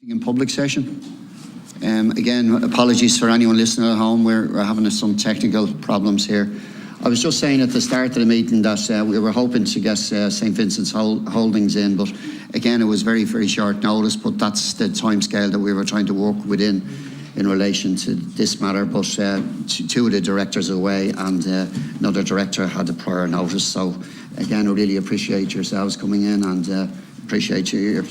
In public session. Again, apologies for anyone listening at home. We're having some technical problems here. I was just saying at the start of the meeting that we were hoping to get St. Vincent's Holdings in, but again, it was very, very short notice, but that's the timescale that we were trying to work within in relation to this matter. But two of the directors are away and another director had a prior notice. So again, I really appreciate yourselves coming in and appreciate you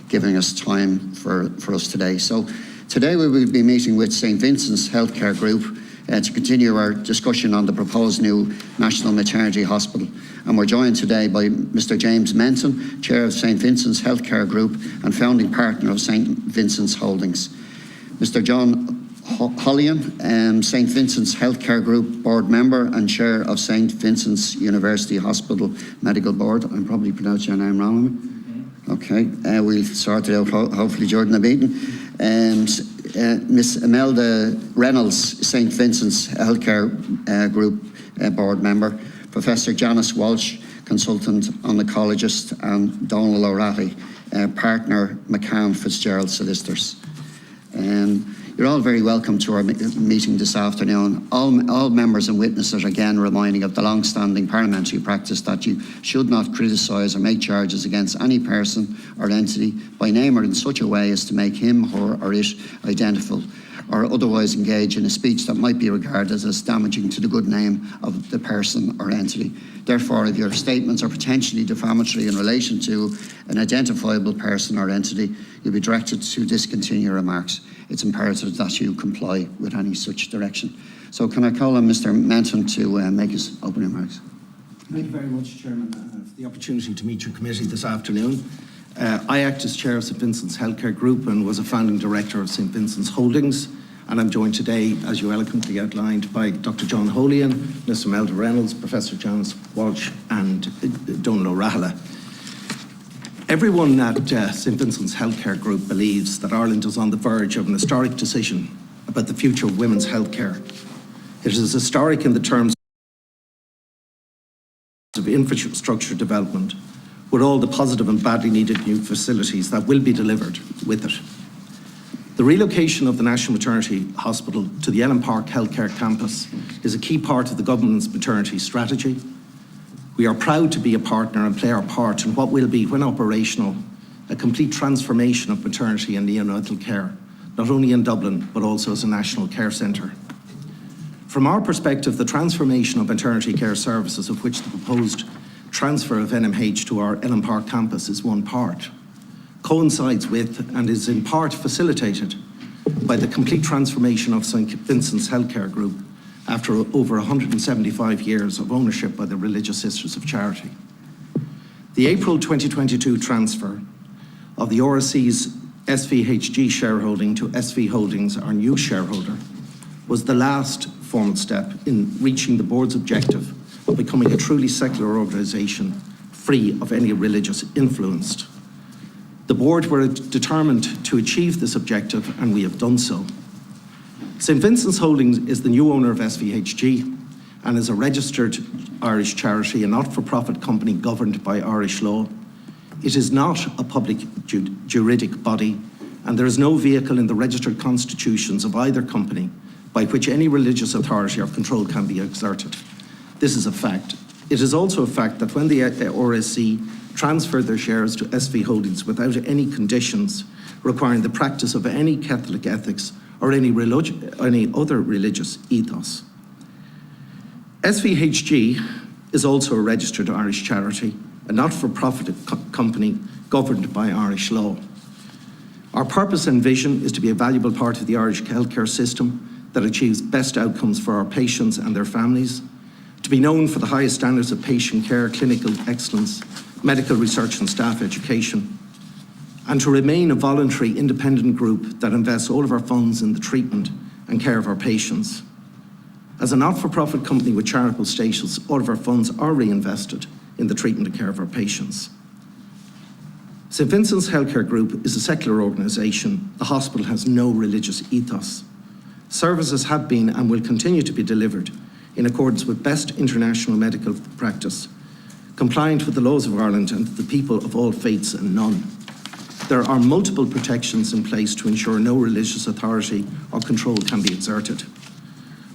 giving us time for us today. So today we will be meeting with St. Vincent's Healthcare Group to continue our discussion on the proposed new National Maternity Hospital. And we're joined today by Mr. James Menton, Chair of St. Vincent's Healthcare Group and founding partner of St. Vincent's Holdings. Mr. John Hollian, St. Vincent's Healthcare Group Board Member and Chair of St. Vincent's University Hospital Medical Board. I'm probably pronouncing your name wrong. Okay, we'll sort it out hopefully during the meeting. Miss Imelda Reynolds, St. Vincent's Healthcare Group Board Member, Professor Janice Walsh, Consultant Oncologist, and Donald O'Reilly, Partner McCann Fitzgerald Solicitors. You're all very welcome to our meeting this afternoon. All members and witnesses are again reminding of the long-standing parliamentary practice that you should not criticise or make charges against any person or entity by name or in such a way as to make him, her or it identifiable or otherwise engage in a speech that might be regarded as damaging to the good name of the person or entity. Therefore, if your statements are potentially defamatory in relation to an identifiable person or entity, you'll be directed to discontinue your remarks. It's imperative that you comply with any such direction. So can I call on Mr. Menton to make his opening remarks? Thank you very much, Chairman, for the opportunity to meet your committee this afternoon. I act as Chair of St. Vincent's Healthcare Group and was a founding director of St. Vincent's Holdings. And I'm joined today, as you eloquently outlined, by Dr. John Hollian, Ms. Imelda Reynolds, Professor Janice Walsh, and Donald O'Reilly. Everyone at St. Vincent's Healthcare Group believes that Ireland is on the verge of an historic decision about the future of women's healthcare. It is historic in the terms of infrastructure development, with all the positive and badly needed new facilities that will be delivered with it. The relocation of the National Maternity Hospital to the Ellen Park Healthcare Campus is a key part of the government's maternity strategy. We are proud to be a partner and play our part in what will be, when operational, a complete transformation of maternity and neonatal care, not only in Dublin, but also as a national care centre. From our perspective, the transformation of maternity care services, of which the proposed transfer of NMH to our Ellen Park campus is one part, coincides with and is in part facilitated by the complete transformation of St. Vincent's Healthcare Group after over 175 years of ownership by the Religious Sisters of Charity. The April 2022 transfer of the RSC's SVHG shareholding to SV Holdings, our new shareholder, was the last formal step in reaching the board's objective of becoming a truly secular organisation free of any religious influence. The board were determined to achieve this objective, and we have done so. St. Vincent's Holdings is the new owner of SVHG and is a registered Irish charity, a not-for-profit company governed by Irish law. It is not a public juridic body, and there is no vehicle in the registered constitutions of either company by which any religious authority or control can be exerted. This is a fact. It is also a fact that when the RSC transferred their shares to SV Holdings without any conditions requiring the practice of any Catholic ethics or any other religious ethos. SVHG is also a registered Irish charity, a not-for-profit company governed by Irish law. Our purpose and vision is to be a valuable part of the Irish healthcare system that achieves best outcomes for our patients and their families, to be known for the highest standards of patient care, clinical excellence, medical research and staff education, and to remain a voluntary independent group that invests all of our funds in the treatment and care of our patients. As a not-for-profit company with charitable status, all of our funds are reinvested in the treatment and care of our patients. St. Vincent's Healthcare Group is a secular organisation. The hospital has no religious ethos. Services have been and will continue to be delivered in accordance with best international medical practice, compliant with the laws of Ireland and the people of all faiths and none. there are multiple protections in place to ensure no religious authority or control can be exerted.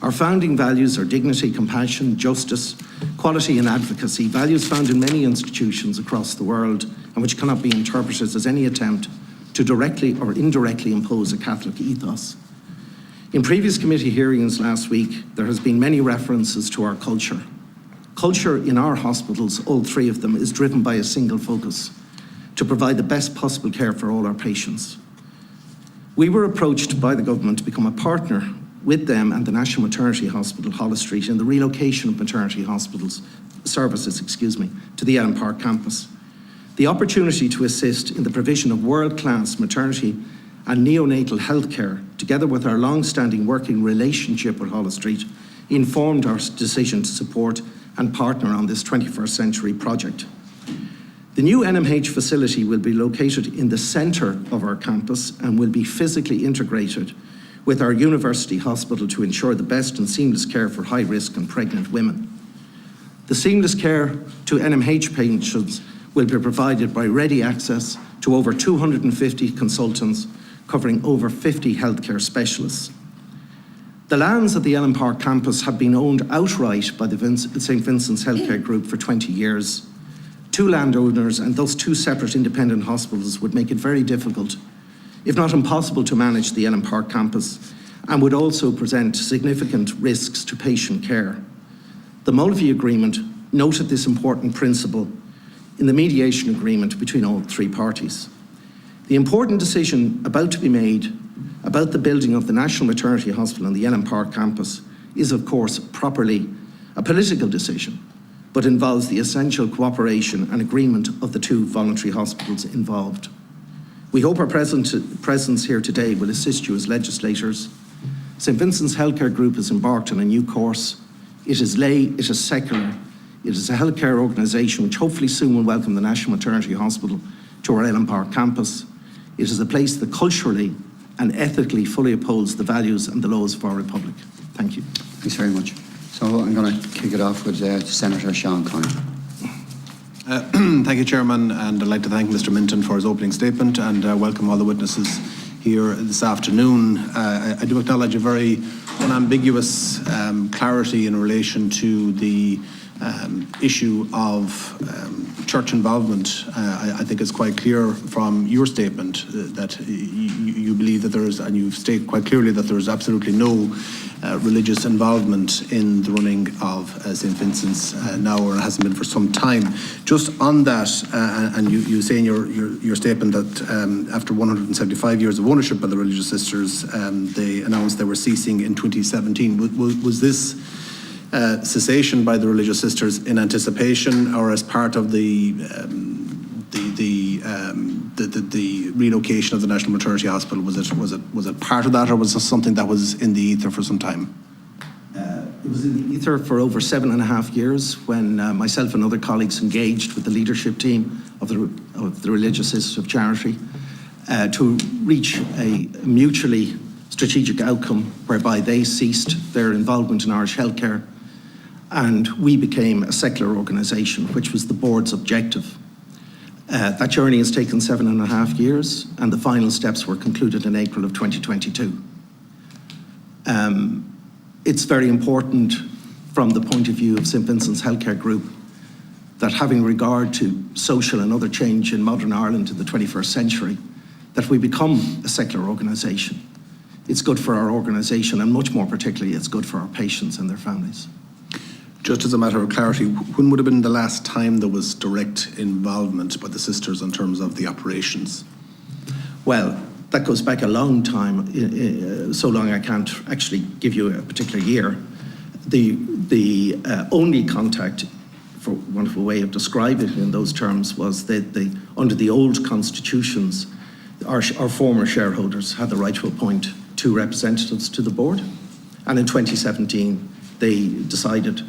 Our founding values are dignity, compassion, justice, quality and advocacy, values found in many institutions across the world and which cannot be interpreted as any attempt to directly or indirectly impose a Catholic ethos. In previous committee hearings last week, there has been many references to our culture. Culture in our hospitals, all three of them, is driven by a single focus: to provide the best possible care for all our patients. We were approached by the government to become a partner with them and the National Maternity Hospital, Holles Street, in the relocation of maternity services to the Ellen Park campus. The opportunity to assist in the provision of world-class maternity and neonatal healthcare, together with our long-standing working relationship with Holles Street, informed our decision to support and partner on this 21st century project. The new NMH facility will be located in the centre of our campus and will be physically integrated with our university hospital to ensure the best and seamless care for high-risk and pregnant women. The seamless care to NMH patients will be provided by ready access to over 250 consultants covering over 50 healthcare specialists. The lands at the Ellen Park campus have been owned outright by the St. Vincents Healthcare Group for 20 years. Two landowners and thus two separate independent hospitals would make it very difficult, if not impossible, to manage the Ellen Park campus, and would also present significant risks to patient care. The Mulvey Agreement noted this important principle in the mediation agreement between all three parties. The important decision about to be made about the building of the National Maternity Hospital on the Ellen Park campus is, of course, properly a political decision, but involves the essential cooperation and agreement of the two voluntary hospitals involved. We hope our presence here today will assist you as legislators. St. Vincent's Healthcare Group has embarked on a new course. It is lay, it is secular, it is a healthcare organisation which hopefully soon will welcome the National Maternity Hospital to our Ellen Park campus. It is a place that culturally and ethically fully upholds the values and the laws of our republic. Thank you. Thanks very much. So I'm going to kick it off with Senator Sean Connery. Thank you, Chairman, and I'd like to thank Mr. Minton for his opening statement and welcome all the witnesses here this afternoon. I do acknowledge a very unambiguous clarity in relation to the issue of church involvement. I think it's quite clear from your statement that you believe that there is, and you've stated quite clearly that there is absolutely no religious involvement in the running of St. Vincent's now, or hasn't been for some time. Just on that, and you say in your statement that after 175 years of ownership by the Religious Sisters, they announced they were ceasing in 2017. Was this cessation by the Religious Sisters in anticipation or as part of the relocation of the National Maternity Hospital? Was it part of that, or was it something that was in the ether for some time? It was in the ether for over 7.5 years when myself and other colleagues engaged with the leadership team of the Religious Sisters of Charity to reach a mutually strategic outcome whereby they ceased their involvement in Irish healthcare and we became a secular organisation, which was the board's objective. That journey has taken 7.5 years, and the final steps were concluded in April of 2022. It's very important from the point of view of St. Vincent's Healthcare Group that, having regard to social and other change in modern Ireland in the 21st century, that we become a secular organisation. It's good for our organisation, and much more particularly, it's good for our patients and their families. Just as a matter of clarity, when would have been the last time there was direct involvement by the sisters in terms of the operations? Well, that goes back a long time, so long I can't actually give you a particular year. The only contact, for want of a way of describing it in those terms, was that under the old constitutions, our former shareholders had the right to appoint 2 representatives to the board. And in 2017, they decided,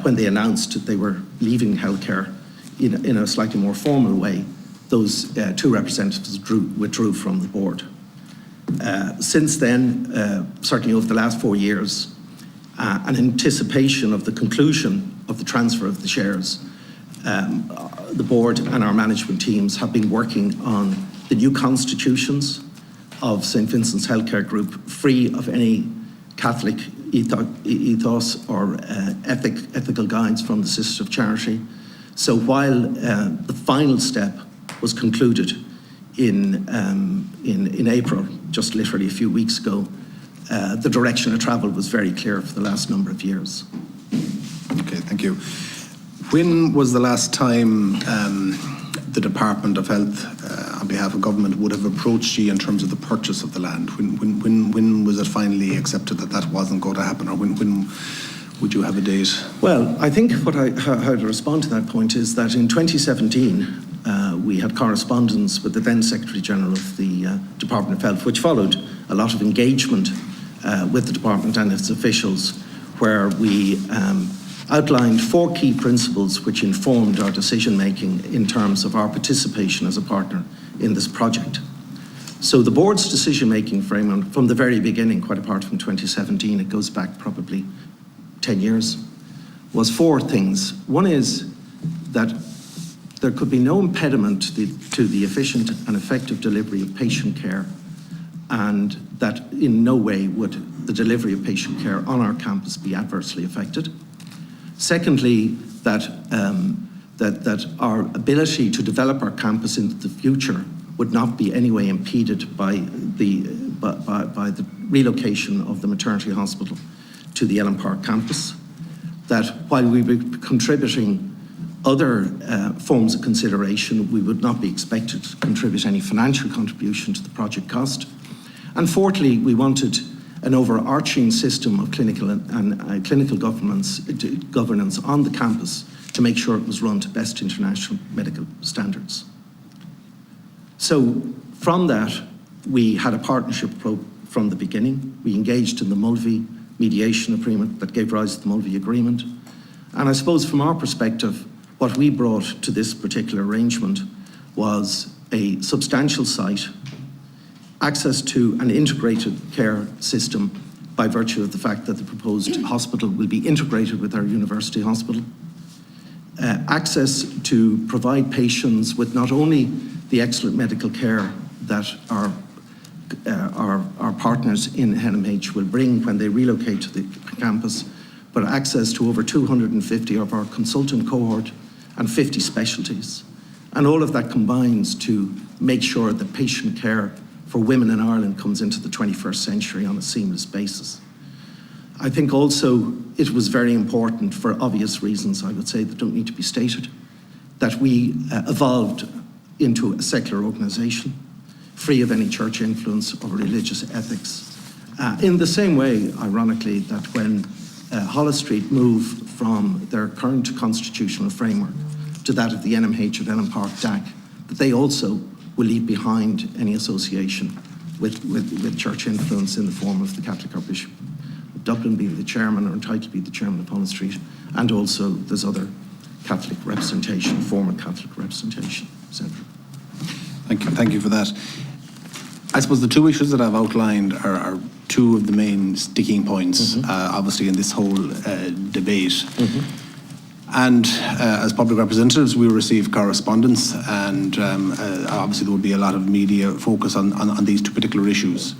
when they announced that they were leaving healthcare in a slightly more formal way, those 2 representatives withdrew from the board. Since then, certainly over the last 4 years, in anticipation of the conclusion of the transfer of the shares, the board and our management teams have been working on the new constitutions of St. Vincent's Healthcare Group free of any Catholic ethos or ethical guides from the Sisters of Charity. So while the final step was concluded in April, just literally a few weeks ago, the direction of travel was very clear for the last number of years. Okay, thank you. When was the last time the Department of Health, on behalf of government, would have approached you in terms of the purchase of the land? When was it finally accepted that that wasn't going to happen, or when would you have a date? Well, I think how to respond to that point is that in 2017, we had correspondence with the then Secretary General of the Department of Health, which followed a lot of engagement with the department and its officials, where we outlined 4 key principles which informed our decision-making in terms of our participation as a partner in this project. So the board's decision-making framework from the very beginning, quite apart from 2017, it goes back probably 10 years, was 4 things. One is that there could be no impediment to the efficient and effective delivery of patient care, and that in no way would the delivery of patient care on our campus be adversely affected. Secondly, that our ability to develop our campus into the future would not be any way impeded by the relocation of the maternity hospital to the Ellen Park campus. That while we were contributing other forms of consideration, we would not be expected to contribute any financial contribution to the project cost. And fourthly, we wanted an overarching system of clinical and clinical governance on the campus to make sure it was run to best international medical standards. So from that, we had a partnership from the beginning. We engaged in the Mulvey mediation agreement that gave rise to the Mulvey agreement. And I suppose from our perspective, what we brought to this particular arrangement was a substantial site, access to an integrated care system by virtue of the fact that the proposed hospital will be integrated with our university hospital, access to provide patients with not only the excellent medical care that our partners in NMH will bring when they relocate to the campus, but access to over 250 of our consultant cohort and 50 specialties. And all of that combines to make sure that patient care for women in Ireland comes into the 21st century on a seamless basis. I think also it was very important, for obvious reasons, I would say, that don't need to be stated, that we evolved into a secular organisation, free of any church influence or religious ethics. In the same way, ironically, that when Holles Street moved from their current constitutional framework to that of the NMH at Ellen Park DAC, that they also will leave behind any association with church influence in the form of the Catholic Archbishop of Dublin being the chairman, or entitled to be the chairman of Holles Street, and also there's other Catholic representation, former Catholic representation, etc. Thank you for that. I suppose the 2 issues that I've outlined are 2 of the main sticking points, obviously, in this whole debate. And as public representatives, we receive correspondence, and obviously there will be a lot of media focus on these 2 particular issues.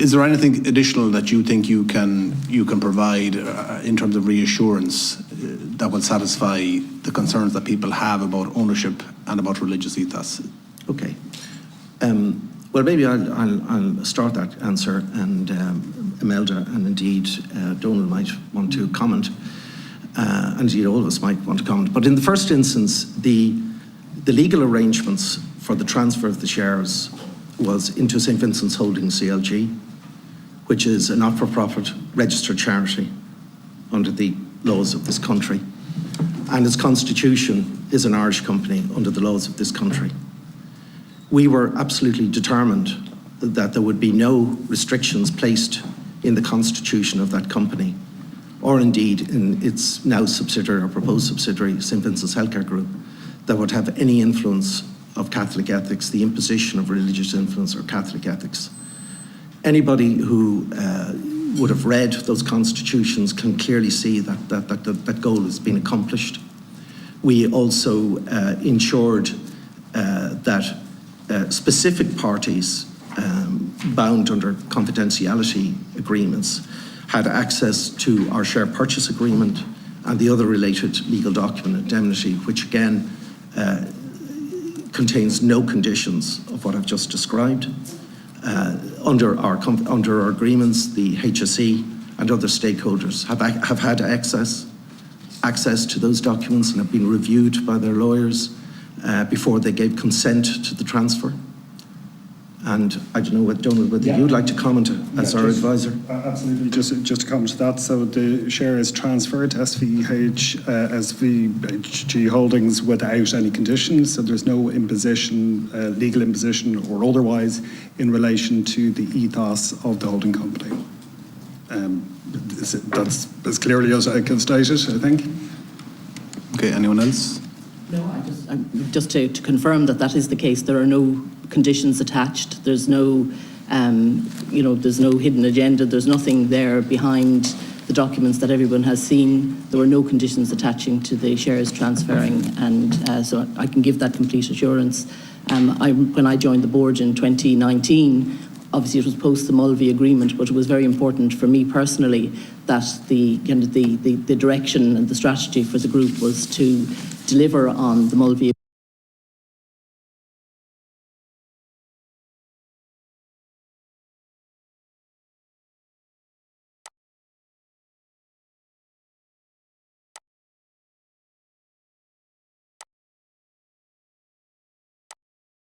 Is there anything additional that you think you can provide in terms of reassurance that will satisfy the concerns that people have about ownership and about religious ethos? Okay. Well, maybe I'll start that answer, and Imelda and indeed Donald might want to comment. And indeed all of us might want to comment. But in the first instance, the legal arrangements for the transfer of the shares was into St. Vincent's Holdings CLG, which is a not-for-profit registered charity under the laws of this country. And its constitution is an Irish company under the laws of this country. We were absolutely determined that there would be no restrictions placed in the constitution of that company, or indeed in its now subsidiary or proposed subsidiary, St. Vincent's Healthcare Group, that would have any influence of Catholic ethics, the imposition of religious influence or Catholic ethics. Anybody who would have read those constitutions can clearly see that goal has been accomplished. We also ensured that specific parties bound under confidentiality agreements had access to our share purchase agreement and the other related legal document, indemnity, which again contains no conditions of what I've just described. Under our agreements, the HSE and other stakeholders have had access to those documents and have been reviewed by their lawyers before they gave consent to the transfer. And I don't know, Donald, whether you'd like to comment as our advisor. Absolutely, just to comment to that. So the share is transferred to SVHG Holdings without any conditions. So there's no imposition, legal imposition or otherwise, in relation to the ethos of the holding company. That's as clearly as I can state it, I think. Okay, anyone else? No, just to confirm that is the case. There are no conditions attached. There's no, there's no hidden agenda. There's nothing there behind the documents that everyone has seen. There were no conditions attaching to the shares transferring, and so I can give that complete assurance. When I joined the board in 2019, obviously it was post the Mulvey agreement, but it was very important for me personally that the direction and the strategy for the group was to deliver on the Mulvey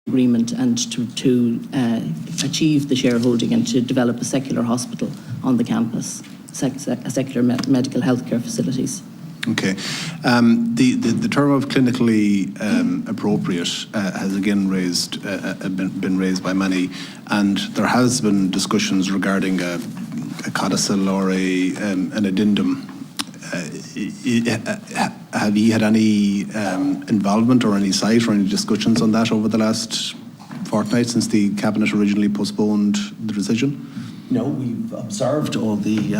agreement and to achieve the shareholding and to develop a secular hospital on the campus, secular medical healthcare facilities. Okay. The term of clinically appropriate has again been raised by many, and there has been discussions regarding a codicil or an addendum. Have you had any involvement or any sight or any discussions on that over the last fortnight since the Cabinet originally postponed the decision? No, we've observed all the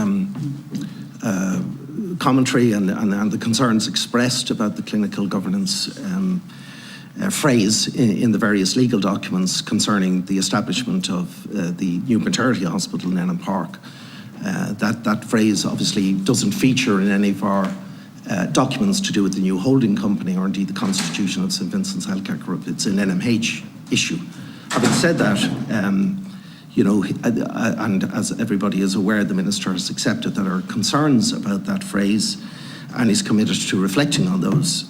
commentary and the concerns expressed about the clinical governance phrase in the various legal documents concerning the establishment of the new maternity hospital in Enham Park. That phrase obviously doesn't feature in any of our documents to do with the new holding company or indeed the constitution of St Vincent's Healthcare Group. It's an NMH issue. Having said that, and as everybody is aware, the Minister has accepted that there are concerns about that phrase and is committed to reflecting on those.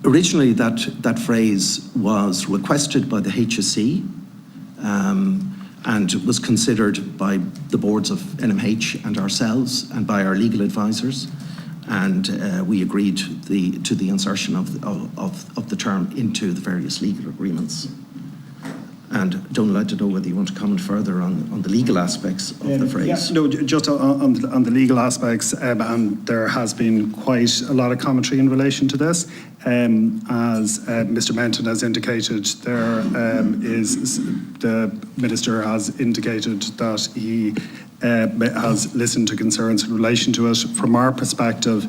Originally, that phrase was requested by the HSE and was considered by the boards of NMH and ourselves and by our legal advisors, and we agreed to the insertion of the term into the various legal agreements. And Donald, I'd like to know whether you want to comment further on the legal aspects of the phrase. Yeah, no, just on the legal aspects, and there has been quite a lot of commentary in relation to this. As Mr. Menton has indicated, the Minister has indicated that he has listened to concerns in relation to it. From our perspective,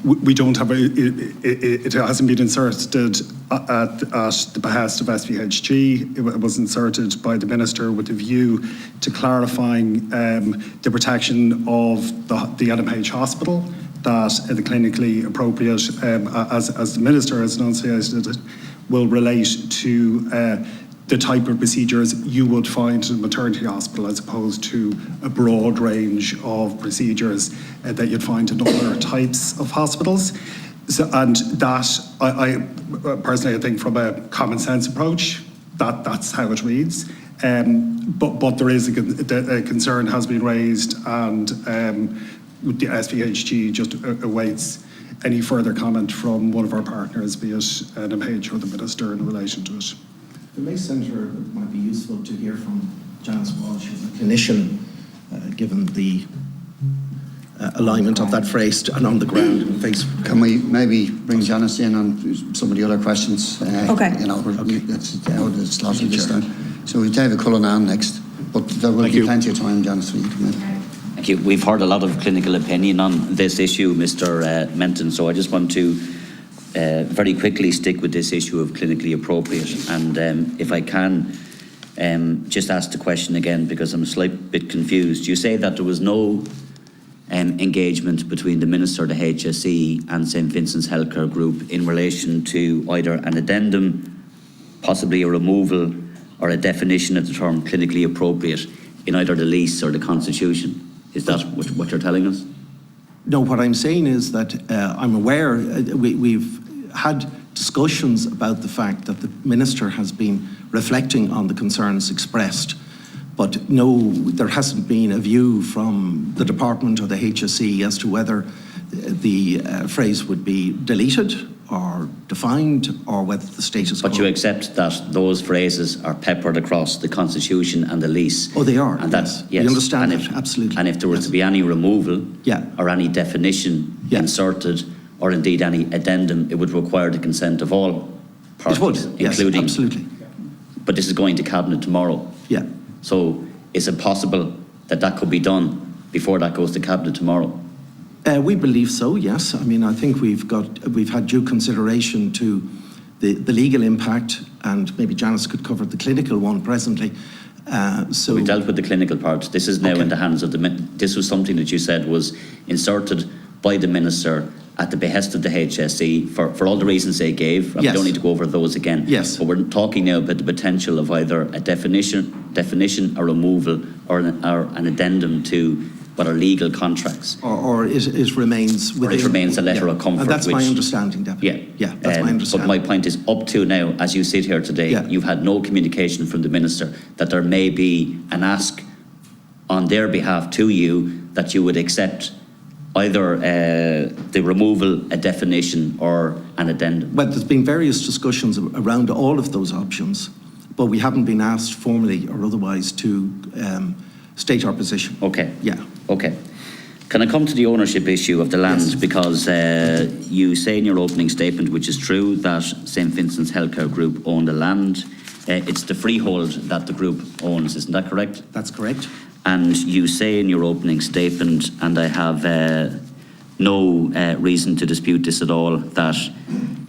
we don't have it hasn't been inserted at the behest of SVHG. It was inserted by the Minister with a view to clarifying the protection of the NMH hospital, that the clinically appropriate, as the Minister has enunciated it, will relate to the type of procedures you would find in a maternity hospital, as opposed to a broad range of procedures that you'd find in other types of hospitals. So, and that, I personally, I think from a common sense approach, that's how it reads. But there is a concern has been raised, and the SVHG just awaits any further comment from one of our partners, be it NMH or the Minister, in relation to it. The May Centre, it might be useful to hear from Janice Walsh, who's a clinician, given the alignment of that phrase and on the ground in Facebook. Can we maybe bring Janice in on some of the other questions? Okay. That's how the slot this time. So we have David Cullinan next, but there will be plenty of time, Janice, for you to come in. Thank you. We've heard a lot of clinical opinion on this issue, Mr. Menton, so I just want to very quickly stick with this issue of clinically appropriate. And if I can, just ask the question again, because I'm a slight bit confused. You say that there was no engagement between the Minister, the HSE and St Vincent's Healthcare Group in relation to either an addendum, possibly a removal or a definition of the term clinically appropriate in either the lease or the Constitution. Is that what you're telling us? No, what I'm saying is that I'm aware, we've had discussions about the fact that the Minister has been reflecting on the concerns expressed, but no, there hasn't been a view from the Department or the HSE as to whether the phrase would be deleted or defined, or whether the status quo. But you accept that those phrases are peppered across the Constitution and the lease? Oh, they are, and that's, yes. We understand and that, absolutely. And if there was yes. to be any removal yeah. or any definition yeah. inserted, or indeed any addendum, it would require the consent of all parties, it would, yes, including... absolutely. But this is going to Cabinet tomorrow. Yeah. So is it possible that that could be done before that goes to Cabinet tomorrow? We believe so, yes. I mean, I think we've had due consideration to the legal impact, and maybe Janice could cover the clinical one presently. So we dealt with the clinical part. This is now okay. in the hands of this was something that you said was inserted by the Minister at the behest of the HSE for all the reasons they gave. And yes. we don't need to go over those again. Yes. But we're talking now about the potential of either a definition, a removal, or an addendum to what are legal contracts. Or it remains within... Or it remains a letter of comfort. And that's my understanding, Deputy. Yeah. That's my understanding. But my point is, up to now, as you sit here today, you've had no communication from the Minister that there may be an ask on their behalf to you that you would accept either the removal, a definition, or an addendum. Well, there's been various discussions around all of those options, but we haven't been asked formally or otherwise to state our position. Okay. Yeah. Okay. Can I come to the ownership issue of the land? Yes. Because you say in your opening statement, which is true, that St Vincent's Healthcare Group own the land. It's the freehold that the group owns, isn't that correct? That's correct. And you say in your opening statement, and I have no reason to dispute this at all, that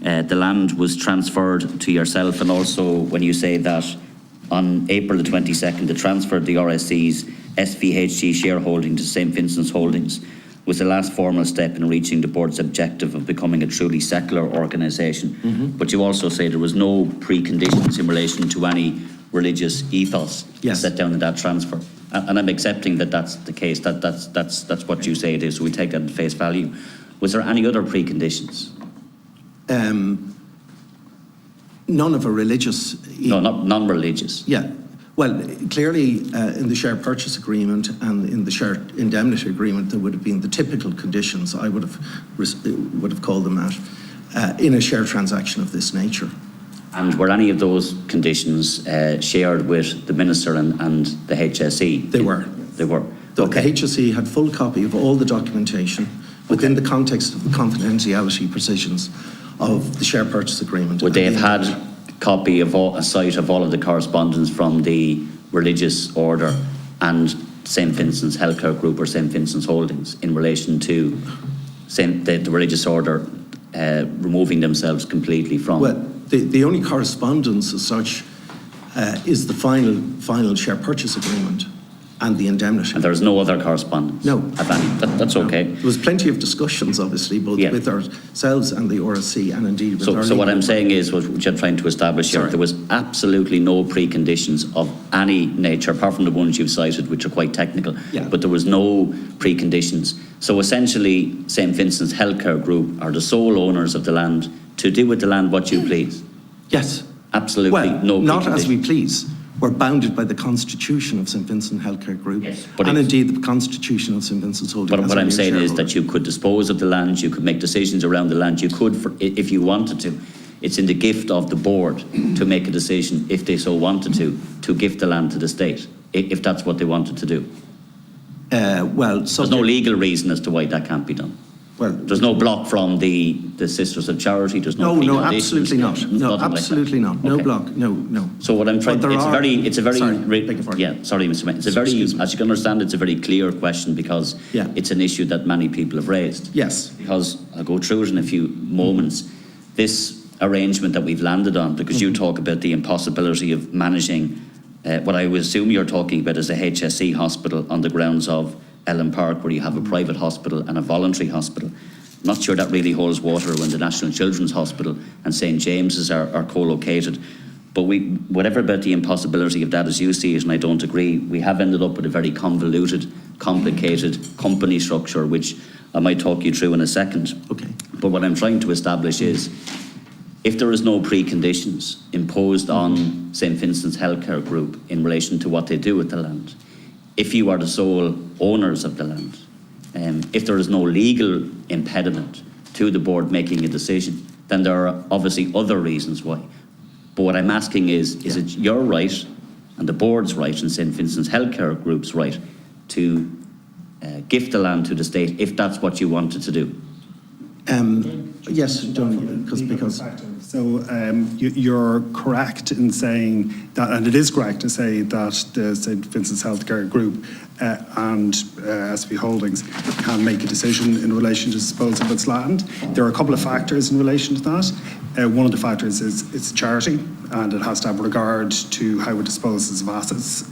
the land was transferred to yourself, and also when you say that on April the 22nd, the transfer of the RSC's SVHG shareholding to St Vincent's Holdings was the last formal step in reaching the board's objective of becoming a truly secular organisation. Mm-hmm. But you also say there was no preconditions in relation to any religious ethos set down in that transfer. And I'm accepting that that's the case. That's what you say it is. So we take that at face value. Was there any other preconditions? None of a religious... No, not non-religious. Yeah. Well, clearly in the share purchase agreement and in the share indemnity agreement, there would have been the typical conditions, I would have called them that, in a share transaction of this nature. And were any of those conditions shared with the Minister and the HSE? They were. They were. The HSE had full copy of all the documentation within the context of the confidentiality provisions of the share purchase agreement. Would they have had a sight of all of the correspondence from the religious order and St Vincent's Healthcare Group or St Vincent's Holdings in relation to the religious order removing themselves completely from? Well, the only correspondence as such is the final share purchase agreement and the indemnity. And there's no other correspondence? No. That's okay. There was plenty of discussions, obviously, both with ourselves and the RSC and indeed with our... So what I'm saying is, what you're trying to establish here, there was absolutely no preconditions of any nature, apart from the ones you've cited, which are quite technical, but there was no preconditions. So essentially, St Vincent's Healthcare Group are the sole owners of the land to do with the land what you please? Yes. Absolutely well, no preconditions. Not as we please. We're bounded by the Constitution of St Vincent Healthcare Group, and indeed the Constitution of St Vincent's Holdings. But what I'm saying is that you could dispose of the land, you could make decisions around the land, you could, if you wanted to. It's in the gift of the board to make a decision, if they so wanted to gift the land to the state, if that's what they wanted to do. There's no legal reason as to why that can't be done. Well, there's no block from the Sisters of Charity. There's no. No, absolutely not. No, absolutely not. No block. No. So what I'm trying. It's a very. Sorry, beg your pardon. Yeah, sorry, Mr. Mayor. It's a very, as you can understand, it's a very clear question because it's an issue that many people have raised. Yes. Because I'll go through it in a few moments. this arrangement that we've landed on, because you talk about the impossibility of managing what I would assume you're talking about is a HSE hospital on the grounds of Ellen Park, where you have a private hospital and a voluntary hospital. I'm not sure that really holds water when the National Children's Hospital and St James's are co-located. But whatever about the impossibility of that as you see it, and I don't agree, we have ended up with a very convoluted, complicated company structure, which I might talk you through in a second. Okay. But what I'm trying to establish is, if there is no preconditions imposed on St Vincent's Healthcare Group in relation to what they do with the land, if you are the sole owners of the land, if there is no legal impediment to the board making a decision, then there are obviously other reasons why. But what I'm asking is it your right and the board's right and St Vincent's Healthcare Group's right to gift the land to the state if that's what you wanted to do? Yes, John, because So you're correct in saying that, and it is correct to say that the St Vincent's Healthcare Group and SV Holdings can make a decision in relation to disposal of its land. There are a couple of factors in relation to that. One of the factors is it's a charity, and it has to have regard to how it disposes of assets.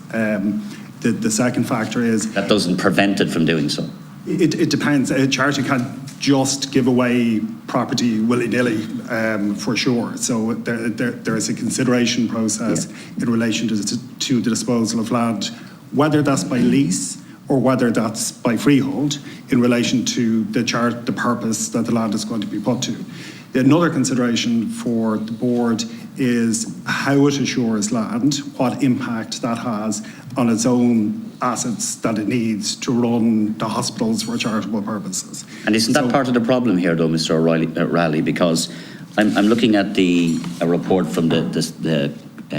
The second factor is... That doesn't prevent it from doing so. It depends. A charity can't just give away property willy-nilly, for sure. So there is a consideration process in relation to the disposal of land, whether that's by lease or whether that's by freehold, in relation to the purpose that the land is going to be put to. Another consideration for the board is how it assures land, what impact that has on its own assets that it needs to run the hospitals for charitable purposes. And isn't that part of the problem here, though, Mr. O'Reilly? Because I'm looking at a report from the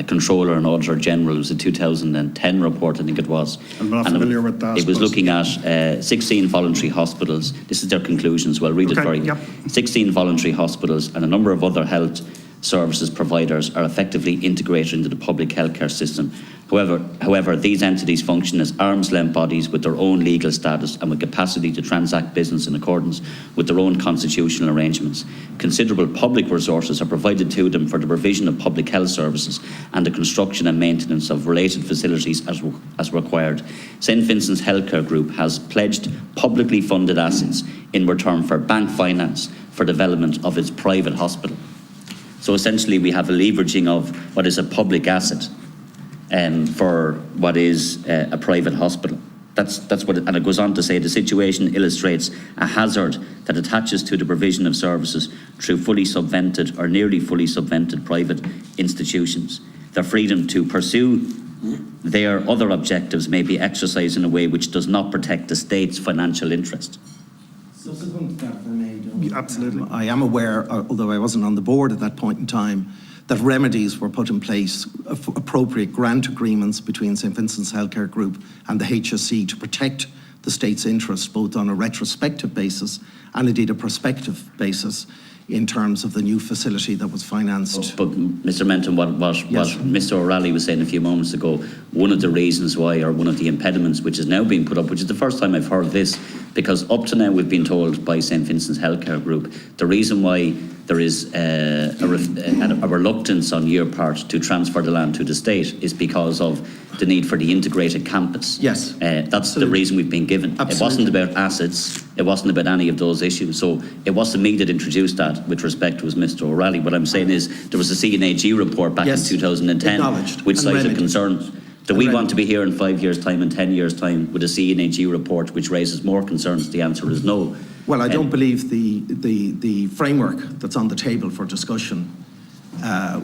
Controller and Auditor General. It was a 2010 report, I think it was. I'm not familiar with that. It was looking at 16 voluntary hospitals. This is their conclusions. Well, read it for you. 16 voluntary hospitals and a number of other health services providers are effectively integrated into the public healthcare system. However, these entities function as arm's-length bodies with their own legal status and with capacity to transact business in accordance with their own constitutional arrangements. Considerable public resources are provided to them for the provision of public health services and the construction and maintenance of related facilities as required. St Vincent's Healthcare Group has pledged publicly funded assets in return for bank finance for development of its private hospital. So essentially we have a leveraging of what is a public asset for what is a private hospital. That's what it, and it goes on to say the situation illustrates a hazard that attaches to the provision of services through fully subvented or nearly fully subvented private institutions. Their freedom to pursue their other objectives may be exercised in a way which does not protect the state's financial interest. subsequent to that, if I may, John, Absolutely. I am aware, although I wasn't on the board at that point in time, that remedies were put in place, appropriate grant agreements between St Vincent's Healthcare Group and the HSE to protect the state's interests, both on a retrospective basis and indeed a prospective basis in terms of the new facility that was financed. But Mr. Menton, what Mr. O'Reilly was saying a few moments ago, one of the reasons why, or one of the impediments which is now being put up, which is the first time I've heard this, because up to now we've been told by St Vincent's Healthcare Group, the reason why there is a reluctance on your part to transfer the land to the state is because of the need for the integrated campus. Yes. That's Absolutely. the reason we've been given. Absolutely. It wasn't about assets, it wasn't about any of those issues. So it wasn't me that introduced that with respect to Mr. O'Reilly. What I'm saying is there was a CNAG report back Yes. in 2010 Acknowledged. which And cited remedied. concerns. Do we want to be here in 5 years' time and 10 years' time with a CNAG report which raises more concerns? The answer is no. Well, I don't believe the framework that's on the table for discussion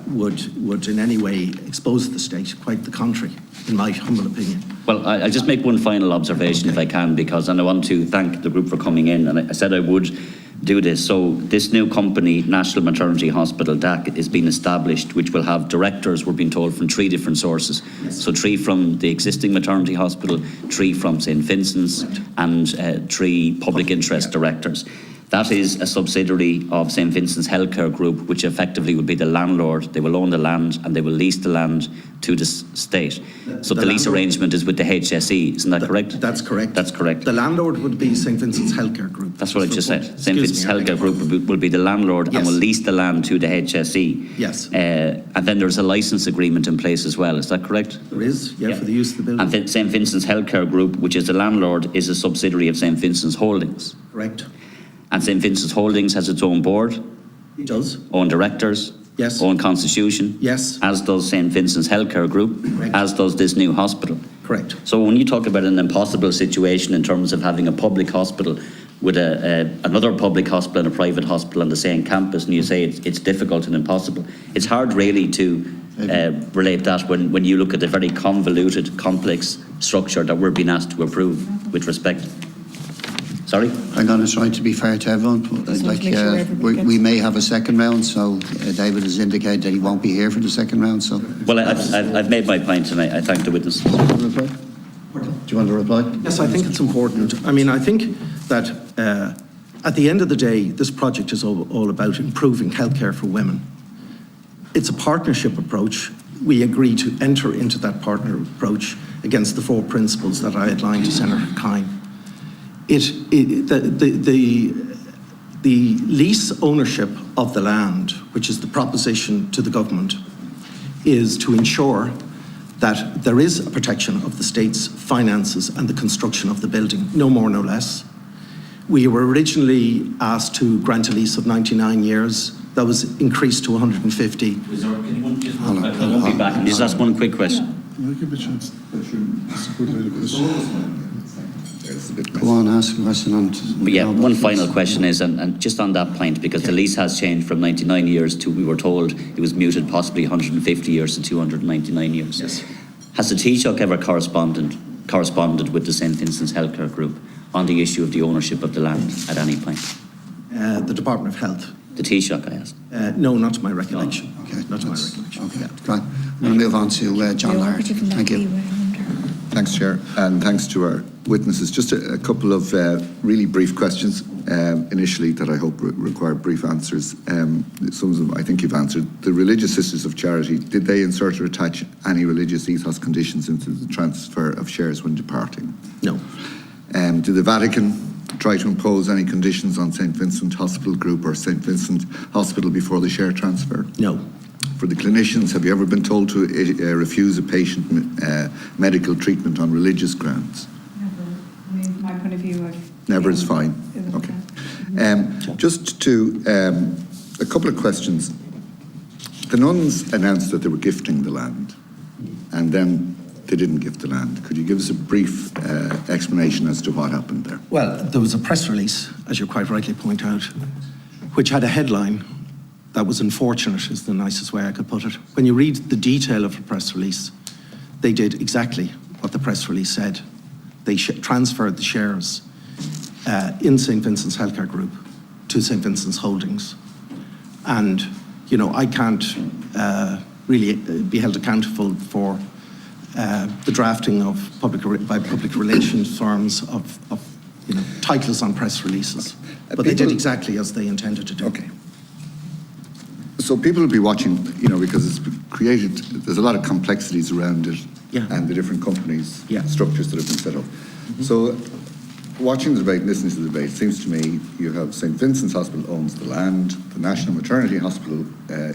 would in any way expose the state. Quite the contrary, in my humble opinion. Well, I'll just make one final observation if I can, because I want to thank the group for coming in, and I said I would do this. So this new company, National Maternity Hospital, DAC, is being established, which will have directors, we're being told, from 3 different sources. Yes. So 3 from the existing maternity hospital, 3 from St Vincent's, and 3 public interest directors. That is a subsidiary of St Vincent's Healthcare Group, which effectively will be the landlord. They will own the land and they will lease the land to the state. So the lease arrangement is with the HSE, isn't that correct? That's correct. That's correct. The landlord would be St Vincent's Healthcare Group. That's what I just said. St Vincent's I beg Healthcare your Group will be the landlord and Yes. will lease the land to the HSE. Yes. And then there's a licence agreement in place as well, is that correct? There is, yeah, for the use of the building. And then St Vincent's Healthcare Group, which is the landlord, is a subsidiary of St Vincent's Holdings. Correct. And St Vincent's Holdings has its own board, It does. own directors, Yes. own constitution. Yes. As does St Vincent's Healthcare Group, Correct. as does this new hospital. Correct. So when you talk about an impossible situation in terms of having a public hospital with another public hospital and a private hospital on the same campus, and you say it's difficult and impossible, it's hard really to relate that when you look at the very convoluted, complex structure that we're being asked to approve with respect. Sorry? I'm going to try to be fair to everyone. We may have a second round, so David has indicated that he won't be here for the second round. So, Well, I've made my point and I thank the witnesses. do you want to reply? Yes, I think it's important. I mean, I think that at the end of the day, this project is all about improving healthcare for women. It's a partnership approach. We agree to enter into that partner approach against the 4 principles that I outlined to Senator Kine. The lease ownership of the land, which is the proposition to the government, is to ensure that there is a protection of the state's finances and the construction of the building, no more, no less. We were originally asked to grant a lease of 99 years. That was increased to 150. I won't be back. Just ask one quick question. Go on, ask a question. But yeah, one final question is, and just on that point, because the lease has changed from 99 years to, we were told, it was muted possibly 150 years to 299 years. Yes. Has the Taoiseach ever corresponded with the St Vincent's Healthcare Group on the issue of the ownership of the land at any point? The Department of Health. The Taoiseach, I asked. No, not to my recollection. Okay, Not to my recollection. Okay, great. I'm going to move on to John Laird. Thank you. Thanks, Chair, and thanks to our witnesses. Just a couple of really brief questions initially that I hope require brief answers. Some of them I think you've answered. The Religious Sisters of Charity, did they insert or attach any religious ethos conditions into the transfer of shares when departing? No. Did the Vatican try to impose any conditions on St Vincent Hospital Group or St Vincent Hospital before the share transfer? No. For the clinicians, have you ever been told to refuse a patient medical treatment on religious grounds? Never. I mean, from my point of view, Never is fine. Okay. Just to a couple of questions. The nuns announced that they were gifting the land, and then they didn't gift the land. Could you give us a brief explanation as to what happened there? Well, there was a press release, as you quite rightly point out, which had a headline that was unfortunate, is the nicest way I could put it. When you read the detail of the press release, they did exactly what the press release said. They transferred the shares in St Vincent's Healthcare Group to St Vincent's Holdings. And, you know, I can't really be held accountable for the drafting of by public relations firms of you know, titles on press releases. But they did exactly as they intended to do. Okay. So people will be watching, you know, because it's created, there's a lot of complexities around it, Yeah. and the different companies, Yeah. structures that have been set up. So watching the debate, listening to the debate, it seems to me you have St Vincent's Hospital owns the land, the National Maternity Hospital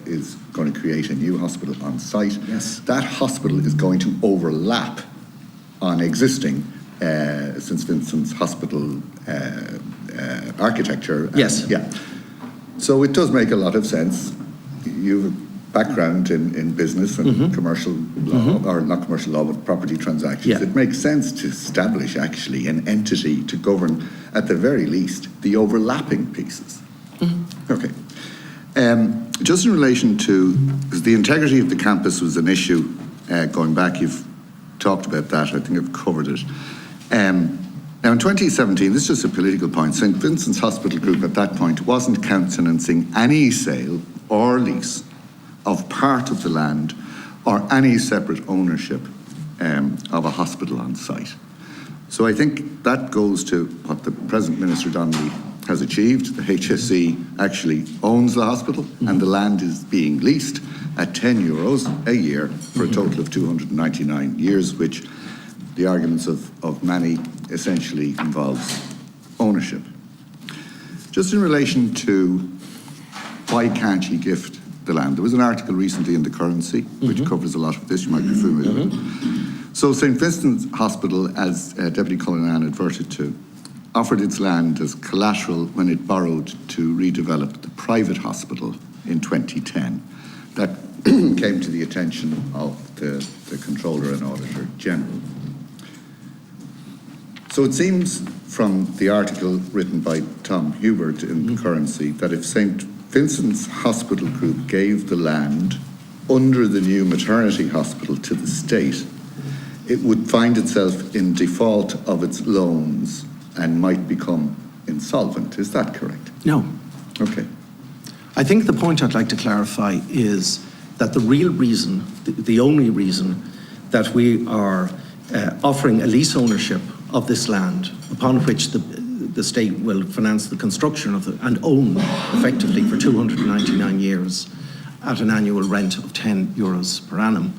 is going to create a new hospital on site. Yes. That hospital is going to overlap on existing St Vincent's Hospital architecture. Yes. Yeah. So it does make a lot of sense. You have a background in business and commercial law, or not commercial law, but property transactions. Yeah. It makes sense to establish actually an entity to govern, at the very least, the overlapping pieces. Okay. Just in relation to, because the integrity of the campus was an issue going back, you've talked about that, I think I've covered it. Now in 2017, this is just a political point, St Vincent's Hospital Group at that point wasn't countenancing any sale or lease of part of the land or any separate ownership of a hospital on site. So I think that goes to what the present Minister Donnelly has achieved. The HSE actually owns the hospital, and the land is being leased at €10 a year for a total of 299 years, which the arguments of many essentially involves ownership. Just in relation to why can't he gift the land, there was an article recently in The Currency which covers a lot of this, you might be familiar with. So St Vincent's Hospital, as Deputy Cullinan adverted to, offered its land as collateral when it borrowed to redevelop the private hospital in 2010. That came to the attention of the Controller and Auditor General. So it seems from the article written by Tom Hubert in The Currency that if St Vincent's Hospital Group gave the land under the new maternity hospital to the state, it would find itself in default of its loans and might become insolvent. Is that correct? No. Okay. I think the point I'd like to clarify is that the real reason, the only reason that we are offering a lease ownership of this land upon which the state will finance the construction of it and own effectively for 299 years at an annual rent of €10 per annum,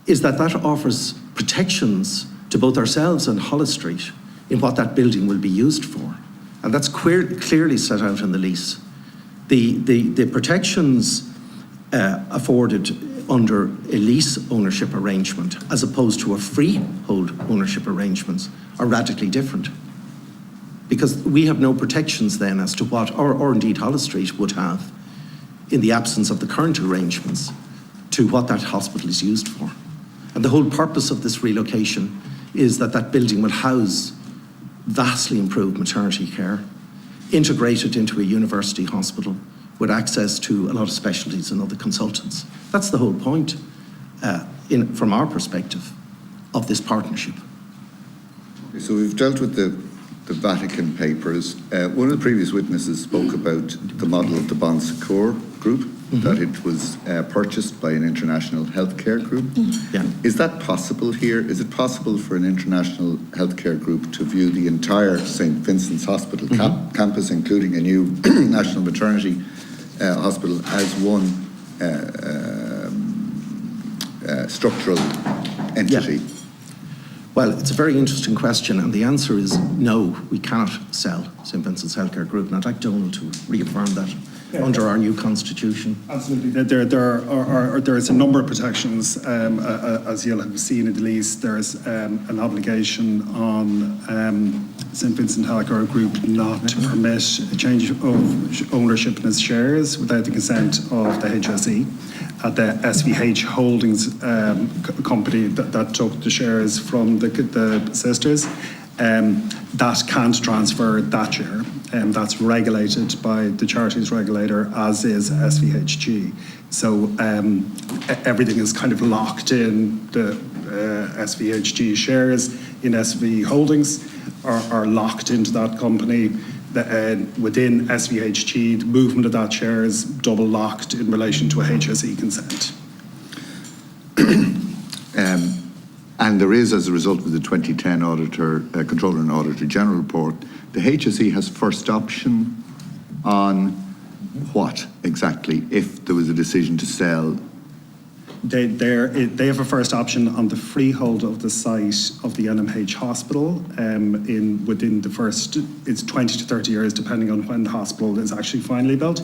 is that offers protections to both ourselves and Hollis Street in what that building will be used for. And that's clearly set out in the lease. The protections afforded under a lease ownership arrangement as opposed to a freehold ownership arrangement are radically different. Because we have no protections then as to what, or indeed Hollis Street would have, in the absence of the current arrangements, to what that hospital is used for. And the whole purpose of this relocation is that that building will house vastly improved maternity care, integrated into a university hospital with access to a lot of specialties and other consultants. That's the whole point, from our perspective, of this partnership. So we've dealt with the Vatican papers. One of the previous witnesses spoke about the model of the Bon Secours group, that it was purchased by an international healthcare group. Yeah. Is that possible here? Is it possible for an international healthcare group to view the entire St. Vincent's Hospital campus, including a new national maternity hospital, as one structural entity? Yeah. Well, it's a very interesting question, and the answer is no, we cannot sell St. Vincent's Healthcare Group, and I'd like Donald to reaffirm that under our new constitution. Absolutely. There is a number of protections, as you'll have seen in the lease. There's an obligation on St. Vincent Healthcare Group not to permit a change of ownership in its shares without the consent of the HSE. The SVH Holdings company that took the shares from the sisters, that can't transfer that share. That's regulated by the charities regulator, as is SVHG. So everything is kind of locked in. The SVHG shares in SV Holdings are locked into that company. Within SVHG, the movement of that share is double locked in relation to a HSE consent. And there is, as a result of the 2010 Controller and Auditor General report, the HSE has first option on what exactly if there was a decision to sell? They have a first option on the freehold of the site of the NMH hospital within the first, it's 20 to 30 years depending on when the hospital is actually finally built.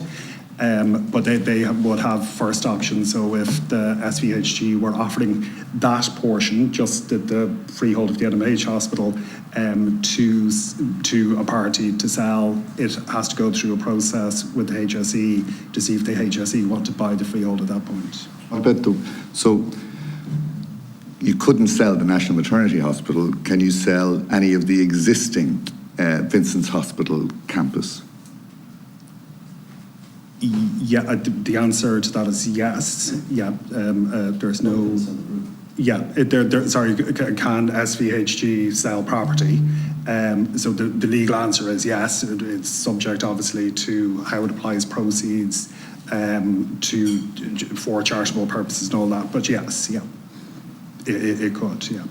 But they would have first option. So if the SVHG were offering that portion, just the freehold of the NMH hospital, to a party to sell, it has to go through a process with the HSE to see if the HSE want to buy the freehold at that point. I bet so you couldn't sell the National Maternity Hospital. Can you sell any of the existing Vincent's Hospital campus? Yeah, the answer to that is yes. Yeah, there's no. Yeah, sorry, can SVHG sell property? So the legal answer is yes. It's subject, obviously, to how it applies proceeds for charitable purposes and all that. But yes, yeah, it could, yeah.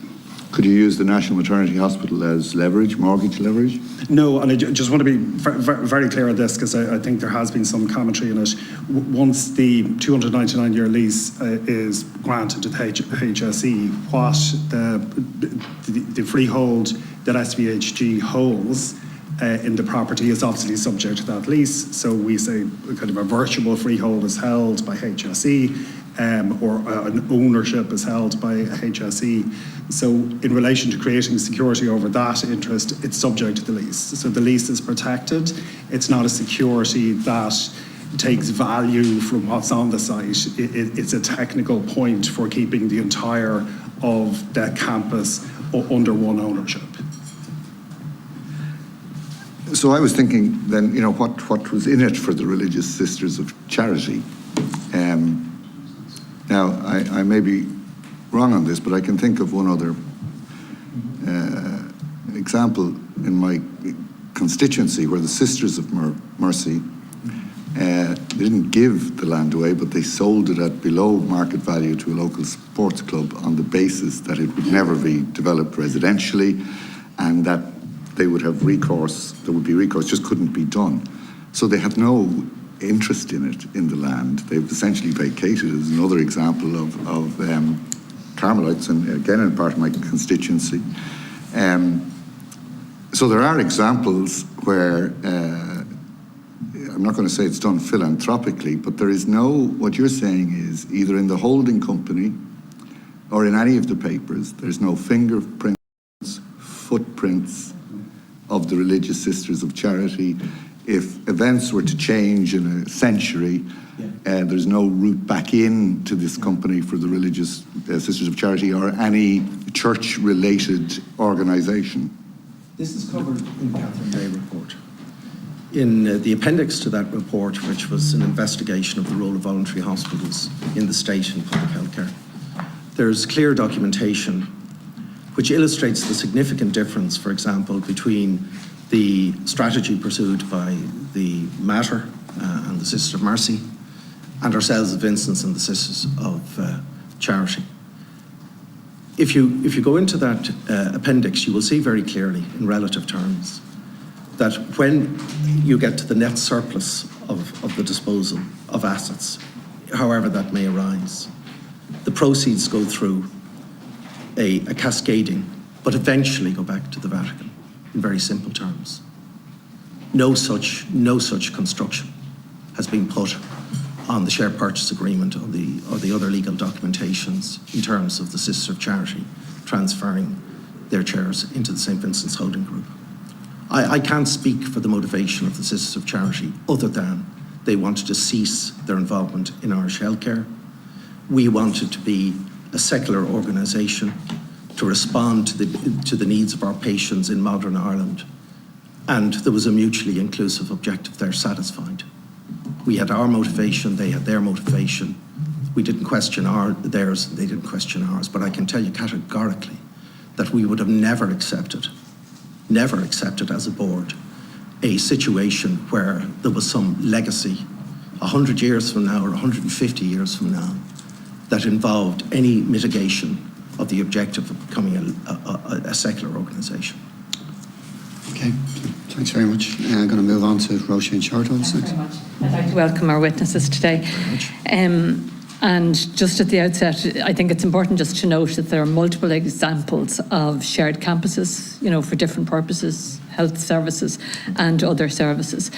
Could you use the National Maternity Hospital as leverage, mortgage leverage? No, and I just want to be very clear on this, because I think there has been some commentary in it. Once the 299-year lease is granted to the HSE, what the freehold that SVHG holds in the property is obviously subject to that lease. So we say kind of a virtual freehold is held by HSE, or an ownership is held by HSE. So in relation to creating security over that interest, it's subject to the lease. So the lease is protected. It's not a security that takes value from what's on the site. It's a technical point for keeping the entire of the campus under one ownership. So I was thinking then, you know, what was in it for the Religious Sisters of Charity? Now, I may be wrong on this, but I can think of one other example in my constituency where the Sisters of Mercy, they didn't give the land away, but they sold it at below market value to a local sports club on the basis that it would never be developed residentially, and that they would have recourse, there would be recourse, just couldn't be done. So they have no interest in it, in the land. They've essentially vacated it as another example of Carmelites, and again in part of my constituency. So there are examples where, I'm not going to say it's done philanthropically, but there is no, what you're saying is either in the holding company or in any of the papers, there's no fingerprints, footprints of the Religious Sisters of Charity. If events were to change in a century, there's no route back in to this company for the Religious Sisters of Charity or any church-related organisation. This is covered in Catherine Day report. In the appendix to that report, which was an investigation of the role of voluntary hospitals in the state in public healthcare, there's clear documentation which illustrates the significant difference, for example, between the strategy pursued by the Mater and the Sisters of Mercy and ourselves at Vincents and the Sisters of Charity. If you go into that appendix, you will see very clearly in relative terms that when you get to the net surplus of the disposal of assets, however that may arise, the proceeds go through a cascading, but eventually go back to the Vatican, in very simple terms. No such construction has been put on the share purchase agreement or the other legal documentations in terms of the Sisters of Charity transferring their chairs into the St. Vincent's Holding Group. I can't speak for the motivation of the Sisters of Charity other than they wanted to cease their involvement in Irish healthcare. We wanted to be a secular organisation to respond to the needs of our patients in modern Ireland, and there was a mutually inclusive objective there satisfied. We had our motivation, they had their motivation. We didn't question theirs, they didn't question ours, but I can tell you categorically that we would have never accepted as a board a situation where there was some legacy 100 years from now or 150 years from now that involved any mitigation of the objective of becoming a secular organisation. Okay, thanks very much. I'm going to move on to Roisin Charles next. I'd like to welcome our witnesses today. And just at the outset, I think it's important just to note that there are multiple examples of shared campuses, you know, for different purposes, health services and other services,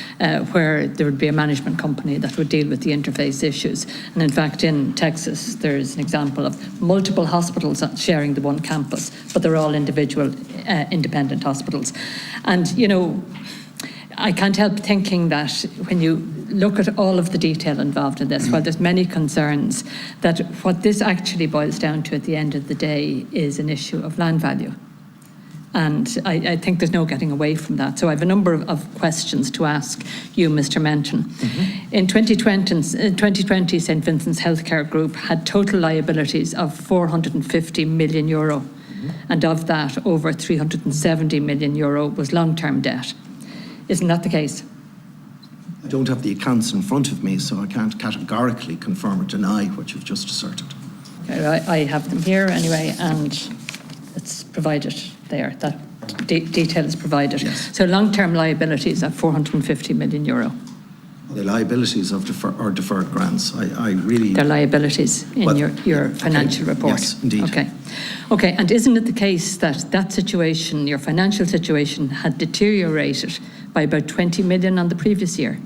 where there would be a management company that would deal with the interface issues. And in fact, in Texas, there's an example of multiple hospitals sharing the one campus, but they're all individual, independent hospitals. And, you know, I can't help thinking that when you look at all of the detail involved in this, while there's many concerns, that what this actually boils down to at the end of the day is an issue of land value. And I think there's no getting away from that. So I have a number of questions to ask you, Mr. Menton. Mm-hmm. In 2020, St. Vincent's Healthcare Group had total liabilities of €450 million. Mm-hmm. And of that, over €370 million was long-term debt. Isn't that the case? I don't have the accounts in front of me, so I can't categorically confirm or deny what you've just asserted. Okay, I have them here anyway, and it's provided there. That detail is provided. Yes. So long-term liabilities at €450 million. The liabilities of deferred grants, I really... They're liabilities in Well, your financial okay, report. yes, indeed. Okay, and isn't it the case that that situation, your financial situation, had deteriorated by about 20 million on the previous year?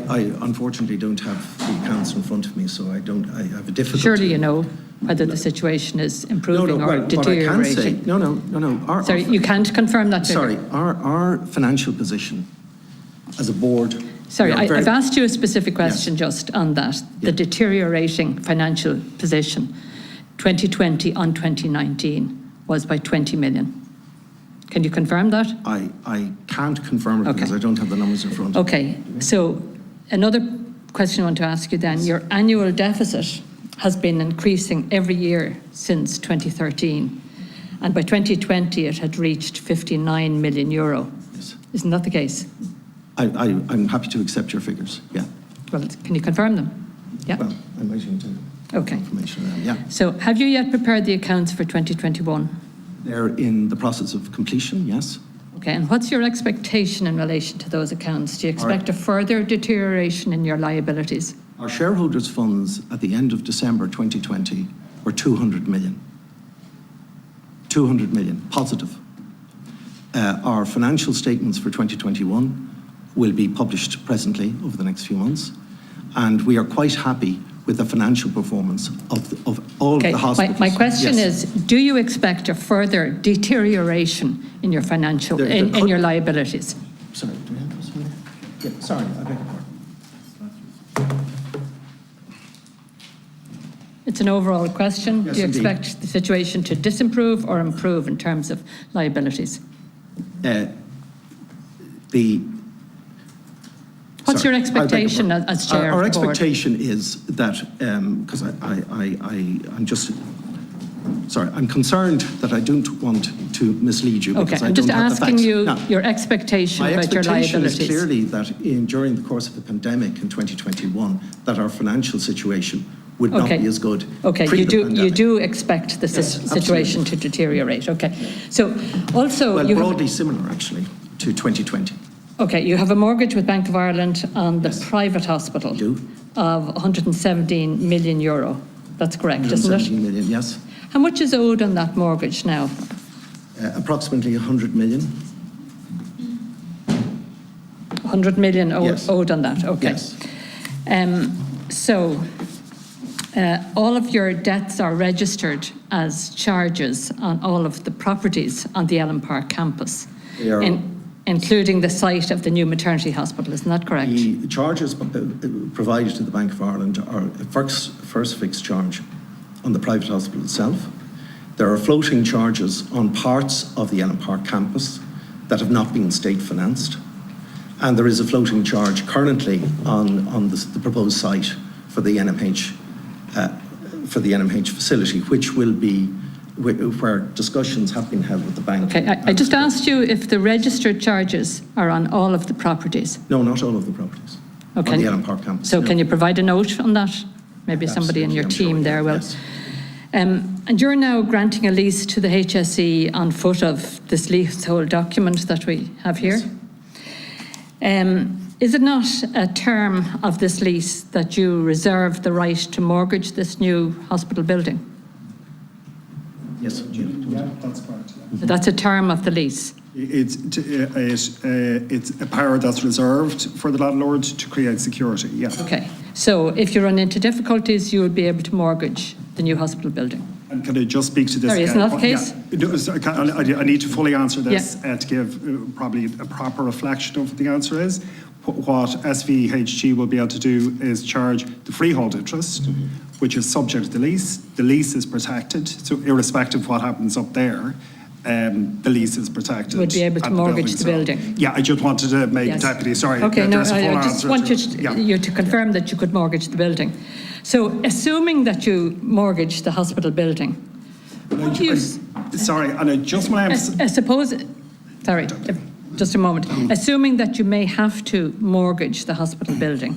I unfortunately don't have the accounts in front of me, so I have a difficulty. Surely you know whether the situation is improving or what I can say, deteriorating. no. Sorry, you can't confirm that figure? Sorry, our financial position as a board... Sorry, we are very- I've asked you a specific question Yes. just on that. The Yeah. deteriorating financial position, 2020 on 2019, was by 20 million. Can you confirm that? I can't confirm it Okay. because I don't have the numbers in front of me. Okay, so another question I want to ask you then. Your annual deficit has been increasing every year since 2013, and by 2020 it had reached €59 million. Yes. Isn't that the case? I'm happy to accept your figures, yeah. Well, can you confirm them? Yeah? Well, I'm waiting to Okay. information on them, yeah. So have you yet prepared the accounts for 2021? They're in the process of completion, yes. Okay, and what's your expectation in relation to those accounts? Do you expect a further deterioration in your liabilities? Our shareholders' funds at the end of December 2020 were 200 million. 200 million, positive. Our financial statements for 2021 will be published presently over the next few months, and we are quite happy with the financial performance of all Okay, the hospitals. my question Yes. is, do you expect a further deterioration in your financial, There in could- your liabilities? Sorry, do we have this one? Yeah, sorry, I beg your pardon. It's an overall question. Yes, Do you indeed. expect the situation to disimprove or improve in terms of liabilities? What's your Sorry, I beg your expectation pardon. as chair Our of the board? expectation is that, because I'm just, sorry, I'm concerned that I don't want to mislead you Okay, because I I'm don't just have the asking facts. you No. your expectation My about your expectation liabilities. is clearly that during the course of the pandemic in 2021, that our financial situation would not Okay. be as good. Okay, pre you the do pandemic. expect the Yes, situation to deteriorate. Okay, so also Well, you have, broadly similar actually to 2020. okay, you have a mortgage with Bank of Ireland on the Yes. private hospital We do. of €117 million. That's correct, isn't it? 117 million, yes. How much is owed on that mortgage now? Approximately 100 million. 100 million Yes. owed on that. Okay. Yes. So all of your debts are registered as charges on all of the properties on the Ellen Park campus, They are. including the site of the new maternity hospital. Isn't that correct? The charges provided to the Bank of Ireland are a first fixed charge on the private hospital itself. There are floating charges on parts of the Ellen Park campus that have not been state financed. And there is a floating charge currently on the proposed site for the NMH facility, which will be where discussions have been held with the bank. Okay, I just asked you if the registered charges are on all of the properties. No, not all of the properties Okay. on the Ellen Park campus. So no. can you provide a note on that? Maybe somebody in your Absolutely, I'm team sure, there will. yes. And you're now granting a lease to the HSE on foot of this leasehold document that we have here. Yes. Is it not a term of this lease that you reserve the right to mortgage this new hospital building? Yes. Yeah, that's correct. Yeah. That's a term of the lease. It's a power that's reserved for the landlord to create security, yeah. Okay. So if you run into difficulties, you would be able to mortgage the new hospital building. And can I just speak to this? Sorry, isn't that the case? Yeah. I need to fully answer this to give probably a proper reflection of what the answer is. What SVHG will be able to do is charge the freehold interest, which is subject to the lease. The lease is protected, so irrespective of what happens up there, the lease is protected. Would be able to at mortgage the So, building. Yeah, I just wanted to make Yes. deputy, sorry. Okay, no, there's a full I just answer want to- you to confirm that you could mortgage the building. So assuming that you mortgage the hospital building, what do you... Sorry, and I just want to I suppose, sorry, just a moment. Assuming that you may have to mortgage the hospital building,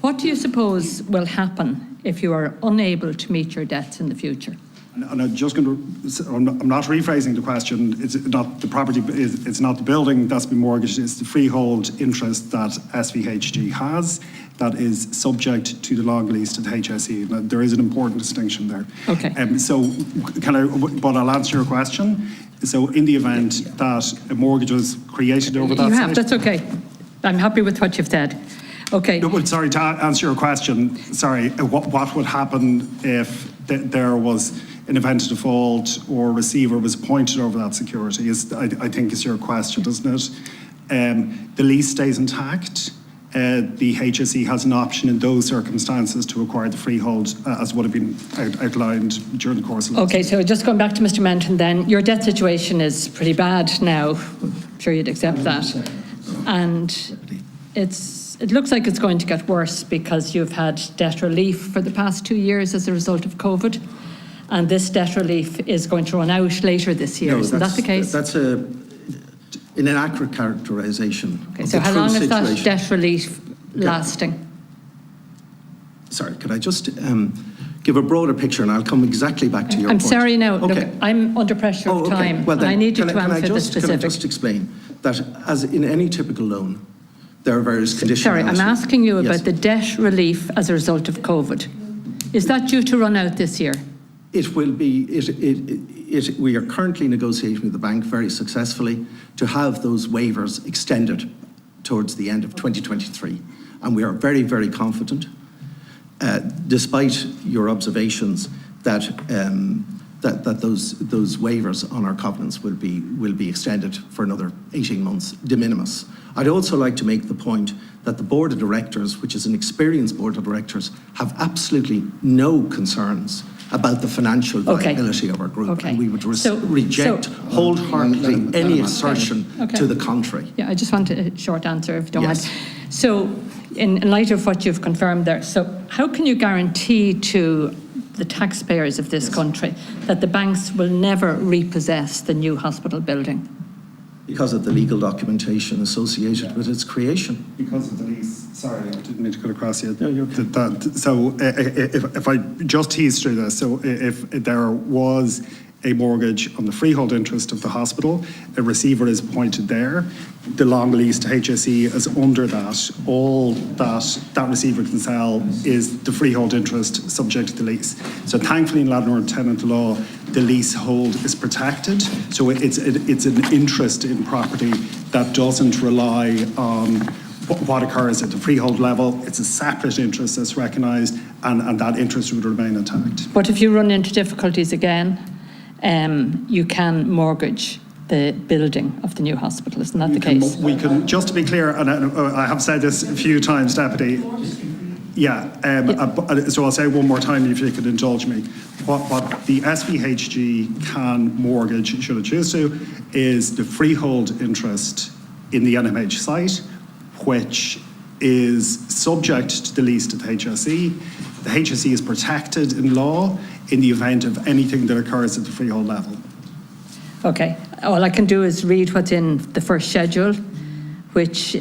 what do you suppose will happen if you are unable to meet your debts in the future? And I'm just going to, I'm not rephrasing the question. It's not the property, it's not the building that's been mortgaged, it's the freehold interest that SVHG has that is subject to the long lease to the HSE. Now, there is an important distinction there. Okay. But I'll answer your question. So in the event that a mortgage was created over that You have, site- that's okay. I'm happy with what you've said. Okay. No, but sorry, to answer your question, sorry, what would happen if there was an event of default or receiver was appointed over that security is, I think is your question, doesn't it? The lease stays intact. The HSE has an option in those circumstances to acquire the freehold as would have been outlined during the course of last Okay, so just going back to Mr. Menton then, your debt situation is pretty bad now. I'm sure you'd accept that. And it looks like it's going to get worse because you've had debt relief for the past 2 years as a result of COVID. And this debt relief is going to run out later this year. Is that the case? That's an inaccurate characterisation. Okay, of so the how true long is that situation. debt relief lasting? Sorry, could I just give a broader picture, and I'll come exactly back to your I'm point. sorry now. Okay. Look, I'm under pressure of time. Well, and then, I need you can to I answer the just, Can I specific. just explain that, as in any typical loan, there are various conditions. Sorry, I'm asking you about Yes. the debt relief as a result of COVID. Is that due to run out this year? It will be, we are currently negotiating with the bank very successfully to have those waivers extended towards the end of 2023. And we are very, very confident, despite your observations, that those waivers on our covenants will be extended for another 18 months, de minimis. I'd also like to make the point that the board of directors, which is an experienced board of directors, have absolutely no concerns about the financial viability of our group. Okay. And we would reject wholeheartedly any assertion to the contrary. Yeah, I just want a short answer, if you don't Yes. mind. So, in light of what you've confirmed there, so how can you guarantee to the taxpayers of this country that the banks will never repossess the new hospital building? Because of the legal documentation associated with its creation. Because of the lease. Sorry, I didn't mean to cut across you. No, you're okay. So if I just tease through this, so if there was a mortgage on the freehold interest of the hospital, a receiver is appointed there, the long lease to HSE is under that, all that receiver can sell is the freehold interest subject to the lease. So thankfully in landlord tenant law, the leasehold is protected, so it's an interest in property that doesn't rely on what occurs at the freehold level. It's a separate interest that's recognised, and that interest would remain intact. But if you run into difficulties again, you can mortgage the building of the new hospital. Isn't that the case? We can, just to be clear, and I have said this a few times, Deputy. So I'll say one more time if you could indulge me. What the SVHG can mortgage, should it choose to, is the freehold interest in the NMH site, which is subject to the lease to the HSE. The HSE is protected in law in the event of anything that occurs at the freehold level. Okay. All I can do is read what's in the first schedule, which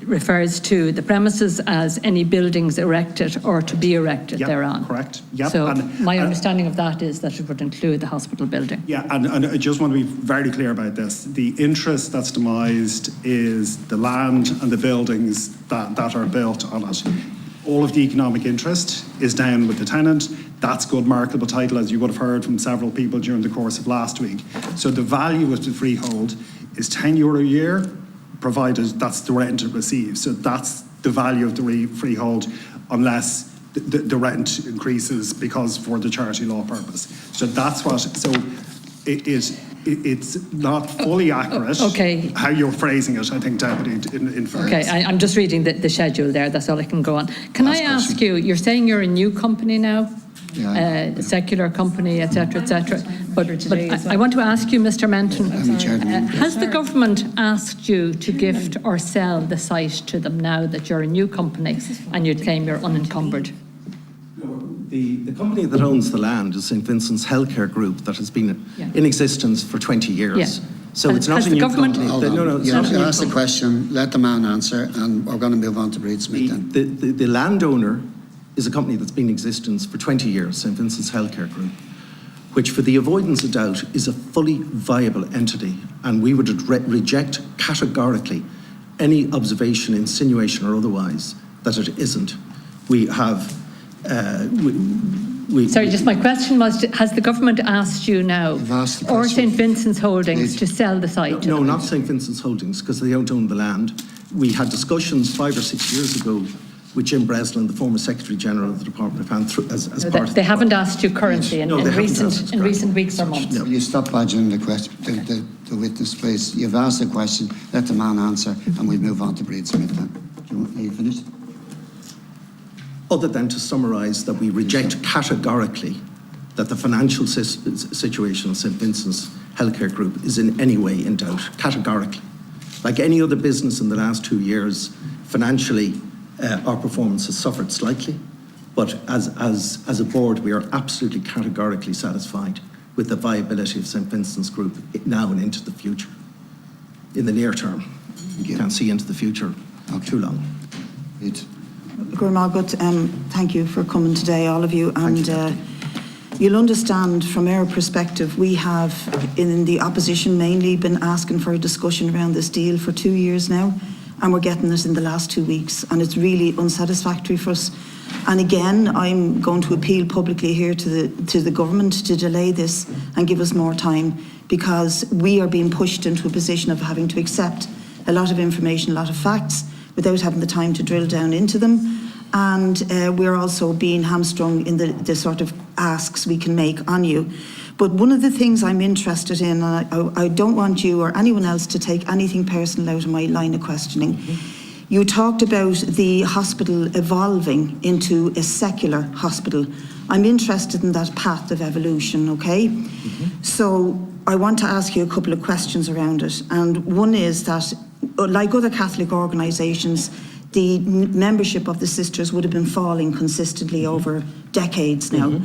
refers to the premises as any buildings erected or to be erected thereon. Correct. Yep. So my understanding of that is that it would include the hospital building. Yeah, and I just want to be very clear about this. The interest that's demised is the land and the buildings that are built on it. All of the economic interest is down with the tenant. That's good marketable title, as you would have heard from several people during the course of last week. So the value of the freehold is €10 a year, provided that's the rent it receives. So that's the value of the freehold, unless the rent increases because for the charity law purpose. So that's what, so it's not fully accurate how you're phrasing it, I think, Deputy, in fairness. Okay, I'm just reading the schedule there, that's all I can go on. Can I ask you, you're saying you're a new company now? A secular company, etc., etc. But I want to ask you, Mr. Menton, has the government asked you to gift or sell the site to them now that you're a new company and you claim you're unencumbered? The company that owns the land is St. Vincent's Healthcare Group that has been in existence for 20 years. Yeah. So it's not a new company. No, you ask the question, let the man answer, and we're going to move on to Breed Smith then. The landowner is a company that's been in existence for 20 years, St. Vincent's Healthcare Group. which for the avoidance of doubt is a fully viable entity, and we would reject categorically any observation, insinuation or otherwise that it isn't. We have... Sorry, just my question was, has the government asked you now, I've asked the or question. St Vincent's Holdings, Please. to sell the site? No, not St Vincent's Holdings, because they don't own the land. We had discussions 5 or 6 years ago with Jim Breslin, the former Secretary General of the Department of Health, as No, part of they haven't asked you currently No, in they haven't asked us, recent correct. weeks or months. Will you stop badgering the question, the witness, please? You've asked a question, let the man answer, and we'll move on to Breed Smith then. Are you finished? Other than to summarise that we reject categorically that the financial situation of St Vincent's Healthcare Group is in any way in doubt, categorically. Like any other business in the last 2 years, financially, our performance has suffered slightly, but as a board, we are absolutely categorically satisfied with the viability of St Vincent's Group now and into the future, in the near term. You can't see into the future too long. It. Gurmagut, thank you for coming today, all of you. And you'll understand from our perspective, we have, in the opposition mainly, been asking for a discussion around this deal for 2 years now, and we're getting it in the last 2 weeks, and it's really unsatisfactory for us. And again, I'm going to appeal publicly here to the government to delay this and give us more time, because we are being pushed into a position of having to accept a lot of information, a lot of facts, without having the time to drill down into them. And we're also being hamstrung in the sort of asks we can make on you. But one of the things I'm interested in, and I don't want you or anyone else to take anything personal out of my line of questioning. You talked about the hospital evolving into a secular hospital. I'm interested in that path of evolution, okay? So I want to ask you a couple of questions around it. And one is that, like other Catholic organisations, the membership of the sisters would have been falling consistently over decades now.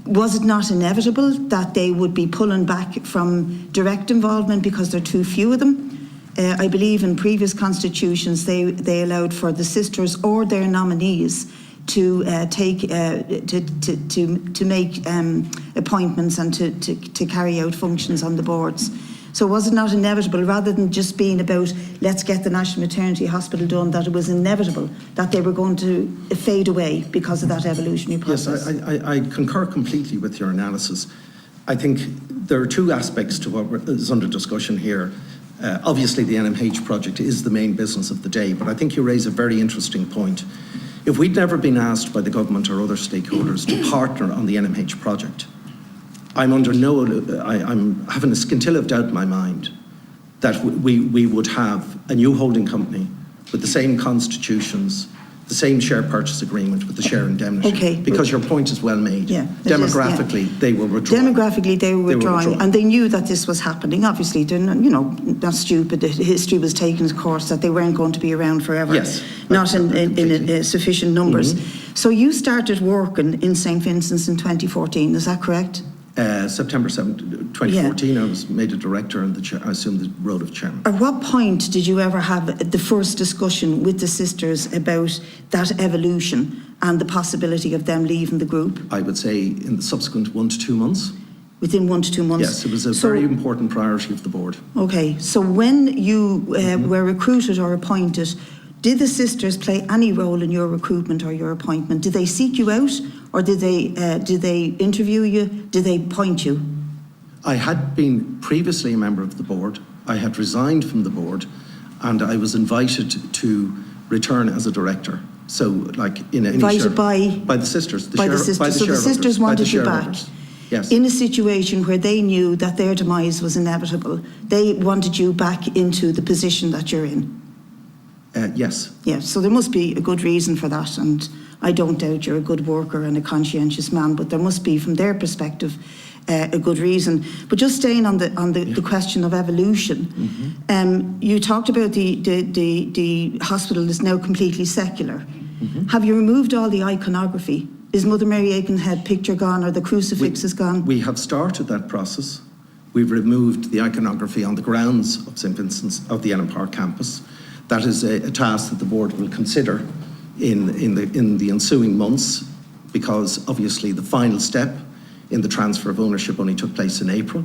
Was it not inevitable that they would be pulling back from direct involvement because there are too few of them? I believe in previous constitutions they allowed for the sisters or their nominees to make appointments and to carry out functions on the boards. So was it not inevitable, rather than just being about let's get the National Maternity Hospital done, that it was inevitable that they were going to fade away because of that evolutionary process? Yes, I concur completely with your analysis. I think there are two aspects to what is under discussion here. Obviously, the NMH project is the main business of the day, but I think you raise a very interesting point. If we'd never been asked by the government or other stakeholders to partner on the NMH project, I'm having a scintilla of doubt in my mind that we would have a new holding company with the same constitutions, the same share purchase agreement with the share indemnity. Okay. Because your point is well made. Yeah, Demographically, they were withdrawing. Demographically, they were withdrawing, and they knew that this was happening. Obviously, they're not, not stupid. History was taking its course that they weren't going to be around forever. Yes, not in sufficient numbers. So you started working in St Vincent's in 2014. Is that correct? September 7th, 2014, I was made a director and I assumed the role of chairman. At what point did you ever have the first discussion with the sisters about that evolution and the possibility of them leaving the group? I would say in the subsequent 1 to 2 months. Within 1 to 2 months? Yes, it was a very important priority of the board. Okay, so when you were recruited or appointed, did the sisters play any role in your recruitment or your appointment? Did they seek you out, or did they interview you? Did they appoint you? I had been previously a member of the board. I had resigned from the board, and I was invited to return as a director. So, like in any invited by the sisters. So the sisters wanted you back. Yes. In a situation where they knew that their demise was inevitable, they wanted you back into the position that you're in. Yes. Yeah, so there must be a good reason for that, and I don't doubt you're a good worker and a conscientious man, but there must be, from their perspective, a good reason. But just staying on the question of evolution, you talked about the hospital is now completely secular. Have you removed all the iconography? Is Mother Mary Aikenhead picture gone, or the crucifix is gone? We have started that process. We've removed the iconography on the grounds of St Vincent's, of the Ellen Park campus. That is a task that the board will consider in the ensuing months, because obviously the final step in the transfer of ownership only took place in April.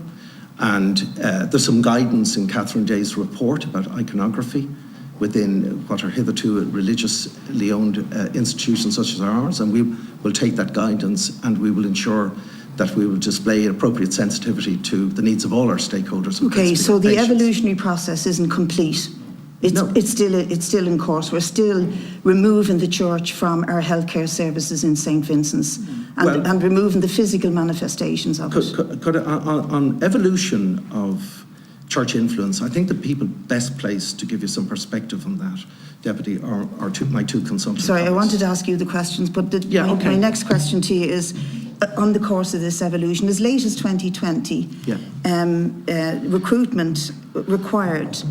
And there's some guidance in Catherine Day's report about iconography within what are hitherto religiously owned institutions such as ours, and we will take that guidance and we will ensure that we will display appropriate sensitivity to the needs of all our stakeholders. Okay, so the evolutionary process isn't complete. It's still in course. We're still removing the church from our healthcare services in St. Vincent's and removing the physical manifestations of it. On evolution of church influence, I think the people best placed to give you some perspective on that, Deputy, are my two consultants. Sorry, I wanted to ask you the questions, but my next question to you is, on the course of this evolution, as late as 2020, recruitment required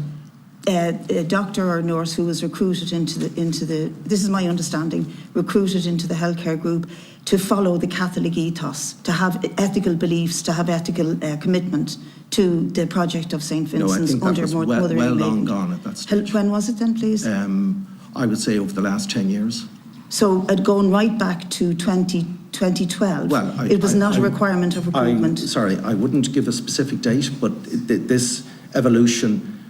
a doctor or nurse who was recruited into the this is my understanding, recruited into the healthcare group to follow the Catholic ethos, to have ethical beliefs, to have ethical commitment to the project of St. Vincent's under Mother long gone at that stage. When was it then, please? I would say over the last 10 years. So going right back to 2012, it was not a requirement of recruitment. I wouldn't give a specific date, but this evolution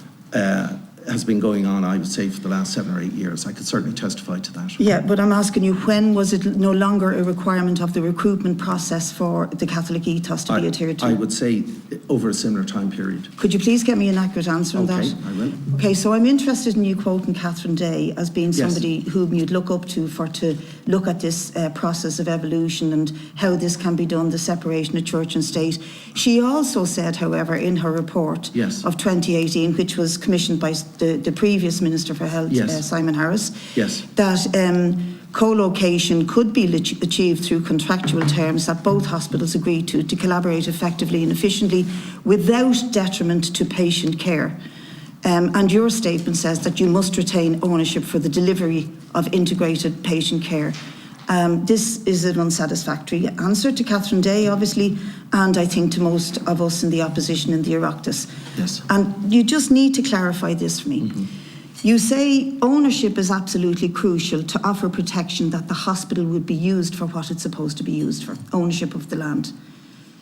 has been going on, I would say, for the last 7 or 8 years. I could certainly testify to that. Yeah, but I'm asking you, when was it no longer a requirement of the recruitment process for the Catholic ethos to be adhered to? I would say over a similar time period. Could you please get me an accurate answer on that? Okay, I will. Okay, so I'm interested in you quoting Catherine Day as being somebody whom you'd look up to look at this process of evolution and how this can be done, the separation of church and state. She also said, however, in her report of 2018, which was commissioned by the previous Minister for Health, Simon Harris, that co-location could be achieved through contractual terms that both hospitals agreed to collaborate effectively and efficiently without detriment to patient care. And your statement says that you must retain ownership for the delivery of integrated patient care. This is an unsatisfactory answer to Catherine Day, obviously, and I think to most of us in the opposition in the Oireachtas. Yes. And you just need to clarify this for me. Mm-hmm. You say ownership is absolutely crucial to offer protection that the hospital would be used for what it's supposed to be used for, ownership of the land.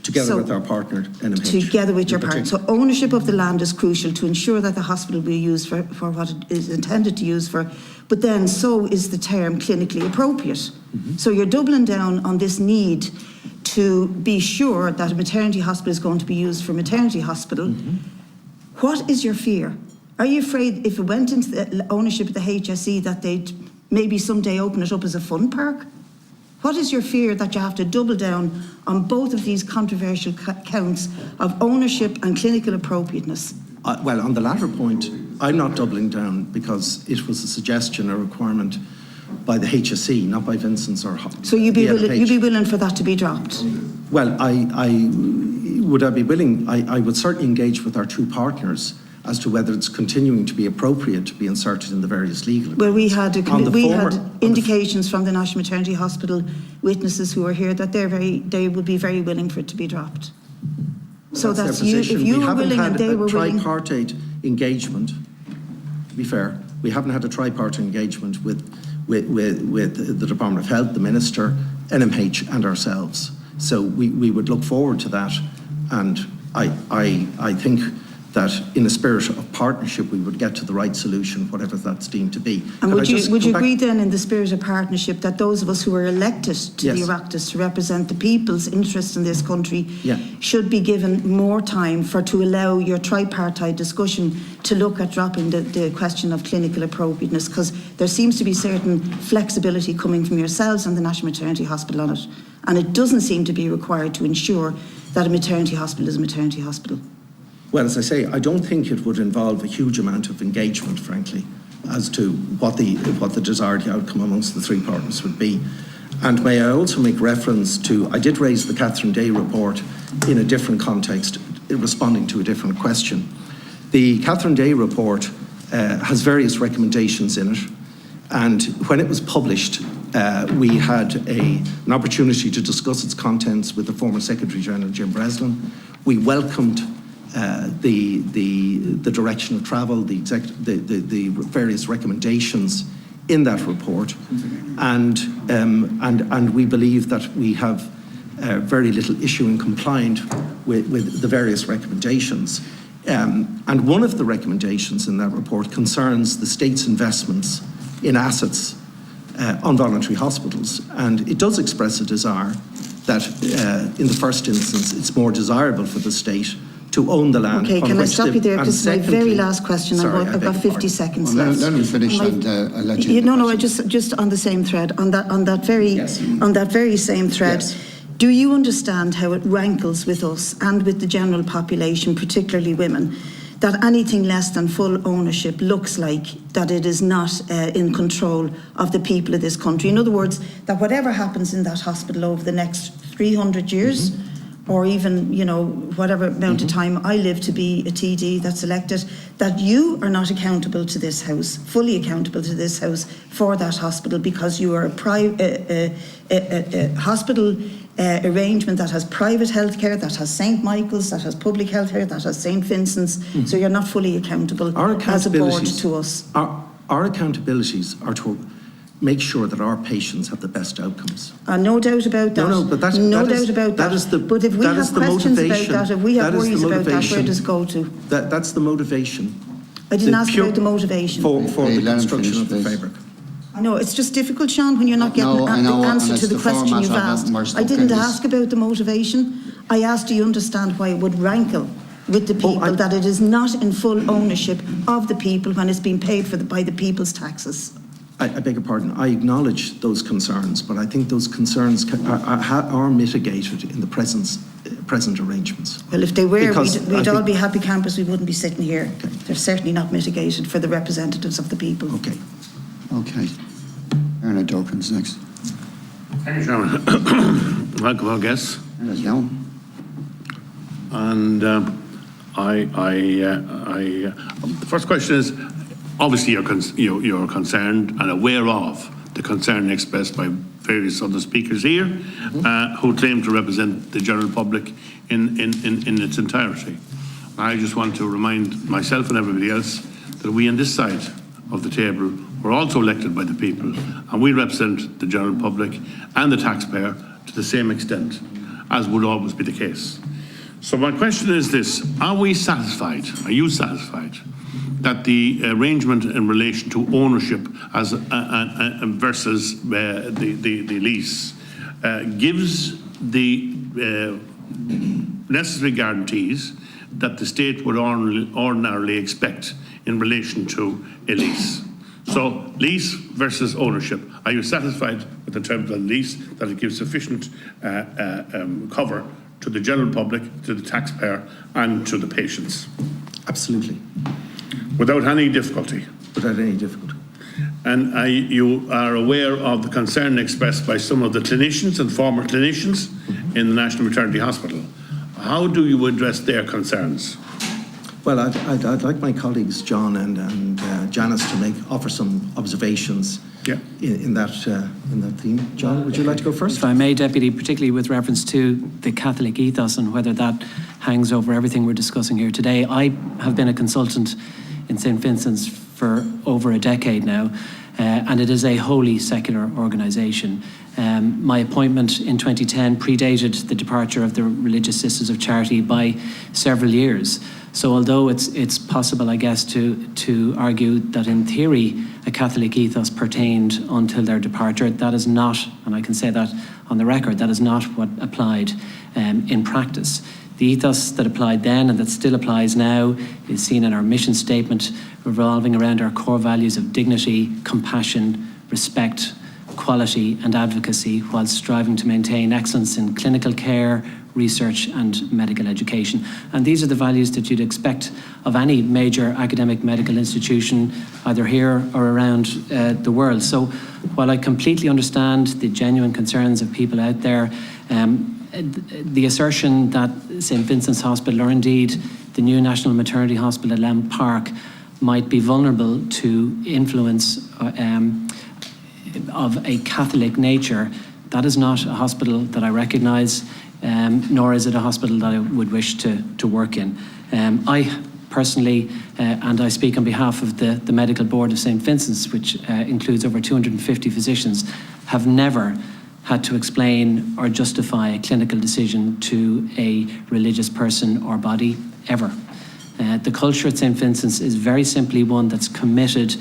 Together with our partner, NMH. Together with your partner. So ownership of the land is crucial to ensure that the hospital will be used for what it is intended to use for, but then so is the term clinically appropriate. Mm-hmm. So you're doubling down on this need to be sure that a maternity hospital is going to be used for maternity hospital. Mm-hmm. What is your fear? Are you afraid if it went into the ownership of the HSE that they'd maybe someday open it up as a fun park? What is your fear that you have to double down on both of these controversial counts of ownership and clinical appropriateness? Well, on the latter point, I'm not doubling down because it was a suggestion, a requirement by the HSE, not by Vincents or So you'd be willing for that to be dropped? Well, would I be willing? I would certainly engage with our two partners as to whether it's continuing to be appropriate to be inserted in the various legal agreements. Well, we had indications from the National Maternity Hospital witnesses who are here that they would be very willing for it to be dropped. So that's you. If you were willing and they were willing. We haven't had a tripartite engagement. To be fair, we haven't had a tripartite engagement with the Department of Health, the Minister, NMH, and ourselves. So we would look forward to that, and I think that in a spirit of partnership we would get to the right solution, whatever that's deemed to be. And would you agree then, in the spirit of partnership, that those of us who are elected to the Oireachtas to represent the people's interests in this country should be given more time to allow your tripartite discussion to look at dropping the question of clinical appropriateness, because there seems to be certain flexibility coming from yourselves and the National Maternity Hospital on it, and it doesn't seem to be required to ensure that a maternity hospital is a maternity hospital. Well, as I say, I don't think it would involve a huge amount of engagement, frankly, as to what the desired outcome amongst the three partners would be. And may I also make reference to, I did raise the Catherine Day report in a different context, responding to a different question. The Catherine Day report has various recommendations in it, and when it was published, we had an opportunity to discuss its contents with the former Secretary General, Jim Breslin. We welcomed the direction of travel, the various recommendations in that report, and we believe that we have very little issue in complying with the various recommendations. And one of the recommendations in that report concerns the state's investments in assets on voluntary hospitals. And it does express a desire that in the first instance, it's more desirable for the state to own the land. Okay, can I stop you there? Because my very last question, sorry, I've got 50 seconds Well, left. let him finish and I'll let you. No, I just on the same thread, on that very same thread. Yes. Do you understand how it rankles with us and with the general population, particularly women, that anything less than full ownership looks like that it is not in control of the people of this country? In other words, that whatever happens in that hospital over the next 300 years, or even, whatever amount of time I live to be a TD that's elected, that you are not accountable to this House, fully accountable to this House for that hospital, because you are a hospital arrangement that has private healthcare, that has St. Michael's, that has public healthcare, that has St. Vincent's, so you're not fully accountable as a board to us. Our accountabilities are to make sure that our patients have the best outcomes. No doubt about that. No, but that's But if we have questions about that, if we have worries about that, where does it go to? That's the motivation. I didn't ask about the motivation. For the let him construction finish, of the please. fabric. I know, it's just difficult, Sean, when you're not getting No, I know, the and answer it's to the the question format you've of it, asked. and we're I stuck didn't in this. ask about the motivation. I asked, do you understand why it would rankle with the people that it is not in full ownership of the people when it's being paid for by the people's taxes? I beg your pardon, I acknowledge those concerns, but I think those concerns are mitigated in the present arrangements. Well, if they were, Because we'd I all think- be happy campers, we wouldn't be sitting here. They're certainly not mitigated for the representatives of the people. Okay. Okay. Erna Dorkins next. Thank you, Chairman. Welcome, our guests. Erna's down. And the first question is, obviously you're concerned and aware of the concern expressed by various other speakers here who claim to represent the general public in its entirety. I just want to remind myself and everybody else that we on this side of the table were also elected by the people, and we represent the general public and the taxpayer to the same extent, as would always be the case. So my question is this: are we satisfied, are you satisfied, that the arrangement in relation to ownership as versus the lease gives the necessary guarantees that the state would ordinarily expect in relation to a lease? So lease versus ownership. Are you satisfied with the terms of the lease, that it gives sufficient cover to the general public, to the taxpayer and to the patients? Absolutely. Without any difficulty? Without any difficulty. And you are aware of the concern expressed by some of the clinicians and former clinicians in the National Maternity Hospital. How do you address their concerns? Well, I'd like my colleagues, John and Janice, to offer some observations in that theme. John, would you like to go first? If I may, Deputy, particularly with reference to the Catholic ethos and whether that hangs over everything we're discussing here today. I have been a consultant in St. Vincent's for over a decade now, and it is a wholly secular organisation. My appointment in 2010 predated the departure of the Religious Sisters of Charity by several years. So although it's possible, I guess, to argue that in theory a Catholic ethos pertained until their departure, that is not, and I can say that on the record, that is not what applied in practice. The ethos that applied then and that still applies now is seen in our mission statement, revolving around our core values of dignity, compassion, respect, quality and advocacy, while striving to maintain excellence in clinical care, research and medical education. And these are the values that you'd expect of any major academic medical institution, either here or around the world. So while I completely understand the genuine concerns of people out there, the assertion that St. Vincent's Hospital, or indeed the new National Maternity Hospital at Lamb Park, might be vulnerable to influence of a Catholic nature, that is not a hospital that I recognise, nor is it a hospital that I would wish to work in. I personally, and I speak on behalf of the Medical Board of St. Vincent's, which includes over 250 physicians, have never had to explain or justify a clinical decision to a religious person or body, ever. The culture at St. Vincent's is very simply one that's committed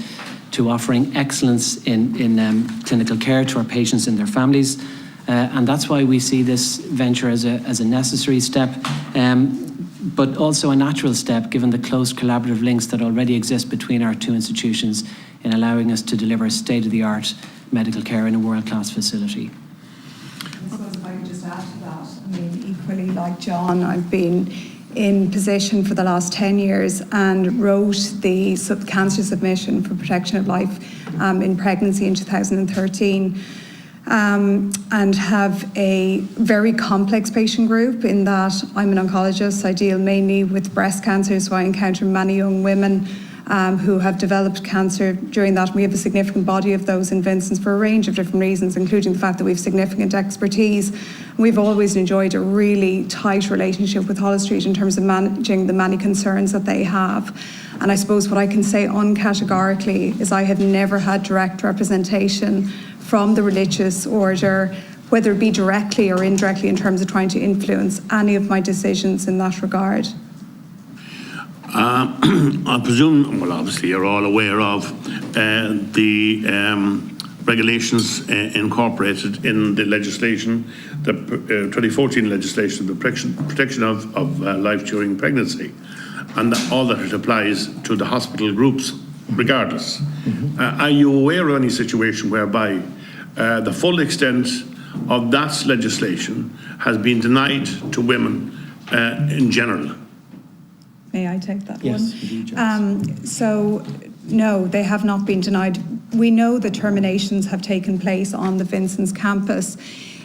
to offering excellence in clinical care to our patients and their families. And that's why we see this venture as a necessary step, but also a natural step given the close collaborative links that already exist between our two institutions in allowing us to deliver state-of-the-art medical care in a world-class facility. I suppose if I could just add to that, I mean, equally like John, I've been in position for the last 10 years and wrote the cancer submission for protection of life in pregnancy in 2013. And have a very complex patient group in that I'm an oncologist. I deal mainly with breast cancer, so I encounter many young women who have developed cancer during that. We have a significant body of those in Vincents for a range of different reasons, including the fact that we have significant expertise. We've always enjoyed a really tight relationship with Holles Street in terms of managing the many concerns that they have. And I suppose what I can say uncategorically is I have never had direct representation from the religious order, whether it be directly or indirectly in terms of trying to influence any of my decisions in that regard. I presume, well, obviously you're all aware of the regulations incorporated in the legislation, the 2014 legislation, the protection of life during pregnancy, and all that it applies to the hospital groups regardless. Are you aware of any situation whereby the full extent of that legislation has been denied to women in general? May I take that Yes, one? indeed, Janice. So, no, they have not been denied. We know that terminations have taken place on the Vincents campus.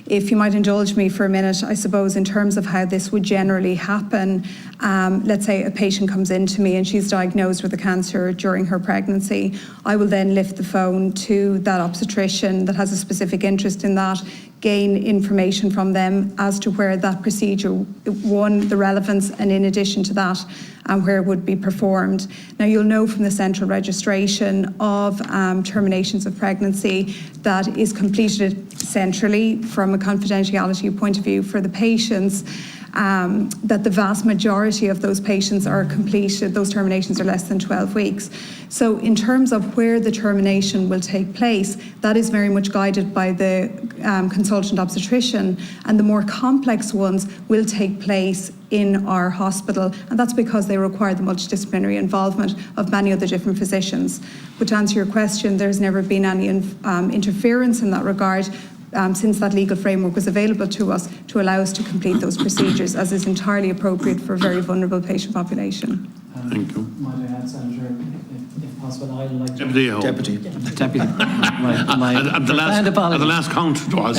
If you might indulge me for a minute, I suppose in terms of how this would generally happen, let's say a patient comes in to me and she's diagnosed with a cancer during her pregnancy. I will then lift the phone to that obstetrician that has a specific interest in that, gain information from them as to where that procedure, one, the relevance, and in addition to that, where it would be performed. Now, you'll know from the central registration of terminations of pregnancy that is completed centrally from a confidentiality point of view for the patients, that the vast majority of those patients are completed, those terminations are less than 12 weeks. So in terms of where the termination will take place, that is very much guided by the consultant obstetrician, and the more complex ones will take place in our hospital, and that's because they require the multidisciplinary involvement of many other different physicians. But to answer your question, there's never been any interference in that regard since that legal framework was available to us to allow us to complete those procedures, as is entirely appropriate for a very vulnerable patient population. Thank you. Might I add, Senator, if possible, I'd like to... Deputy. Deputy. At the last count it was.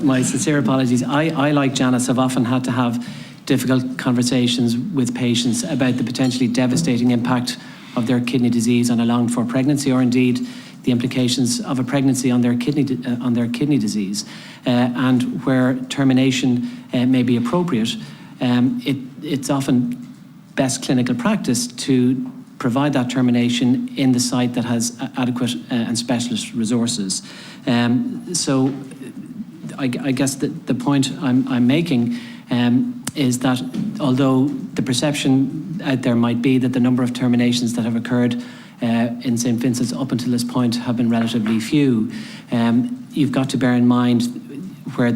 My sincere apologies. I, like Janice, have often had to have difficult conversations with patients about the potentially devastating impact of their kidney disease on a longed-for pregnancy, or indeed the implications of a pregnancy on their kidney disease, and where termination may be appropriate. It's often best clinical practice to provide that termination in the site that has adequate and specialist resources. So I guess the point I'm making is that although the perception out there might be that the number of terminations that have occurred in St. Vincent's up until this point have been relatively few, you've got to bear in mind where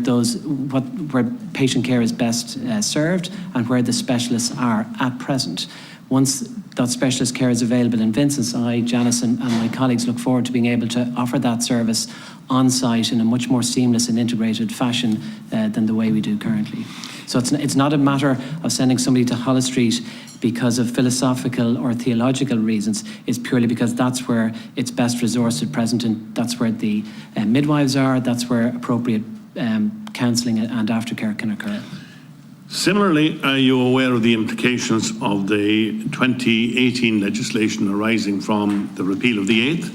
patient care is best served and where the specialists are at present. Once that specialist care is available in Vincent's, I, Janice and my colleagues look forward to being able to offer that service on site in a much more seamless and integrated fashion than the way we do currently. So it's not a matter of sending somebody to Holles Street because of philosophical or theological reasons. It's purely because that's where it's best resourced at present, and that's where the midwives are, that's where appropriate counselling and aftercare can occur. Similarly, are you aware of the implications of the 2018 legislation arising from the repeal of the 8th,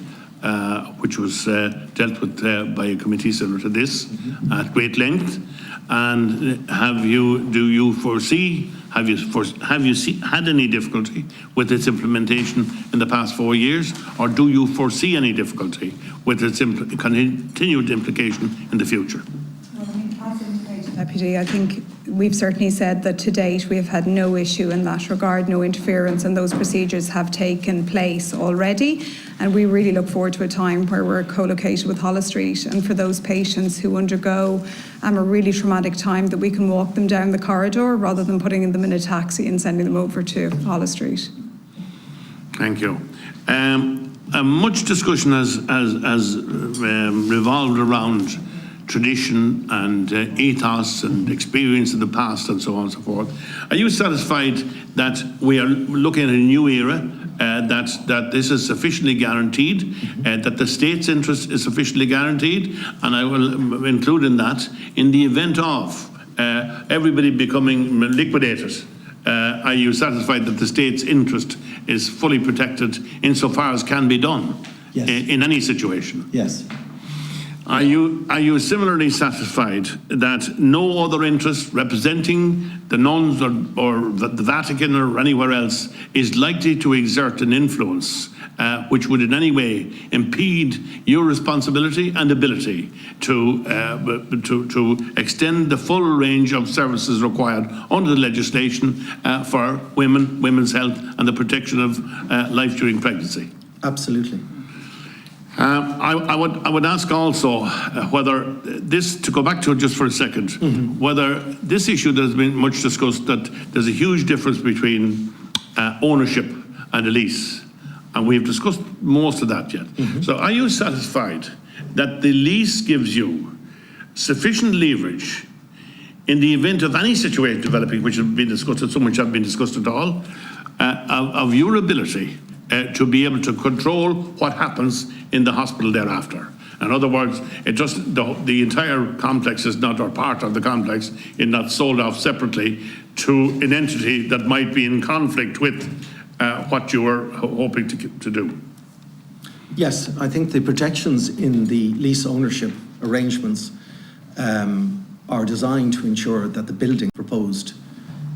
which was dealt with by a committee similar to this at great length? And do you foresee Have you had any difficulty with its implementation in the past 4 years, or do you foresee any difficulty with its continued implication in the future? Well, I mean, as indicated, Deputy, I think we've certainly said that to date we have had no issue in that regard, no interference, and those procedures have taken place already. And we really look forward to a time where we're co-located with Holles Street, and for those patients who undergo a really traumatic time, that we can walk them down the corridor rather than putting them in a taxi and sending them over to Holles Street. Thank you. Much discussion has revolved around tradition and ethos and experience in the past and so on and so forth. Are you satisfied that we are looking at a new era, that this is sufficiently guaranteed, that the state's interest is sufficiently guaranteed? And I will include in that, in the event of everybody becoming liquidated, are you satisfied that the state's interest is fully protected insofar as can be done? Yes. In any situation? Yes. Are you similarly satisfied that no other interest representing the nuns or the Vatican or anywhere else is likely to exert an influence which would in any way impede your responsibility and ability to extend the full range of services required under the legislation for women's health and the protection of life during pregnancy? Absolutely. I would ask also whether this, to go back to it just for a second, whether this issue that has been much discussed, that there's a huge difference between ownership and a lease, and we've discussed most of that yet. So are you satisfied that the lease gives you sufficient leverage in the event of any situation developing, which has been discussed, and so much have been discussed at all, of your ability to be able to control what happens in the hospital thereafter? In other words, it just the entire complex is not, or part of the complex is not sold off separately to an entity that might be in conflict with what you were hoping to do. Yes, I think the protections in the lease ownership arrangements are designed to ensure that the building proposed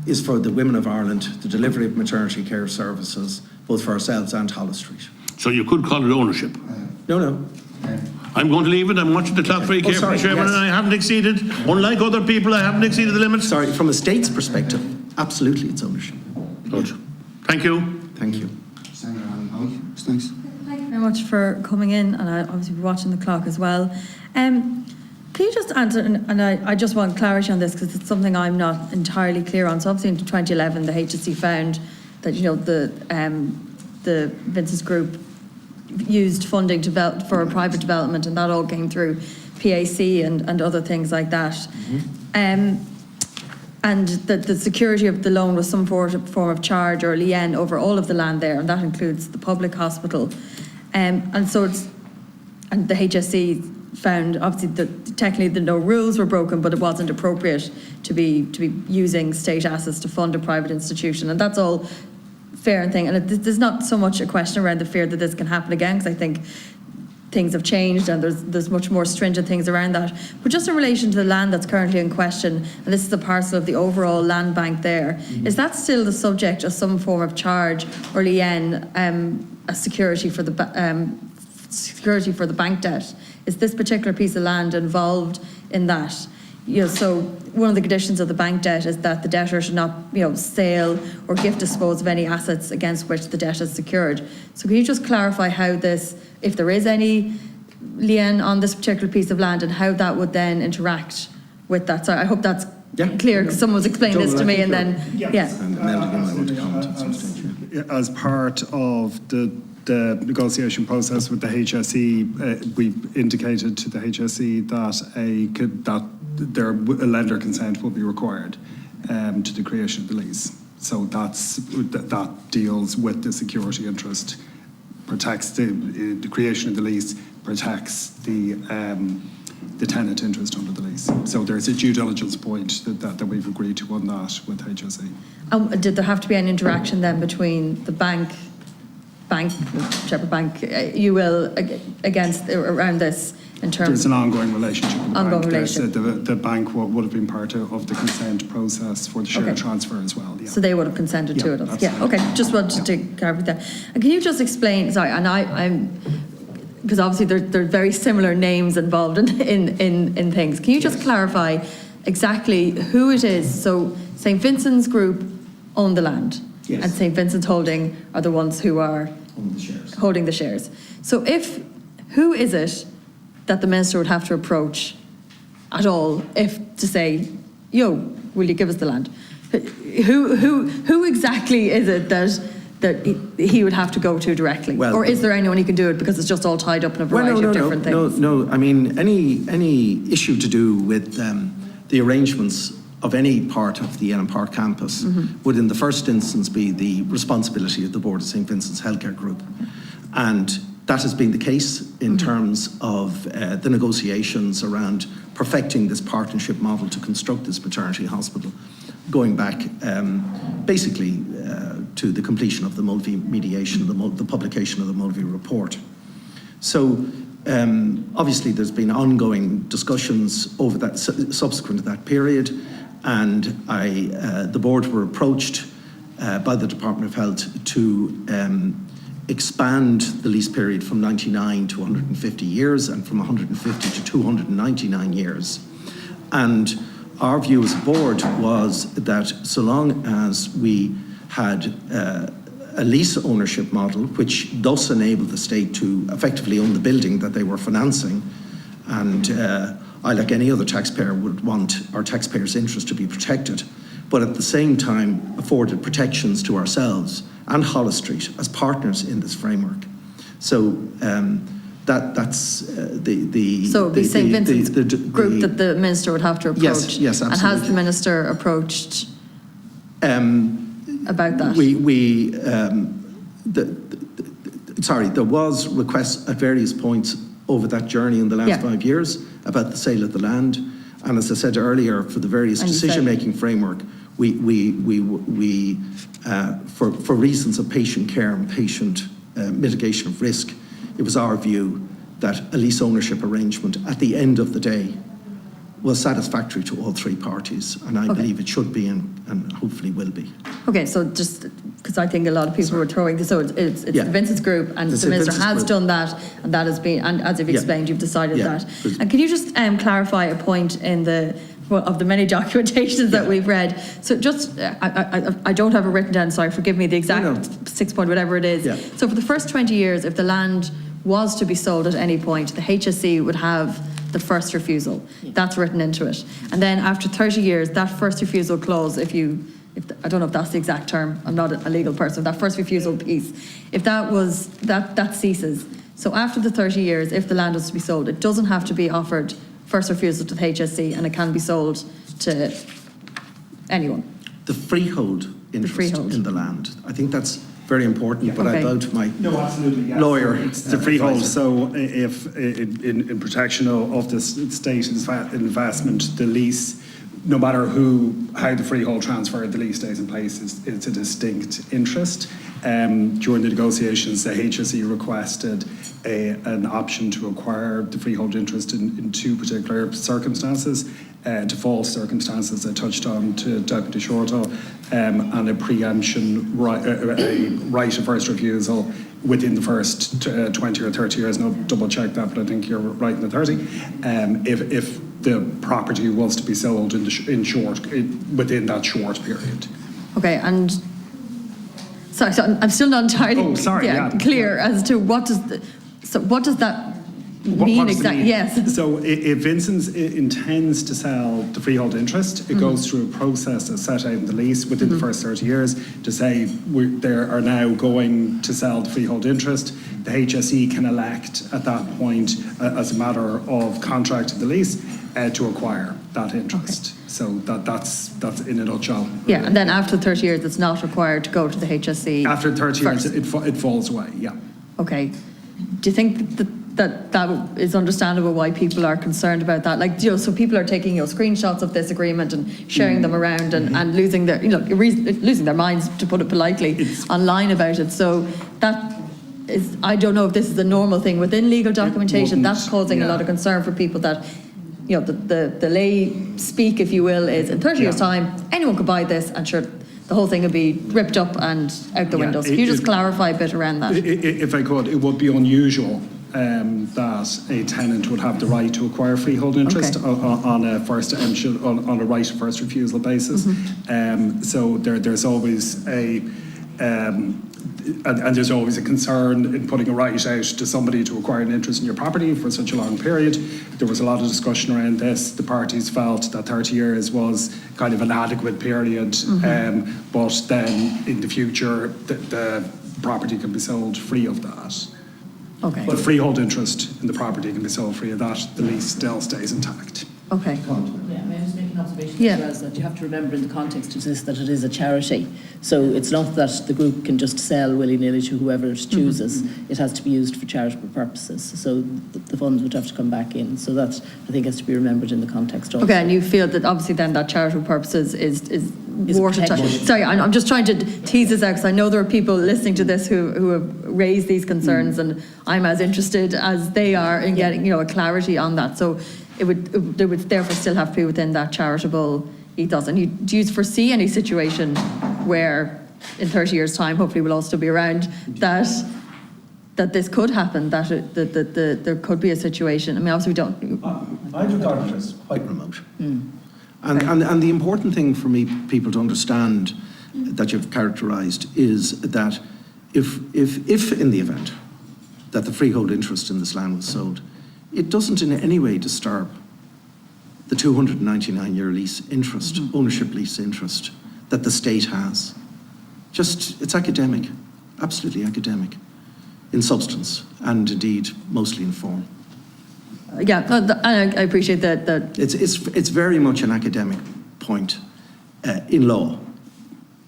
is for the women of Ireland, the delivery of maternity care services, both for ourselves and Holles Street. So you could call it ownership? No. I'm going to leave it. I'm watching the clock very carefully, Chairman, yes. and I haven't exceeded, unlike other people, I haven't exceeded the limits. Sorry, from a state's perspective, absolutely it's ownership. Good. Thank you. Thank you. Senator Thanks. Thank you very much for coming in, and I obviously be watching the clock as well. Can you just answer, and I just want clarity on this because it's something I'm not entirely clear on. So obviously in 2011 the HSE found that the Vincents Group used funding for private development, and that all came through PAC and other things like that. And that the security of the loan was some form of charge or lien over all of the land there, and that includes the public hospital. And so the HSE found obviously that technically no rules were broken, but it wasn't appropriate to be using state assets to fund a private institution, and that's all fair and thing. And there's not so much a question around the fear that this can happen again, because I think things have changed and there's much more stringent things around that. But just in relation to the land that's currently in question, and this is a parcel of the overall land bank there, is that still the subject of some form of charge or lien as security for the bank debt? Is this particular piece of land involved in that? So one of the conditions of the bank debt is that the debtor should not, sell or gift dispose of any assets against which the debt is secured. So can you just clarify how this, if there is any lien on this particular piece of land, and how that would then interact with that? So I hope that's clear, because someone's explained this to me, and then as part of the negotiation process with the HSE, we've indicated to the HSE that a lender consent will be required to the creation of the lease. So that deals with the security interest, protects the creation of the lease, protects the tenant interest under the lease. So there's a due diligence point that we've agreed to on that with HSE. Did there have to be an interaction then between the whichever bank you will against around this in terms There's an ongoing relationship with the Ongoing bank. relationship. The bank would have been part of the consent process for the share Okay. transfer as well. Yeah. So they would have consented to Yeah, it. that's Yeah, right. okay, just wanted to clarify that. And can you just explain, sorry, and I'm, because obviously there are very similar names involved in things. Can you just clarify exactly who it is? So St. Vincent's Group own the land. Yes. And St. Vincent's Holding are the ones who are holding the shares. So who is it that the minister would have to approach at all if to say, yo, will you give us the land? Who exactly is it that he would have to go to directly? Well- or is there anyone he can do it because it's just all tied up in a variety of different things? No. I mean, any issue to do with the arrangements of any part of the Ellen Park campus would in the first instance be the responsibility of the board of St. Vincent's Healthcare Group. And that has been the case in terms of the negotiations around perfecting this partnership model to construct this maternity hospital, going back basically to the completion of the Mulvey mediation, the publication of the Mulvey report. So obviously there's been ongoing discussions over that subsequent to that period, and the board were approached by the Department of Health to expand the lease period from 99 to 150 years and from 150 to 299 years. And our view as a board was that so long as we had a lease ownership model, which thus enabled the state to effectively own the building that they were financing, and I, like any other taxpayer, would want our taxpayers' interest to be protected, but at the same time afforded protections to ourselves and Hollis Street as partners in this framework. So that's the... So it would be St. Vincent's Group that the minister would have to approach? Yes, absolutely. And has the minister approached about that? There was requests at various points over that journey in the last 5 years about the sale of the land. And as I said earlier, for the various decision-making framework, for reasons of patient care and patient mitigation of risk, it was our view that a lease ownership arrangement at the end of the day was satisfactory to all three parties, and I believe it should be and hopefully will be. Okay, so just because I think a lot of people were throwing this, so it's the Vincent's Group, and the minister has done that, and that has been, and as you've explained, you've decided that. And can you just clarify a point in of the many documentations that we've read? So just, I don't have it written down, sorry, forgive me, the exact 6 point, whatever it is. So for the first 20 years, if the land was to be sold at any point, the HSE would have the first refusal. That's written into it. And then after 30 years, that first refusal clause, I don't know if that's the exact term, I'm not a legal person, that first refusal piece, if that ceases. So after the 30 years, if the land was to be sold, it doesn't have to be offered first refusal to the HSE, and it can be sold to anyone. The freehold interest in the land. I think that's very important, but I bow to my lawyer. It's the freehold. So if in protection of the state investment, the lease, no matter how the freehold transfer, the lease stays in place, it's a distinct interest. During the negotiations, the HSE requested an option to acquire the freehold interest in two particular circumstances. Default circumstances I touched on to Deputy Shortall, and a preemption right, a right of first refusal within the first 20 or 30 years. No, double check that, but I think you're right in the 30. If the property was to be sold within that short period. Okay, and sorry, so I'm still not entirely clear as to what does that mean exactly? Yes. So if Vincents intends to sell the freehold interest, it goes through a process as set out in the lease within the first 30 years to say they are now going to sell the freehold interest. The HSE can elect at that point, as a matter of contract of the lease, to acquire that interest. Okay. So that's in a nutshell. Yeah, and then after 30 years, it's not required to go to the HSE. After 30 years, it falls away. Yeah. Okay. Do you think that is understandable why people are concerned about that? Like, so people are taking screenshots of this agreement and sharing them around and losing their losing their minds, to put it politely, online about it. So that I don't know if this is a normal thing within legal documentation. wouldn't, That's causing a lot of concern for people that, you know, the lay speak, if you will, is in 30 years' time, anyone could buy this and sure, the whole thing would be ripped up and out the windows. Can you just clarify a bit around that? If I could, it would be unusual that a tenant would have the right to acquire freehold interest on a on a right of first refusal basis. So there's always a and there's always a concern in putting a right out to somebody to acquire an interest in your property for such a long period. There was a lot of discussion around this. The parties felt that 30 years was kind of an adequate period, but then in the future the property can be sold free of that. Okay. But freehold interest in the property can be sold free of that. The lease still stays intact. Okay. Yeah, may I just make an observation Yeah. as well, is that you have to remember in the context of this that it is a charity. So it's not that the group can just sell willy-nilly to whoever it chooses. It has to be used for charitable purposes. So the funds would have to come back in. So that, I think, has to be remembered in the context also. Okay, and you feel that obviously then that charitable purposes is watertight. protected. Sorry, I'm just trying to tease this out because I know there are people listening to this who have raised these concerns, and I'm as interested as they are in getting, you know, a clarity on that. So there would therefore still have to be within that charitable ethos. And do you foresee any situation where in 30 years' time, hopefully we'll all still be around, that this could happen, that there could be a situation? I mean, obviously we don't... I regard it as quite remote. And the important thing for me, people to understand that you've characterised is that if in the event that the freehold interest in this land was sold, it doesn't in any way disturb the 299-year lease interest, ownership lease interest that the state has. Just, it's academic, absolutely academic in substance and indeed mostly in form. Yeah, I appreciate that. It's very much an academic point in law.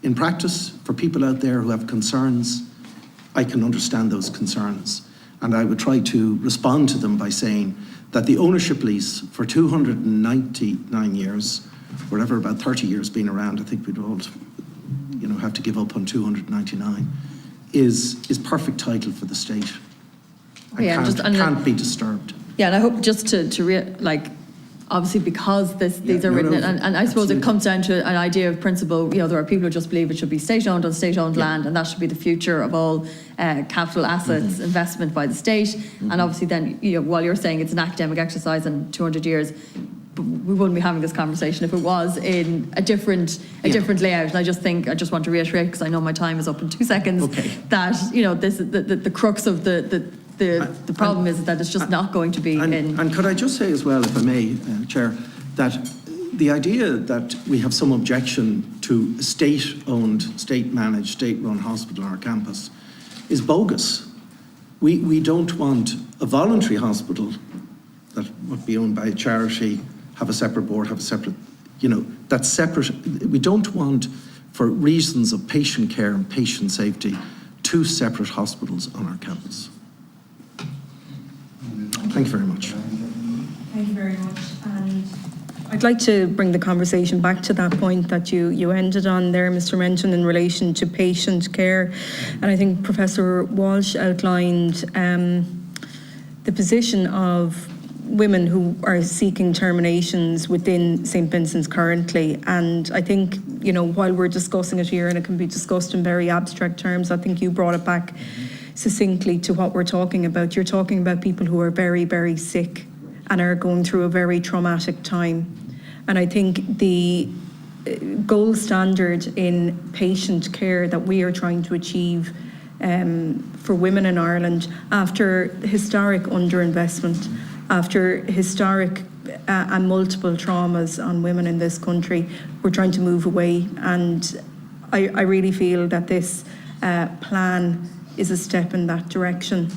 In practice, for people out there who have concerns, I can understand those concerns. And I would try to respond to them by saying that the ownership lease for 299 years, whatever, about 30 years being around, I think we'd all, you know, have to give up on 299, is perfect title for the state. And can't be disturbed. Yeah, and I hope just to obviously because these are written, and I suppose it comes down to an idea of principle. You know, there are people who just believe it should be state-owned on state-owned land, and that should be the future of all capital assets, investment by the state. And obviously then, you know, while you're saying it's an academic exercise in 200 years, we wouldn't be having this conversation if it was in a different layout. And I just want to reiterate, because I know my time is up in 2 seconds, that, you know, this the crux of the problem is that it's just not going to be in... And could I just say as well, if I may, Chair, that the idea that we have some objection to a state-owned, state-managed, state-run hospital on our campus is bogus. We don't want a voluntary hospital that would be owned by a charity, have a separate board, have a separate, you know, that's separate. We don't want, for reasons of patient care and patient safety, two separate hospitals on our campus. Thank you very much. Thank you very much. And I'd like to bring the conversation back to that point that you ended on there, Mr. Mention, in relation to patient care. And I think Professor Walsh outlined the position of women who are seeking terminations within St. Vincent's currently. And I think, you know, while we're discussing it here and it can be discussed in very abstract terms, I think you brought it back succinctly to what we're talking about. You're talking about people who are very, very sick and are going through a very traumatic time. And I think the gold standard in patient care that we are trying to achieve for women in Ireland, after historic underinvestment, after historic and multiple traumas on women in this country, we're trying to move away. And I really feel that this plan is a step in that direction.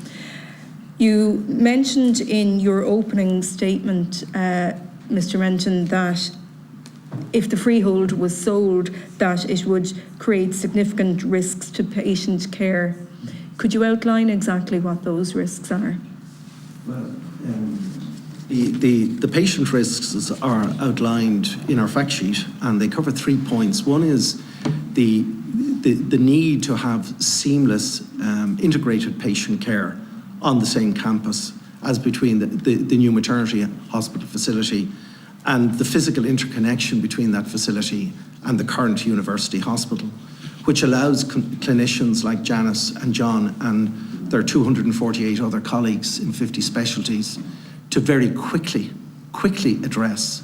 You mentioned in your opening statement, Mr. Menton, that if the freehold was sold, that it would create significant risks to patient care. Could you outline exactly what those risks are? Well, the patient risks are outlined in our fact sheet, and they cover 3 points. One is the need to have seamless, integrated patient care on the same campus as between the new maternity hospital facility and the physical interconnection between that facility and the current university hospital, which allows clinicians like Janice and John and their 248 other colleagues in 50 specialties to very quickly address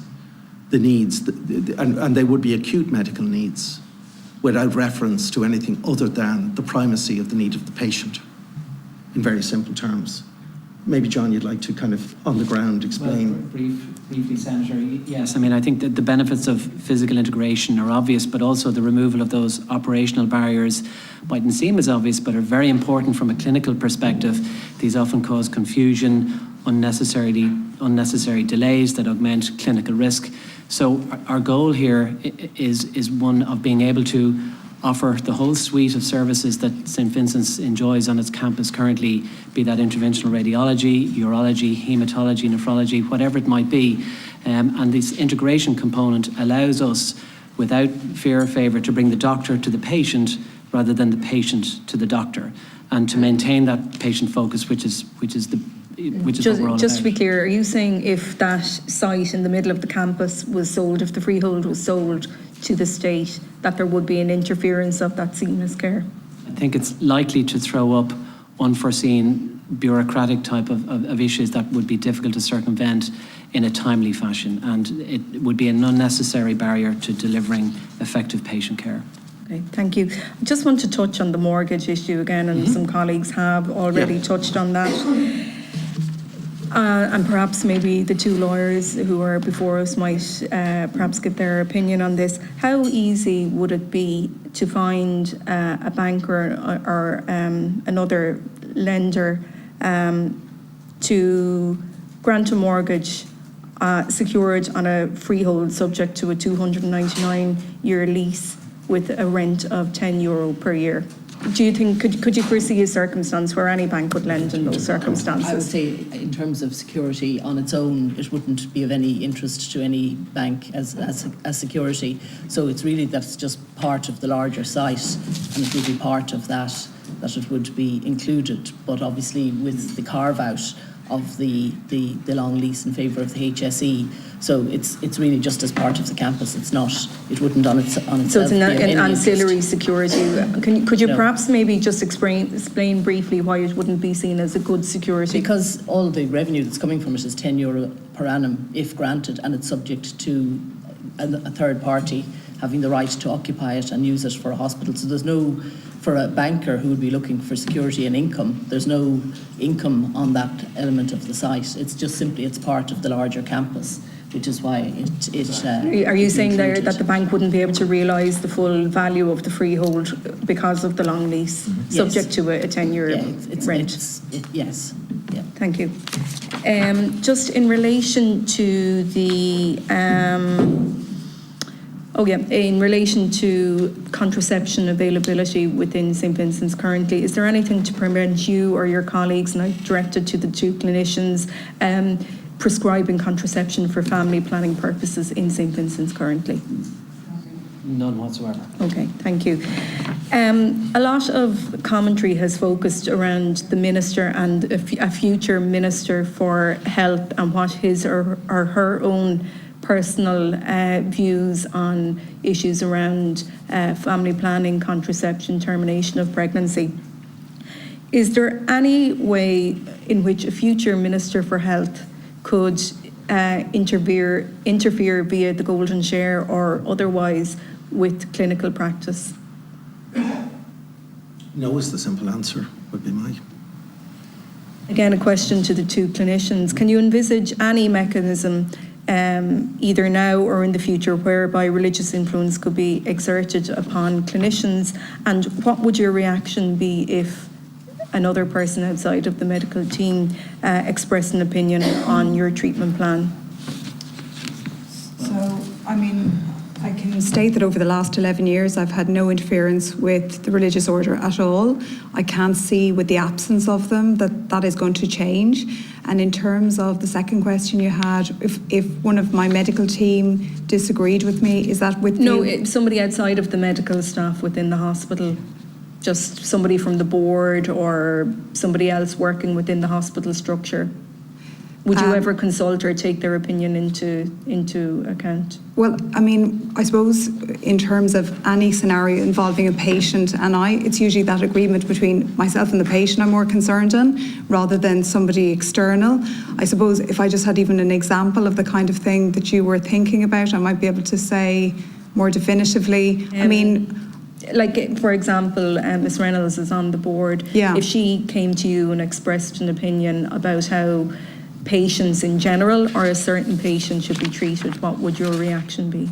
the needs, and they would be acute medical needs, without reference to anything other than the primacy of the need of the patient, in very simple terms. Maybe, John, you'd like to kind of, on the ground, explain. Well, briefly, Senator, yes. I mean, I think that the benefits of physical integration are obvious, but also the removal of those operational barriers mightn't seem as obvious, but are very important from a clinical perspective. These often cause confusion, unnecessary delays that augment clinical risk. So our goal here is one of being able to offer the whole suite of services that St. Vincent's enjoys on its campus currently, be that interventional radiology, urology, haematology, nephrology, whatever it might be. And this integration component allows us, without fear or favour, to bring the doctor to the patient rather than the patient to the doctor, and to maintain that patient focus, which is what we're all Just to about. be clear, are you saying if that site in the middle of the campus was sold, if the freehold was sold to the state, that there would be an interference of that seamless care? I think it's likely to throw up unforeseen bureaucratic type of issues that would be difficult to circumvent in a timely fashion, and it would be an unnecessary barrier to delivering effective patient care. Okay, thank you. I just want to touch on the mortgage issue again, and some colleagues have already touched on that. And perhaps maybe the two lawyers who are before us might perhaps give their opinion on this. How easy would it be to find a banker or another lender to grant a mortgage secured on a freehold subject to a 299-year lease with a rent of €10 per year? Do you think, could you foresee a circumstance where any bank would lend in those circumstances? I would say in terms of security on its own, it wouldn't be of any interest to any bank as security. So it's really that's just part of the larger site, and it would be part of that it would be included. But obviously with the carve out of the long lease in favour of the HSE. So it's really just as part of the campus. It's not. It wouldn't on itself. So it's an ancillary interest. security. Could you No. perhaps maybe just explain briefly why it wouldn't be seen as a good security? Because all the revenue that's coming from it is €10 per annum if granted, and it's subject to a third party having the right to occupy it and use it for a hospital. So there's no, for a banker who would be looking for security and income, there's no income on that element of the site. It's just simply, it's part of the larger campus, which is why Are you saying there included. that the bank wouldn't be able to realise the full value of the freehold because of the long lease, subject to a 10-year rent? Yes. Yeah. Thank you. Just in relation to the, in relation to contraception availability within St. Vincent's currently, is there anything to prevent you or your colleagues, and I've directed to the two clinicians, prescribing contraception for family planning purposes in St. Vincent's currently? None whatsoever. Okay, thank you. A lot of commentary has focused around the minister and a future minister for health and what his or her own personal views on issues around family planning, contraception, termination of pregnancy. Is there any way in which a future minister for health could interfere via the golden share or otherwise with clinical practice? No is the simple answer, would be my. Again, a question to the two clinicians. Can you envisage any mechanism, either now or in the future, whereby religious influence could be exerted upon clinicians? And what would your reaction be if another person outside of the medical team expressed an opinion on your treatment plan? So, I mean, I can state that over the last 11 years I've had no interference with the religious order at all. I can't see with the absence of them that is going to change. And in terms of the second question you had, if one of my medical team disagreed with me, is that with No, somebody outside of the medical staff within the hospital, just somebody from the board or somebody else working within the hospital structure. Would you ever consult or take their opinion into account? Well, I mean, I suppose in terms of any scenario involving a patient and it's usually that agreement between myself and the patient I'm more concerned in, rather than somebody external. I suppose if I just had even an example of the kind of thing that you were thinking about, I might be able to say more definitively. I mean, like, for example, Ms. Reynolds is on the board. Yeah. If she came to you and expressed an opinion about how patients in general or a certain patient should be treated, what would your reaction be?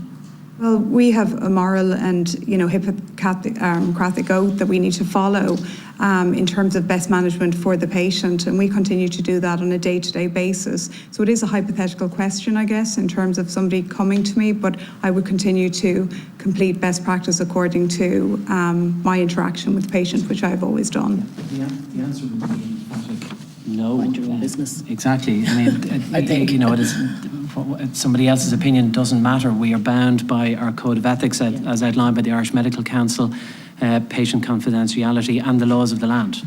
well, we have a moral and, Hippocratic oath that we need to follow in terms of best management for the patient, and we continue to do that on a day-to-day basis. So it is a hypothetical question, I guess, in terms of somebody coming to me, but I would continue to complete best practice according to my interaction with the patient, which I've always done. The answer would be no. Mind your own business. Exactly. I mean, I think, it is, somebody else's opinion doesn't matter. We are bound by our code of ethics as outlined by the Irish Medical Council, patient confidentiality and the laws of the land.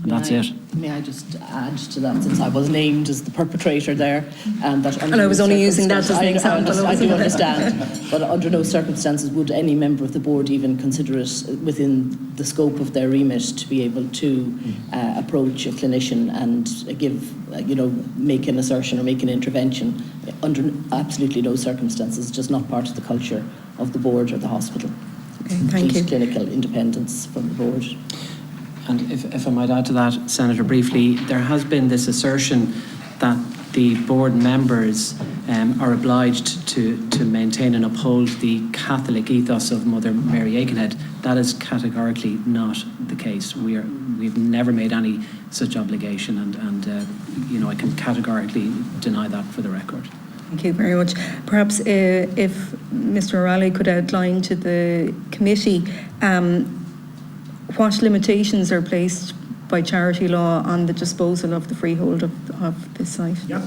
And that's it. May I just add to that, since I was named as the perpetrator there, and that And I was only using that as an example. I do understand, but under no circumstances would any member of the board even consider it within the scope of their remit to be able to approach a clinician and give, make an assertion or make an intervention. Under absolutely no circumstances, just not part of the culture of the board or the hospital. Okay, thank you. Clinical independence from the board. And if I might add to that, Senator, briefly, there has been this assertion that the board members are obliged to maintain and uphold the Catholic ethos of Mother Mary Aikenhead. That is categorically not the case. We've never made any such obligation, and I can categorically deny that for the record. Thank you very much. Perhaps if Mr. O'Reilly could outline to the committee what limitations are placed by charity law on the disposal of the freehold of this site? Yeah,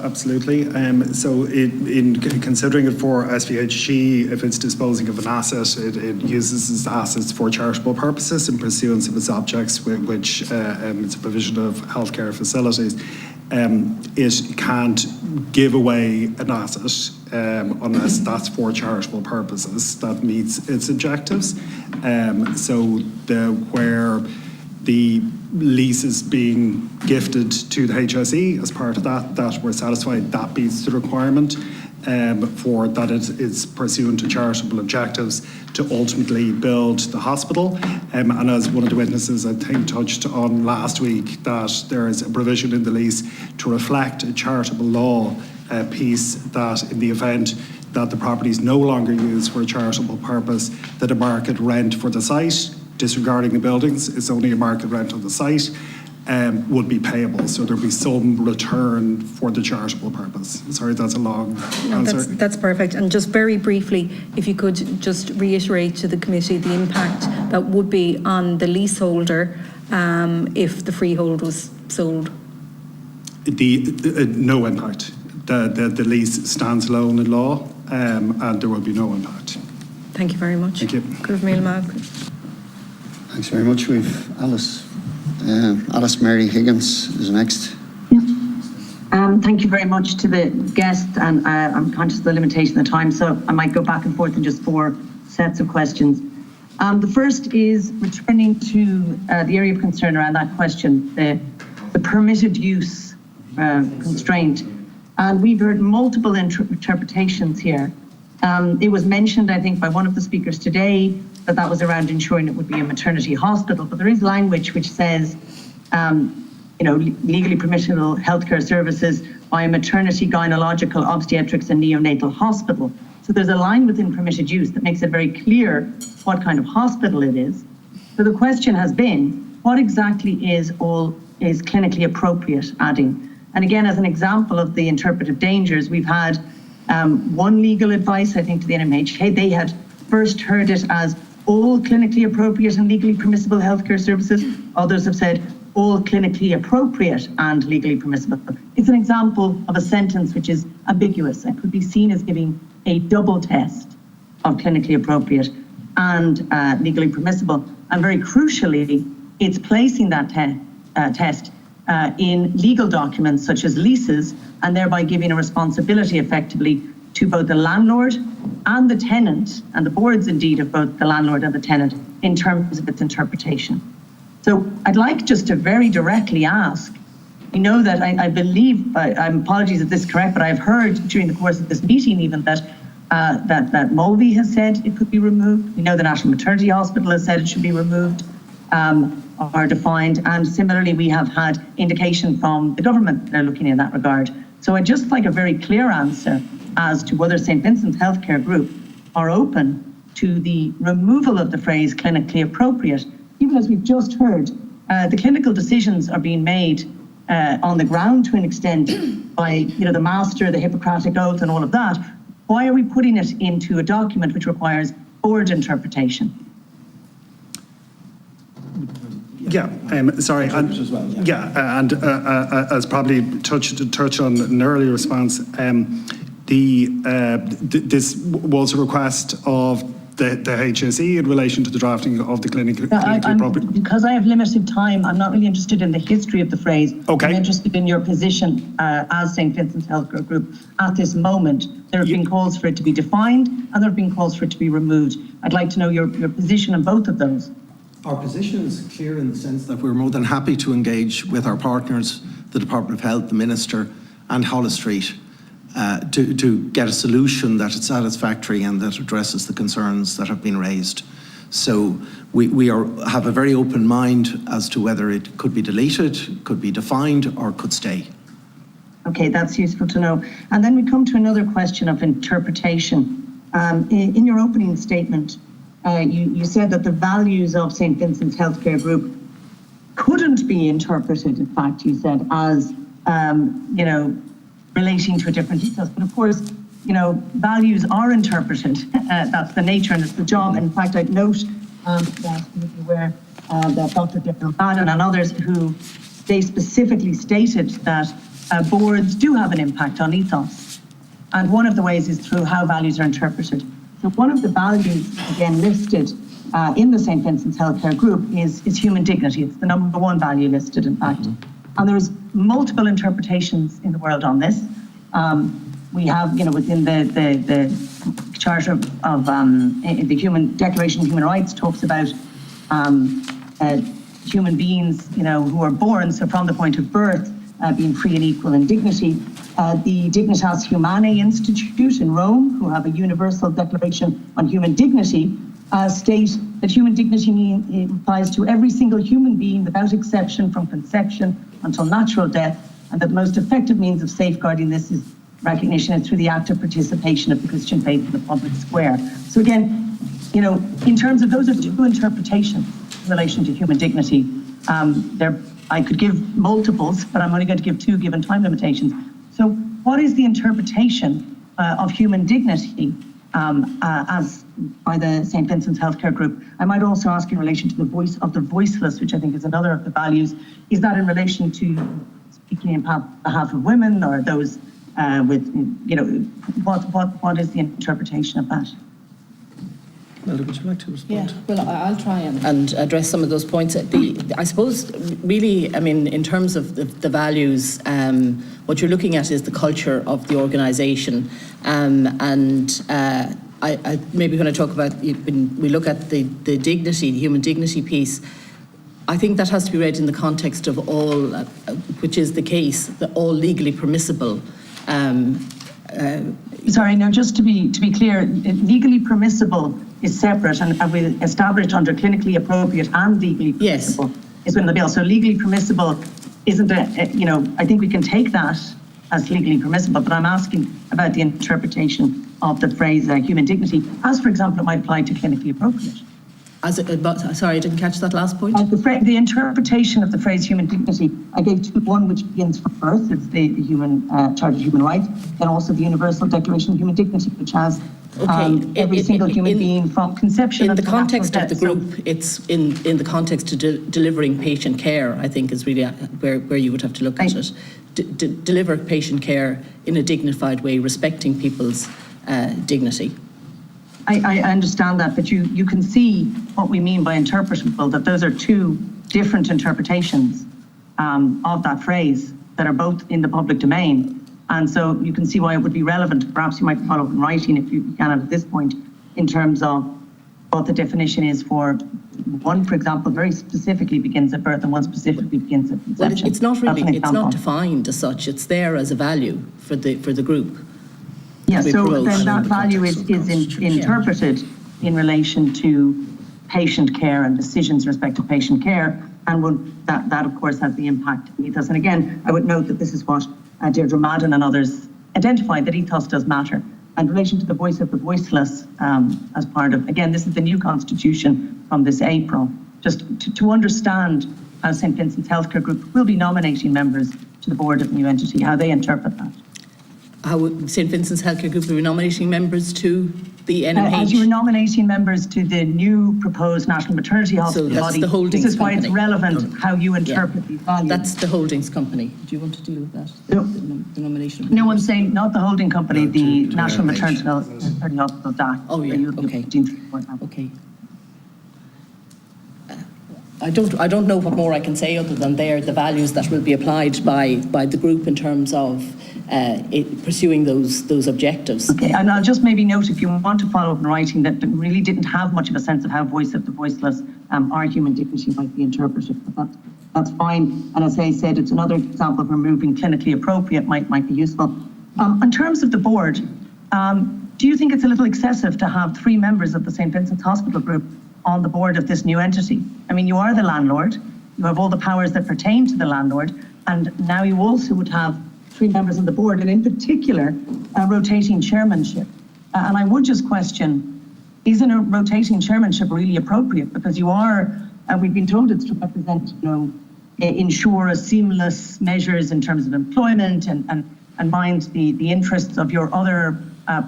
absolutely. So in considering it for SVHG, if it's disposing of an asset, it uses its assets for charitable purposes in pursuance of its objects, which it's a provision of healthcare facilities. It can't give away an asset unless that's for charitable purposes that meets its objectives. So where the lease is being gifted to the HSE as part of that we're satisfied that meets the requirement for that it is pursuant to charitable objectives to ultimately build the hospital. And as one of the witnesses, I think, touched on last week, that there is a provision in the lease to reflect a charitable law piece that in the event that the property is no longer used for a charitable purpose, that a market rent for the site, disregarding the buildings, it's only a market rent on the site, would be payable. So there'll be some return for the charitable purpose. Sorry, that's a long answer. That's perfect. And just very briefly, if you could just reiterate to the committee the impact that would be on the leaseholder if the freehold was sold. No impact. The lease stands alone in law, and there will be no impact. Thank you very much. Thank you. Thanks very much. We've Alice. Alice Mary Higgins is next. Thank you very much to the guest, and I'm conscious of the limitation of the time, so I might go back and forth in just 4 sets of questions. The first is returning to the area of concern around that question, the permitted use constraint. And we've heard multiple interpretations here. It was mentioned, I think, by one of the speakers today that was around ensuring it would be a maternity hospital, but there is language which says, legally permissible healthcare services by a maternity, gynecological, obstetrics and neonatal hospital. So there's a line within permitted use that makes it very clear what kind of hospital it is. So the question has been, what exactly is clinically appropriate adding? And again, as an example of the interpretive dangers, we've had one legal advice, I think, to the NMHA. They had first heard it as all clinically appropriate and legally permissible healthcare services. Others have said all clinically appropriate and legally permissible. It's an example of a sentence which is ambiguous and could be seen as giving a double test of clinically appropriate and legally permissible. And very crucially, it's placing that test in legal documents such as leases, and thereby giving a responsibility effectively to both the landlord and the tenant, and the boards indeed of both the landlord and the tenant, in terms of its interpretation. So I'd like just to very directly ask, we know that I believe, apologies if this is correct, but I've heard during the course of this meeting even that that Mulvey has said it could be removed. We know the National Maternity Hospital has said it should be removed or defined, and similarly we have had indication from the government that they're looking in that regard. So I'd just like a very clear answer as to whether St Vincent's Healthcare Group are open to the removal of the phrase clinically appropriate. Even as we've just heard, the clinical decisions are being made on the ground to an extent by the master, the Hippocratic Oath and all of that. Why are we putting it into a document which requires board interpretation? Sorry. And as probably touch on an earlier response, this was a request of the HSE in relation to the drafting of the clinically appropriate. Because I have limited time, I'm not really interested in the history of the phrase. Okay. I'm interested in your position as St Vincent's Healthcare Group at this moment. There have been calls for it to be defined, and there have been calls for it to be removed. I'd like to know your position on both of those. Our position is clear in the sense that we're more than happy to engage with our partners, the Department of Health, the Minister and Holles Street, to get a solution that is satisfactory and that addresses the concerns that have been raised. So we have a very open mind as to whether it could be deleted, could be defined or could stay. Okay, that's useful to know. And then we come to another question of interpretation. In your opening statement, you said that the values of St Vincent's Healthcare Group couldn't be interpreted, in fact, you said, as, relating to a different ethos. But of course, values are interpreted. That's the nature and it's the job. And in fact, I'd note that you're aware that Dr. Madden and others who they specifically stated that boards do have an impact on ethos. And one of the ways is through how values are interpreted. So one of the values, again, listed in the St. Vincent's Healthcare Group is human dignity. It's the number one value listed, in fact. And there's multiple interpretations in the world on this. We have, within the Charter of the Human Declaration of Human Rights talks about human beings, who are born, so from the point of birth, being free and equal in dignity. The Dignitas Humanae Institute in Rome, who have a universal declaration on human dignity, state that human dignity applies to every single human being without exception from conception until natural death, and that the most effective means of safeguarding this is recognition and through the active participation of the Christian faith in the public square. So again, in terms of those are two interpretations in relation to human dignity. I could give multiples, but I'm only going to give two given time limitations. So what is the interpretation of human dignity as by the St. Vincent's Healthcare Group? I might also ask in relation to the voice of the voiceless, which I think is another of the values. Is that in relation to speaking on behalf of women or those with, what is the interpretation of that? Melda, would you like to respond? Yeah, well, I'll try and address some of those points. I suppose, really, in terms of the values, what you're looking at is the culture of the organisation. I maybe when I talk about, when we look at the dignity, the human dignity piece, I think that has to be read in the context of all, which is the case, that all legally permissible. Sorry, now just to be clear, legally permissible is separate and we established under clinically appropriate and legally permissible is in the bill. So legally permissible isn't I think we can take that as legally permissible, but I'm asking about the interpretation of the phrase human dignity, as for example, it might apply to clinically appropriate. Sorry, I didn't catch that last point. The interpretation of the phrase human dignity, I gave two. One which begins from birth, it's the human Charter of Human Rights, and also the Universal Declaration of Human Dignity, which has every single human being from conception in the until context natural of the death. group, it's in the context of delivering patient care, I think is really where you would have to look at it. Deliver patient care in a dignified way, respecting people's dignity. I understand that, but you can see what we mean by interpretable, that those are two different interpretations of that phrase that are both in the public domain. And so you can see why it would be relevant. Perhaps you might follow up in writing if you can at this point in terms of what the definition is for one, for example, very specifically begins at birth and one specifically begins at conception. Well, it's not really, That's an it's not example. defined as such. It's there as a value for the group. Yeah, we so promote. then that value is interpreted in relation to patient care and decisions with respect to patient care, and that of course has the impact of ethos. And again, I would note that this is what Deirdre Madden and others identified, that ethos does matter. And in relation to the voice of the voiceless, as part of, again, this is the new constitution from this April, just to understand how St. Vincent's Healthcare Group will be nominating members to the board of the new entity, how they interpret that. How St. Vincent's Healthcare Group will be nominating members to the NMH? As you're nominating members to the new proposed National Maternity Hospital that's body, the holdings this is why it's company. relevant how you interpret these values. That's the holdings company. Do you want to deal with that? No. The nomination of No, I'm members? saying not the holding company, the National Maternity Hospital, DAC. Oh, yeah, okay. Okay. I don't know what more I can say other than they're the values that will be applied by the group in terms of pursuing those objectives. Okay, and I'll just maybe note, if you want to follow up in writing, that really didn't have much of a sense of how voice of the voiceless argument dignity might be interpreted, but that's fine. And as I said, it's another example of removing clinically appropriate might be useful. In terms of the board, do you think it's a little excessive to have 3 members of the St. Vincent's Hospital Group on the board of this new entity? I mean, you are the landlord, you have all the powers that pertain to the landlord, and now you also would have 3 members on the board, and in particular, rotating chairmanship. And I would just question, isn't a rotating chairmanship really appropriate? Because you are, we've been told it's to represent, ensure a seamless measures in terms of employment and mind the interests of your other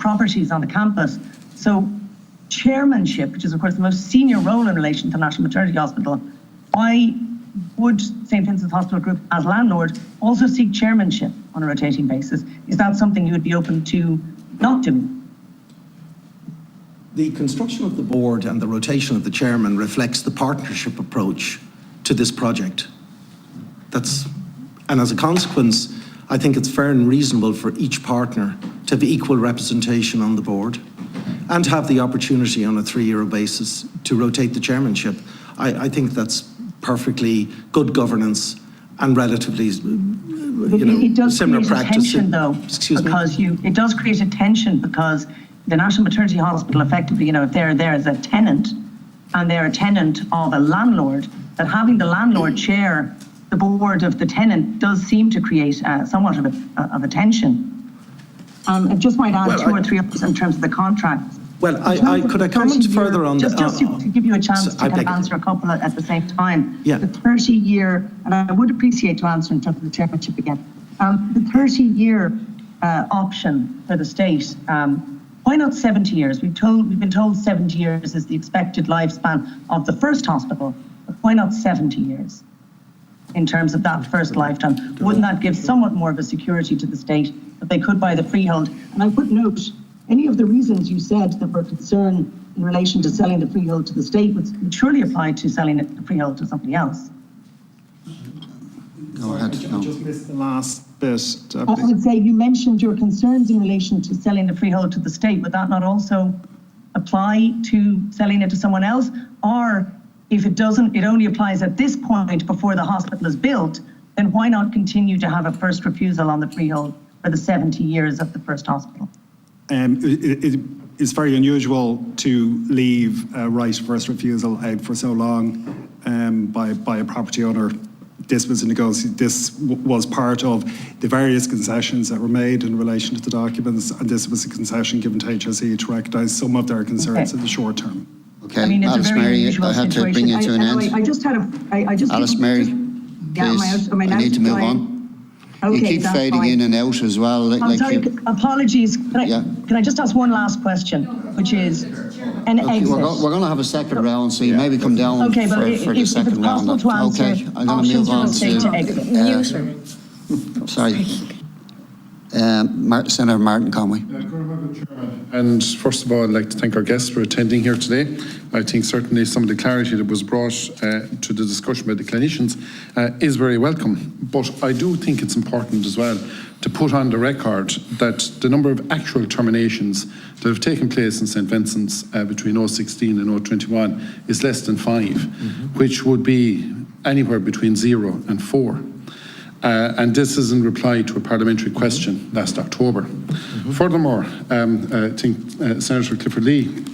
properties on the campus. So chairmanship, which is of course the most senior role in relation to National Maternity Hospital, why would St. Vincent's Hospital Group as landlord also seek chairmanship on a rotating basis? Is that something you would be open to not doing? The construction of the board and the rotation of the chairman reflects the partnership approach to this project. And as a consequence, I think it's fair and reasonable for each partner to have equal representation on the board and to have the opportunity on a 3-year basis to rotate the chairmanship. I think that's perfectly good governance and relatively, it does similar create practice. a tension, though, because it does create a tension because the National Maternity Hospital, effectively, if they're there as a tenant and they're a tenant of a landlord, that having the landlord chair the board of the tenant does seem to create somewhat of a tension. I just might add 2 or 3 others in terms of the contracts. Well, could I comment further on that? Just to give you a chance to kind of answer a couple at the same time. Yeah. The 30-year, and I would appreciate to answer in terms of the chairmanship again, the 30-year option for the state, why not 70 years? We've been told 70 years is the expected lifespan of the first hospital, but why not 70 years in terms of that first lifetime? Wouldn't that give somewhat more of a security to the state that they could buy the freehold? And I would note, any of the reasons you said that were concerned in relation to selling the freehold to the state would surely apply to selling the freehold to somebody else. Go ahead. I just missed the last bit. I would say you mentioned your concerns in relation to selling the freehold to the state. Would that not also apply to selling it to someone else? Or if it doesn't, it only applies at this point before the hospital is built, then why not continue to have a first refusal on the freehold for the 70 years of the first hospital? It is very unusual to leave a right of first refusal out for so long by a property owner. This was part of the various concessions that were made in relation to the documents, and this was a concession given to HSE to recognise some of their concerns in the short term. Okay, I mean, it's Alice a very Mary, unusual I had to situation. bring you to an end. I just had Alice Mary, please, I need to move on. Okay, you keep that's fading fine. in and out as well. I'm sorry, apologies. Yeah. Can I just ask one last question, which is an Okay, exit? we're going to have a second round, so you maybe come down Okay, but for if the it's second round. possible to answer, Okay, I'm going to options move for on the state to exit. sorry. Senator Martin Conway. And first of all, I'd like to thank our guests for attending here today. I think certainly some of the clarity that was brought to the discussion by the clinicians is very welcome. But I do think it's important as well to put on the record that the number of actual terminations that have taken place in St Vincent's between 016 and 021 is less than 5, which would be anywhere between 0 and 4. And this is in reply to a parliamentary question last October. Furthermore, I think Senator Clifford Lee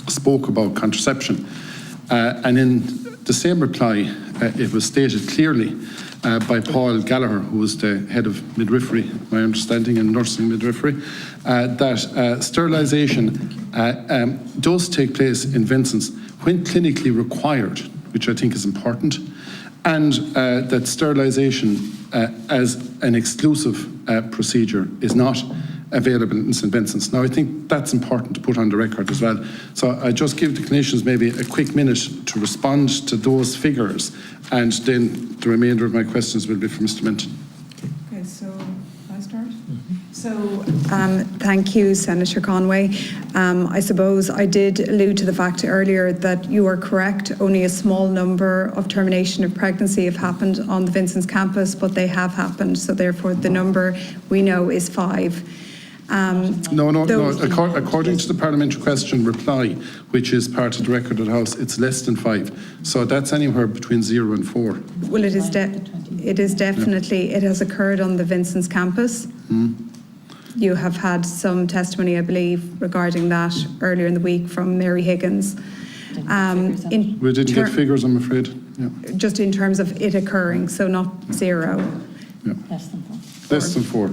spoke about contraception. And in the same reply, it was stated clearly by Paul Gallagher, who was the head of midwifery, my understanding, and nursing midwifery, that sterilisation does take place in Vincent's when clinically required, which I think is important, and that sterilisation as an exclusive procedure is not available in St Vincent's. Now, I think that's important to put on the record as well. So I just give the clinicians maybe a quick minute to respond to those figures, and then the remainder of my questions will be for Mr Minton. Okay, so I start? So thank you, Senator Conway. I suppose I did allude to the fact earlier that you are correct. Only a small number of termination of pregnancy have happened on the Vincent's campus, but they have happened. So therefore, the number we know is 5. No. According to the parliamentary question reply, which is part of the record of the House, it's less than 5. So that's anywhere between 0 and 4. Well, it is definitely, it has occurred on the Vincent's campus. You have had some testimony, I believe, regarding that earlier in the week from Mary Higgins. We didn't get figures, I'm afraid. Yeah. Just in terms of it occurring, so not 0. Yeah. Less than 4.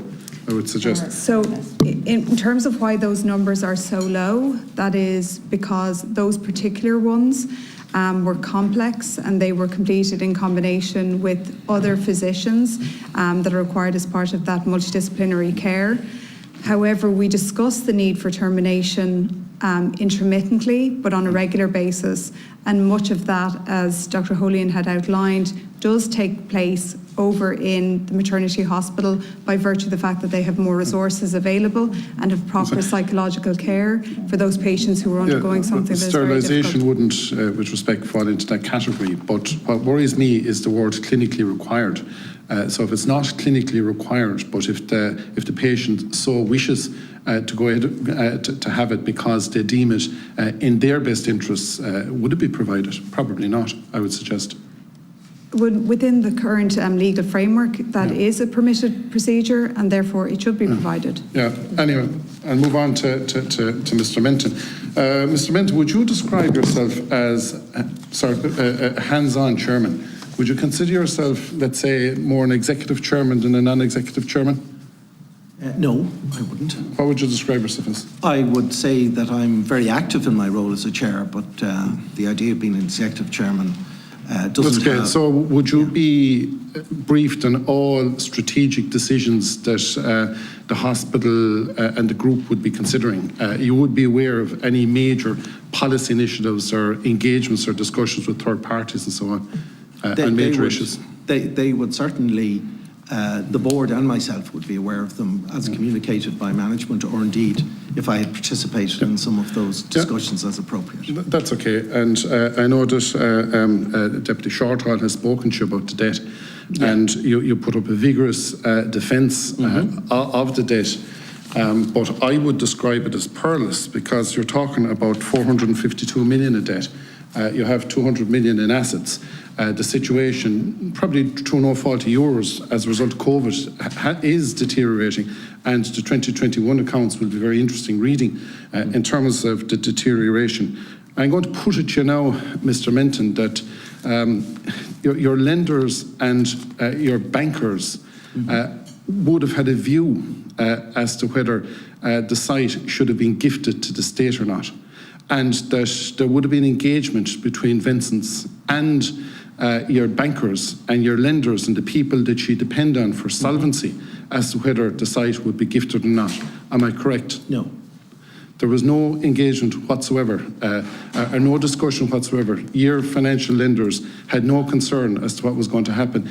I would suggest. So in terms of why those numbers are so low, that is because those particular ones were complex and they were completed in combination with other physicians that are required as part of that multidisciplinary care. However, we discuss the need for termination intermittently, but on a regular basis. And much of that, as Dr. Holian had outlined, does take place over in the maternity hospital by virtue of the fact that they have more resources available and have proper psychological care for those patients who are undergoing something that is very difficult. Sterilisation wouldn't, with respect, fall into that category. But what worries me is the word clinically required. So if it's not clinically required, but if the patient so wishes to go ahead to have it because they deem it in their best interests, would it be provided? Probably not, I would suggest. Within the current legal framework, that is a permitted procedure, and therefore it should be provided. Yeah. Anyway, I'll move on to Mr. Minton. Mr. Minton, would you describe yourself as a hands-on chairman? Would you consider yourself, let's say, more an executive chairman than a non-executive chairman? No, I wouldn't. What would you describe yourself as? I would say that I'm very active in my role as a chair, but the idea of being an executive chairman doesn't have... So would you be briefed on all strategic decisions that the hospital and the group would be considering? You would be aware of any major policy initiatives or engagements or discussions with third parties and so on on major issues? They would certainly... the board and myself would be aware of them as communicated by management, or indeed if I had participated in some of those discussions as appropriate. That's okay. And I know that Deputy Shortall has spoken to you about the debt, and you put up a vigorous defence of the debt. But I would describe it as perilous, because you're talking about 452 million in debt. You have 200 million in assets. The situation, probably through no fault of yours, as a result of COVID, is deteriorating, and the 2021 accounts will be very interesting reading in terms of the deterioration. I'm going to put it to you now, Mr. Minton, that your lenders and your bankers would have had a view as to whether the site should have been gifted to the state or not, and that there would have been engagement between Vincent's and your bankers and your lenders and the people that you depend on for solvency as to whether the site would be gifted or not. Am I correct? No. There was no engagement whatsoever, or no discussion whatsoever. Your financial lenders had no concern as to what was going to happen.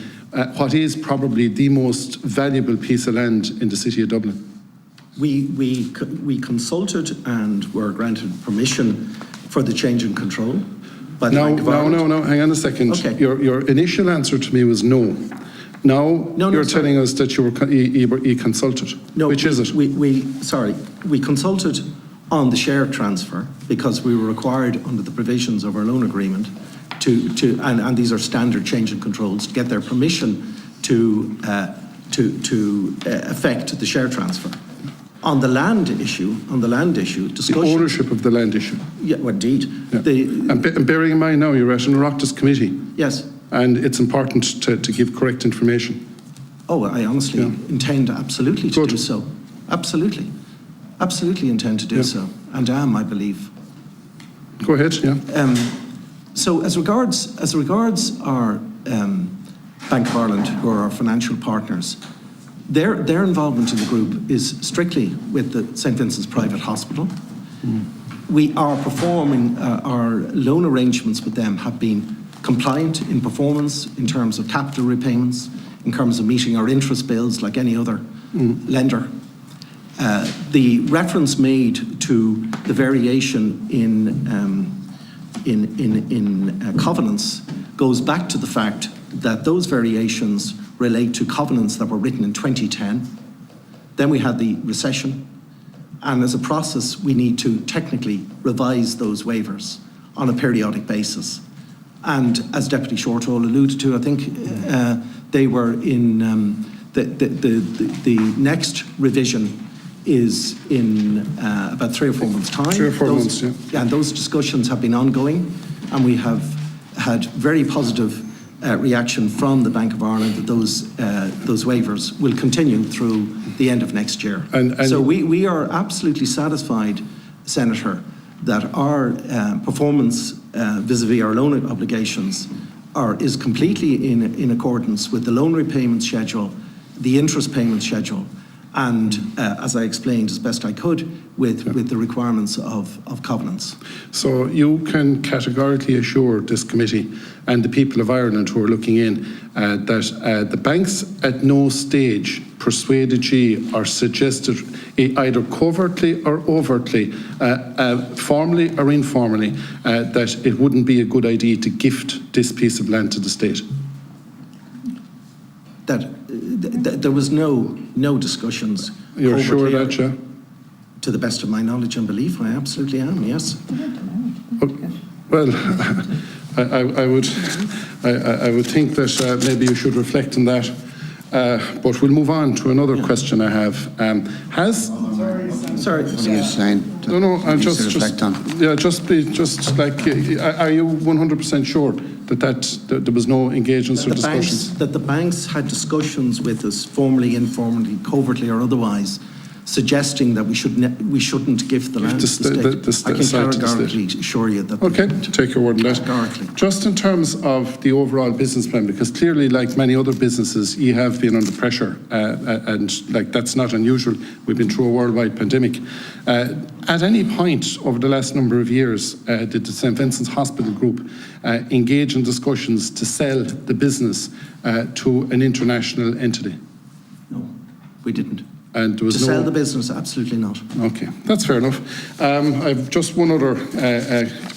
What is probably the most valuable piece of land in the city of Dublin? We consulted and were granted permission for the change in control by the Bank of Ireland. No, hang on a second. Okay. Your initial answer to me was no. Now you're telling us that you consulted. No, which is it? We consulted on the share transfer because we were required under the provisions of our loan agreement and these are standard change in controls, to get their permission to effect the share transfer. On the land issue, discussion. The ownership of the land issue. Yeah, well, indeed. Yeah. And bearing in mind now, you're at an Oireachtas committee. Yes. And it's important to give correct information. Oh, I honestly intend absolutely to do so. Absolutely. Absolutely intend to do so. And am, I believe. Go ahead, yeah. So as regards our Bank of Ireland, who are our financial partners, their involvement in the group is strictly with the St. Vincent's Private Hospital. We are performing, our loan arrangements with them have been compliant in performance in terms of capital repayments, in terms of meeting our interest bills like any other lender. The reference made to the variation in covenants goes back to the fact that those variations relate to covenants that were written in 2010. Then we had the recession, and as a process, we need to technically revise those waivers on a periodic basis. And as Deputy Shortall alluded to, I think they were in the next revision is in about 3 or 4 months' time. 3 or 4 months, yeah. And those discussions have been ongoing, and we have had very positive reaction from the Bank of Ireland that those waivers will continue through the end of next year. And so we are absolutely satisfied, Senator, that our performance vis-a-vis our loan obligations is completely in accordance with the loan repayment schedule, the interest payment schedule, and as I explained as best I could, with the requirements of covenants. So you can categorically assure this committee and the people of Ireland who are looking in that the banks at no stage persuaded you or suggested either covertly or overtly, formally or informally, that it wouldn't be a good idea to gift this piece of land to the state? That there was no discussions. You're sure of that, yeah? To the best of my knowledge and belief, I absolutely am, yes. Well, I would think that maybe you should reflect on that. But we'll move on to another question I have. Sorry. What are you saying? No, I'll just reflect on. Yeah, just like, are you 100% sure that there was no engagements or discussions? That the banks had discussions with us, formally, informally, covertly or otherwise, suggesting that we shouldn't give the land to the state. I can categorically assure you that. Okay, take your word on that. Just in terms of the overall business plan, because clearly, like many other businesses, you have been under pressure, and like that's not unusual. We've been through a worldwide pandemic. At any point over the last number of years, did the St. Vincent's Hospital Group engage in discussions to sell the business to an international entity? No, we didn't. And there was to sell the business, absolutely not. Okay, that's fair enough. I've just one other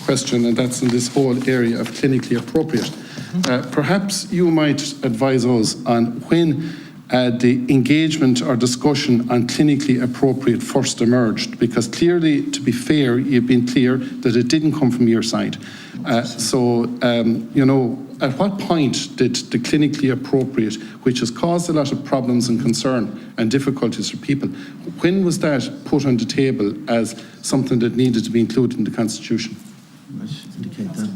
question, and that's in this whole area of clinically appropriate. Perhaps you might advise us on when the engagement or discussion on clinically appropriate first emerged, because clearly, to be fair, you've been clear that it didn't come from your side. At what point did the clinically appropriate, which has caused a lot of problems and concern and difficulties for people, when was that put on the table as something that needed to be included in the Constitution? Indicate that.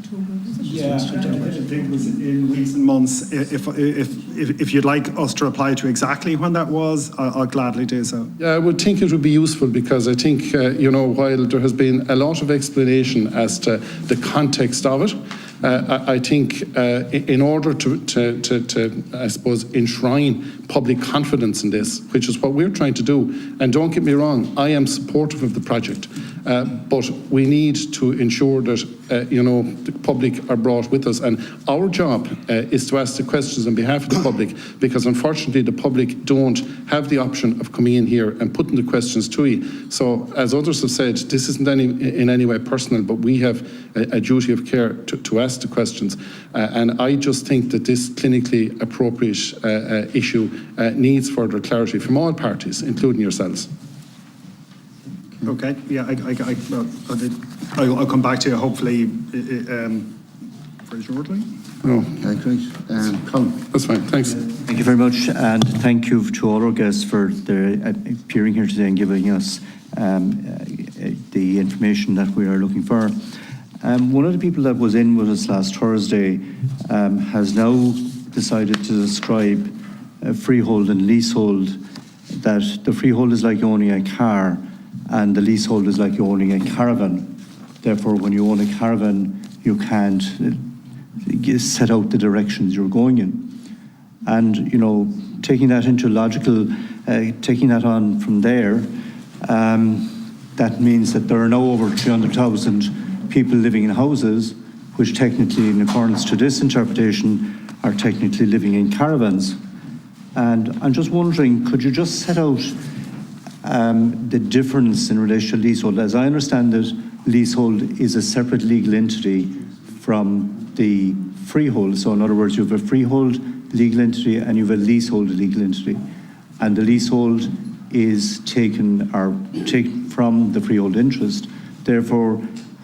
Yeah, I think it was in recent months. If you'd like us to reply to exactly when that was, I'll gladly do so. Yeah, I would think it would be useful, because I think, while there has been a lot of explanation as to the context of it, I think in order to, I suppose, enshrine public confidence in this, which is what we're trying to do, and don't get me wrong, I am supportive of the project, but we need to ensure that, the public are brought with us. And our job is to ask the questions on behalf of the public, because unfortunately the public don't have the option of coming in here and putting the questions to you. So, as others have said, this isn't in any way personal, but we have a duty of care to ask the questions. And I just think that this clinically appropriate issue needs further clarity from all parties, including yourselves. Okay, yeah, I'll come back to you hopefully very shortly. Oh, Okay, great. Colin. That's fine, thanks. Thank you very much, and thank you to all our guests for their appearing here today and giving us the information that we are looking for. One of the people that was in with us last Thursday has now decided to describe freehold and leasehold, that the freehold is like owning a car and the leasehold is like owning a caravan. Therefore, when you own a caravan, you can't set out the directions you're going in. And, taking that into logical, taking that on from there, that means that there are now over 300,000 people living in houses, which technically, in accordance to this interpretation, are technically living in caravans. And I'm just wondering, could you just set out the difference in relation to leasehold? As I understand it, leasehold is a separate legal entity from the freehold. So in other words, you have a freehold legal entity and you have a leasehold legal entity. And the leasehold is taken from the freehold interest. Therefore,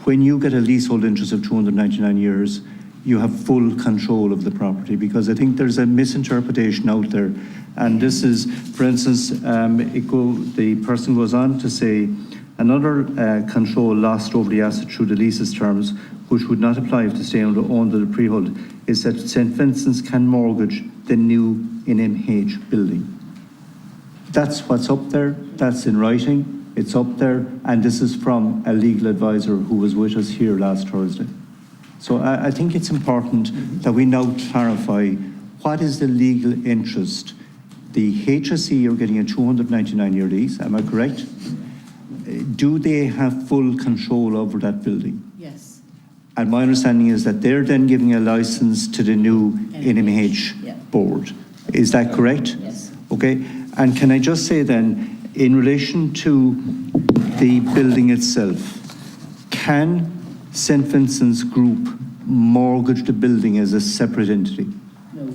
when you get a leasehold interest of 299 years, you have full control of the property, because I think there's a misinterpretation out there. And this is, for instance, the person goes on to say, another control lost over the asset through the lease's terms, which would not apply if the stay owned the freehold, is that St. Vincent's can mortgage the new NMH building. That's what's up there, that's in writing, it's up there, and this is from a legal advisor who was with us here last Thursday. So I think it's important that we now clarify what is the legal interest. The HSE are getting a 299-year lease, am I correct? Do they have full control over that building? Yes. And my understanding is that they're then giving a license to the new NMH board. Is that correct? Yes. Okay. And can I just say then, in relation to the building itself, can St. Vincent's Group mortgage the building as a separate entity? No,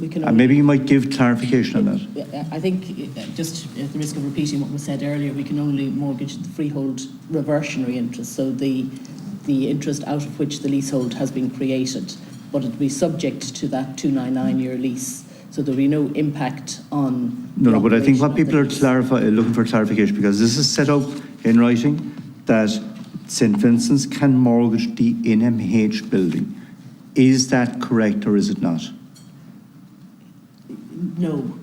we can And maybe you might give clarification on that. I think, just at the risk of repeating what was said earlier, we can only mortgage the freehold reversionary interest, so the interest out of which the leasehold has been created, but it will be subject to that 299-year lease. So there will be no impact on. No, but I think what people are looking for clarification, because this is set out in writing that St. Vincent's can mortgage the NMH building. Is that correct or is it not? No.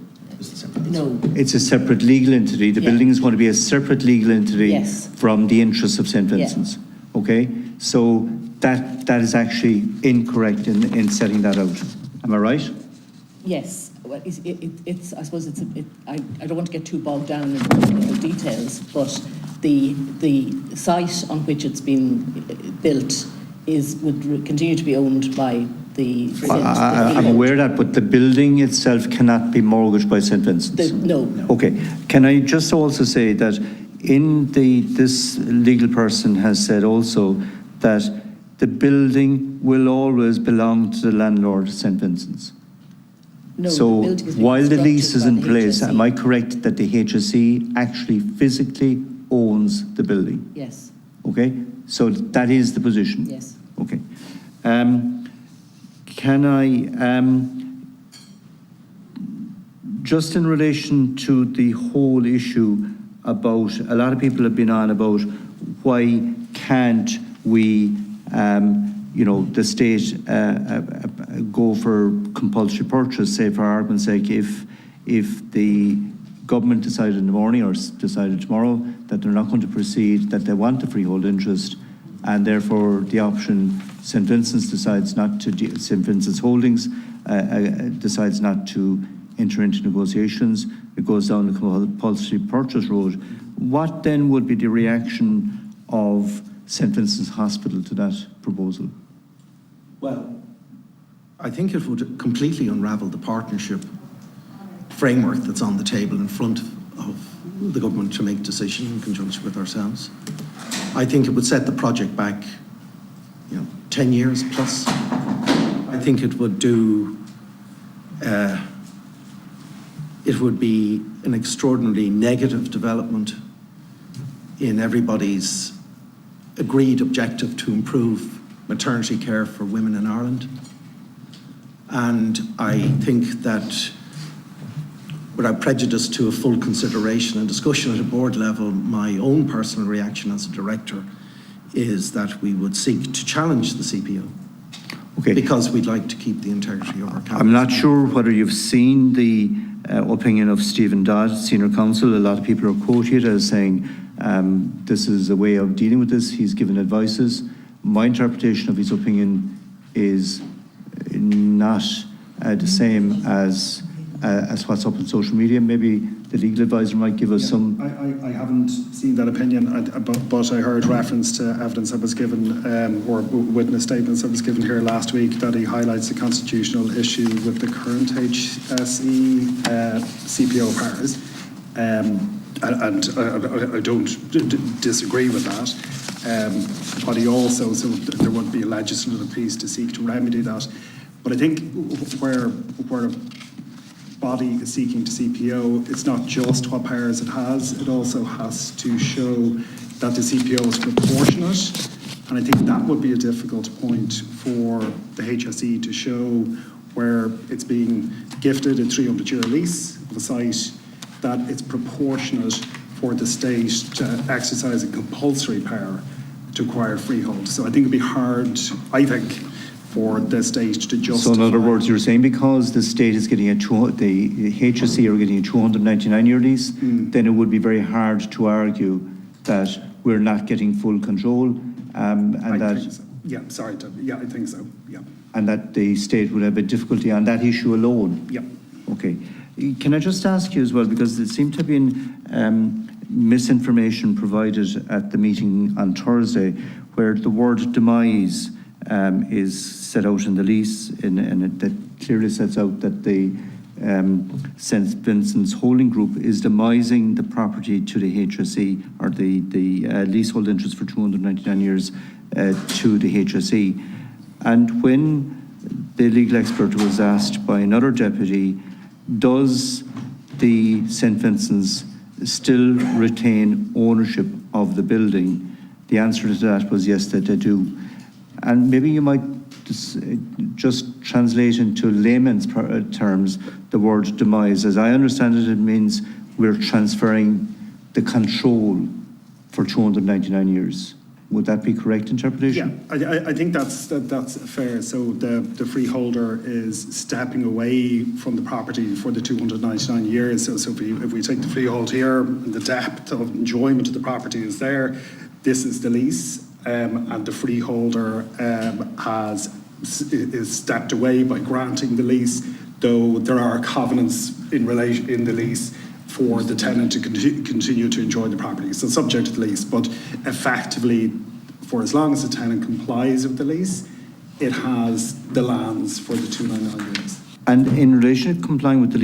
No. It's a separate legal entity. The building is going to be a separate legal entity from the interests of St. Vincent's. Yeah. Okay? So that is actually incorrect in setting that out. Am I right? Yes. Well, I suppose I don't want to get too bogged down in the details, but the site on which it's been built would continue to be owned by the. I'm aware of that, but the building itself cannot be mortgaged by St. Vincent's. No. Okay. Can I just also say that this legal person has said also that the building will always belong to the landlord, St. Vincent's. No, so while the lease is in place, am I correct that the HSE actually physically owns the building? Yes. Okay, so that is the position? Yes. Okay. Can I, just in relation to the whole issue about, a lot of people have been on about why can't we, the state go for compulsory purchase, say for argument's sake, if the government decided in the morning or decided tomorrow that they're not going to proceed, that they want the freehold interest, and therefore the option St. Vincent's decides not to, St. Vincent's Holdings decides not to enter into negotiations, it goes down the compulsory purchase road. What then would be the reaction of St. Vincent's Hospital to that proposal? Well, I think it would completely unravel the partnership framework that's on the table in front of the government to make decisions in conjunction with ourselves. I think it would set the project back, 10 years plus. I think it would do, it would be an extraordinarily negative development in everybody's agreed objective to improve maternity care for women in Ireland. And I think that, without prejudice to a full consideration and discussion at a board level, my own personal reaction as a director is that we would seek to challenge the CPO. Okay. Because we'd like to keep the integrity of our cabinet. I'm not sure whether you've seen the opinion of Stephen Dodd, Senior Counsel. A lot of people are quoted as saying this is a way of dealing with this. He's given advices. My interpretation of his opinion is not the same as what's up on social media. Maybe the legal advisor might give us some. I haven't seen that opinion, but I heard reference to evidence that was given, or witness statements that was given here last week, that he highlights the constitutional issue with the current HSE CPO powers. And I don't disagree with that. But he also, so there would be a legislative piece to seek to remedy that. But I think where a body is seeking to CPO, it's not just what powers it has, it also has to show that the CPO is proportionate. And I think that would be a difficult point for the HSE to show, where it's being gifted a 300-year lease of a site, that it's proportionate for the state to exercise a compulsory power to acquire freehold. So I think it'd be hard, I think, for the state to justify. So in other words, you're saying because the state is getting the HSE are getting a 299-year lease, then it would be very hard to argue that we're not getting full control, and I that. think so. Yeah, sorry, yeah, I think so. Yeah. And that the state would have a difficulty on that issue alone. Yeah. Okay. Can I just ask you as well, because there seemed to have been misinformation provided at the meeting on Thursday, where the word demise is set out in the lease, and that clearly sets out that the St. Vincent's Holding Group is demising the property to the HSE, or the leasehold interest for 299 years to the HSE. And when the legal expert was asked by another deputy, does the St. Vincent's still retain ownership of the building? The answer to that was yes, that they do. And maybe you might just translate into layman's terms the word demise. As I understand it, it means we're transferring the control for 299 years. Would that be correct interpretation? Yeah, I think that's fair. So the freeholder is stepping away from the property for the 299 years. So if we take the freehold here, the depth of enjoyment of the property is there. This is the lease, and the freeholder is stepped away by granting the lease, though there are covenants in the lease for the tenant to continue to enjoy the property. So subject to the lease, but effectively, for as long as the tenant complies with the lease, it has the lands for the 299 years. And in relation to complying with the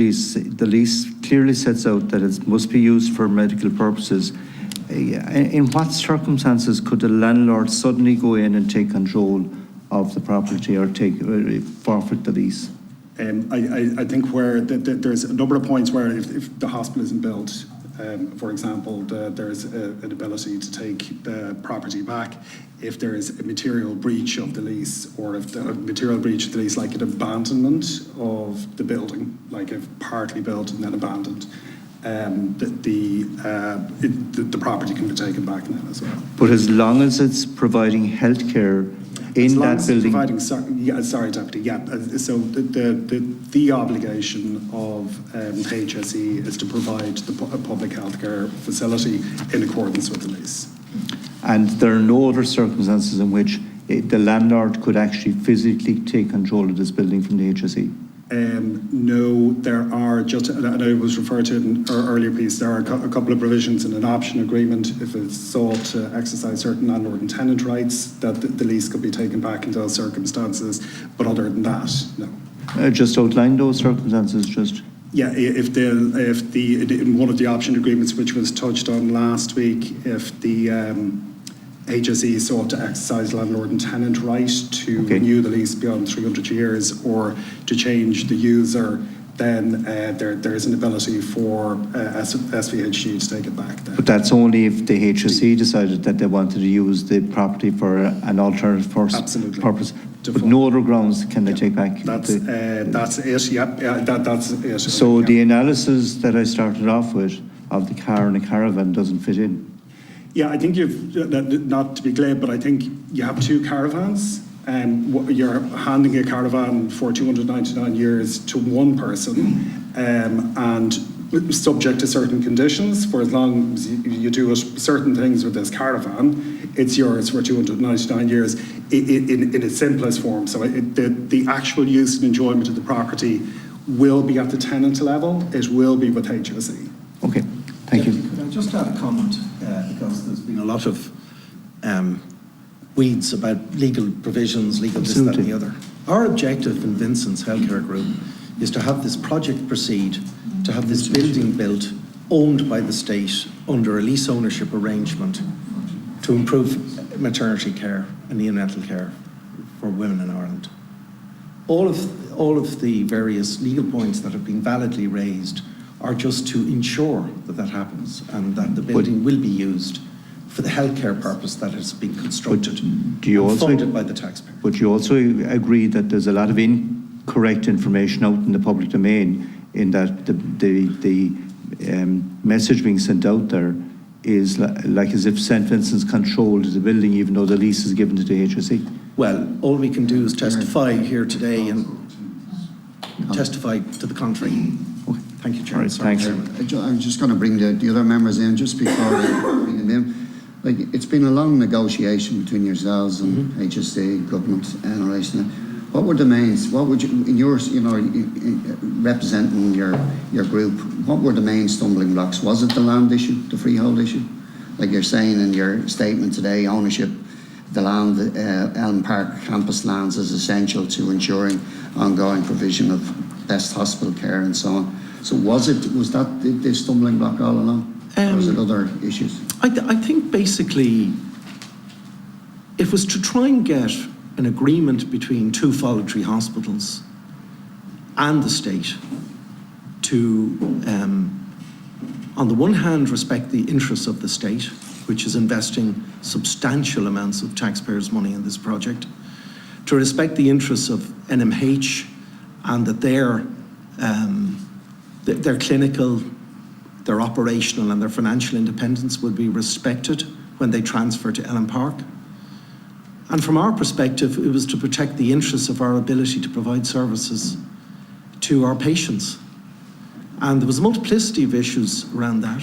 lease clearly sets out that it must be used for medical purposes. In what circumstances could the landlord suddenly go in and take control of the property or forfeit the lease? I think where there's a number of points where if the hospital isn't built, for example, there's an ability to take the property back. If there is a material breach of the lease, or if the material breach of the lease, like an abandonment of the building, like if partly built and then abandoned, the property can be taken back then as well. But as long as it's providing healthcare in that building. Sorry, Deputy. Yeah. So the obligation of HSE is to provide a public healthcare facility in accordance with the lease. And there are no other circumstances in which the landlord could actually physically take control of this building from the HSE? No, there are just, and I was referred to in our earlier piece, there are a couple of provisions in an option agreement if it's sought to exercise certain landlord and tenant rights, that the lease could be taken back in those circumstances. But other than that, no. Just outline those circumstances, just. Yeah, if in one of the option agreements which was touched on last week, if the HSE sought to exercise landlord and tenant right to renew the lease beyond 300 years or to change the user, then there is an ability for SVHG to take it back then. But that's only if the HSE decided that they wanted to use the property for an alternative purpose. But no other grounds can they take back? That's it, yeah, that's it. So the analysis that I started off with of the car and the caravan doesn't fit in? Yeah, I think not to be glib, but I think you have two caravans. You're handing a caravan for 299 years to one person, and subject to certain conditions. For as long as you do certain things with this caravan, it's yours for 299 years in its simplest form. So the actual use and enjoyment of the property will be at the tenant level. It will be with HSE. Okay, thank you. Could I just add a comment, because there's been a lot of weeds about legal provisions, legal this, that and the other. Our objective in Vincents Healthcare Group is to have this project proceed, to have this building built, owned by the state under a lease ownership arrangement to improve maternity care and neonatal care for women in Ireland. All of the various legal points that have been validly raised are just to ensure that that happens and that the building will be used for the healthcare purpose that has been constructed and funded by the taxpayer. But you also agree that there's a lot of incorrect information out in the public domain, in that the message being sent out there is like as if St. Vincent's controlled the building, even though the lease is given to the HSE. Well, all we can do is testify here today and testify to the contrary. Thank you, Chairman. Right, thanks. I'm just going to bring the other members in just before I bring them in. Like, it's been a long negotiation between yourselves and HSE, government, in relation to what were the mains? What would you, in yours, representing your group, what were the main stumbling blocks? Was it the land issue, the freehold issue? Like you're saying in your statement today, ownership, the land, Elm Park campus lands is essential to ensuring ongoing provision of best hospital care and so on. So was that the stumbling block all along? Or was it other issues? I think basically it was to try and get an agreement between two voluntary hospitals and the state to, on the one hand, respect the interests of the state, which is investing substantial amounts of taxpayers' money in this project, to respect the interests of NMH and that their clinical, their operational and their financial independence would be respected when they transfer to Elm Park. And from our perspective, it was to protect the interests of our ability to provide services to our patients. And there was a multiplicity of issues around that.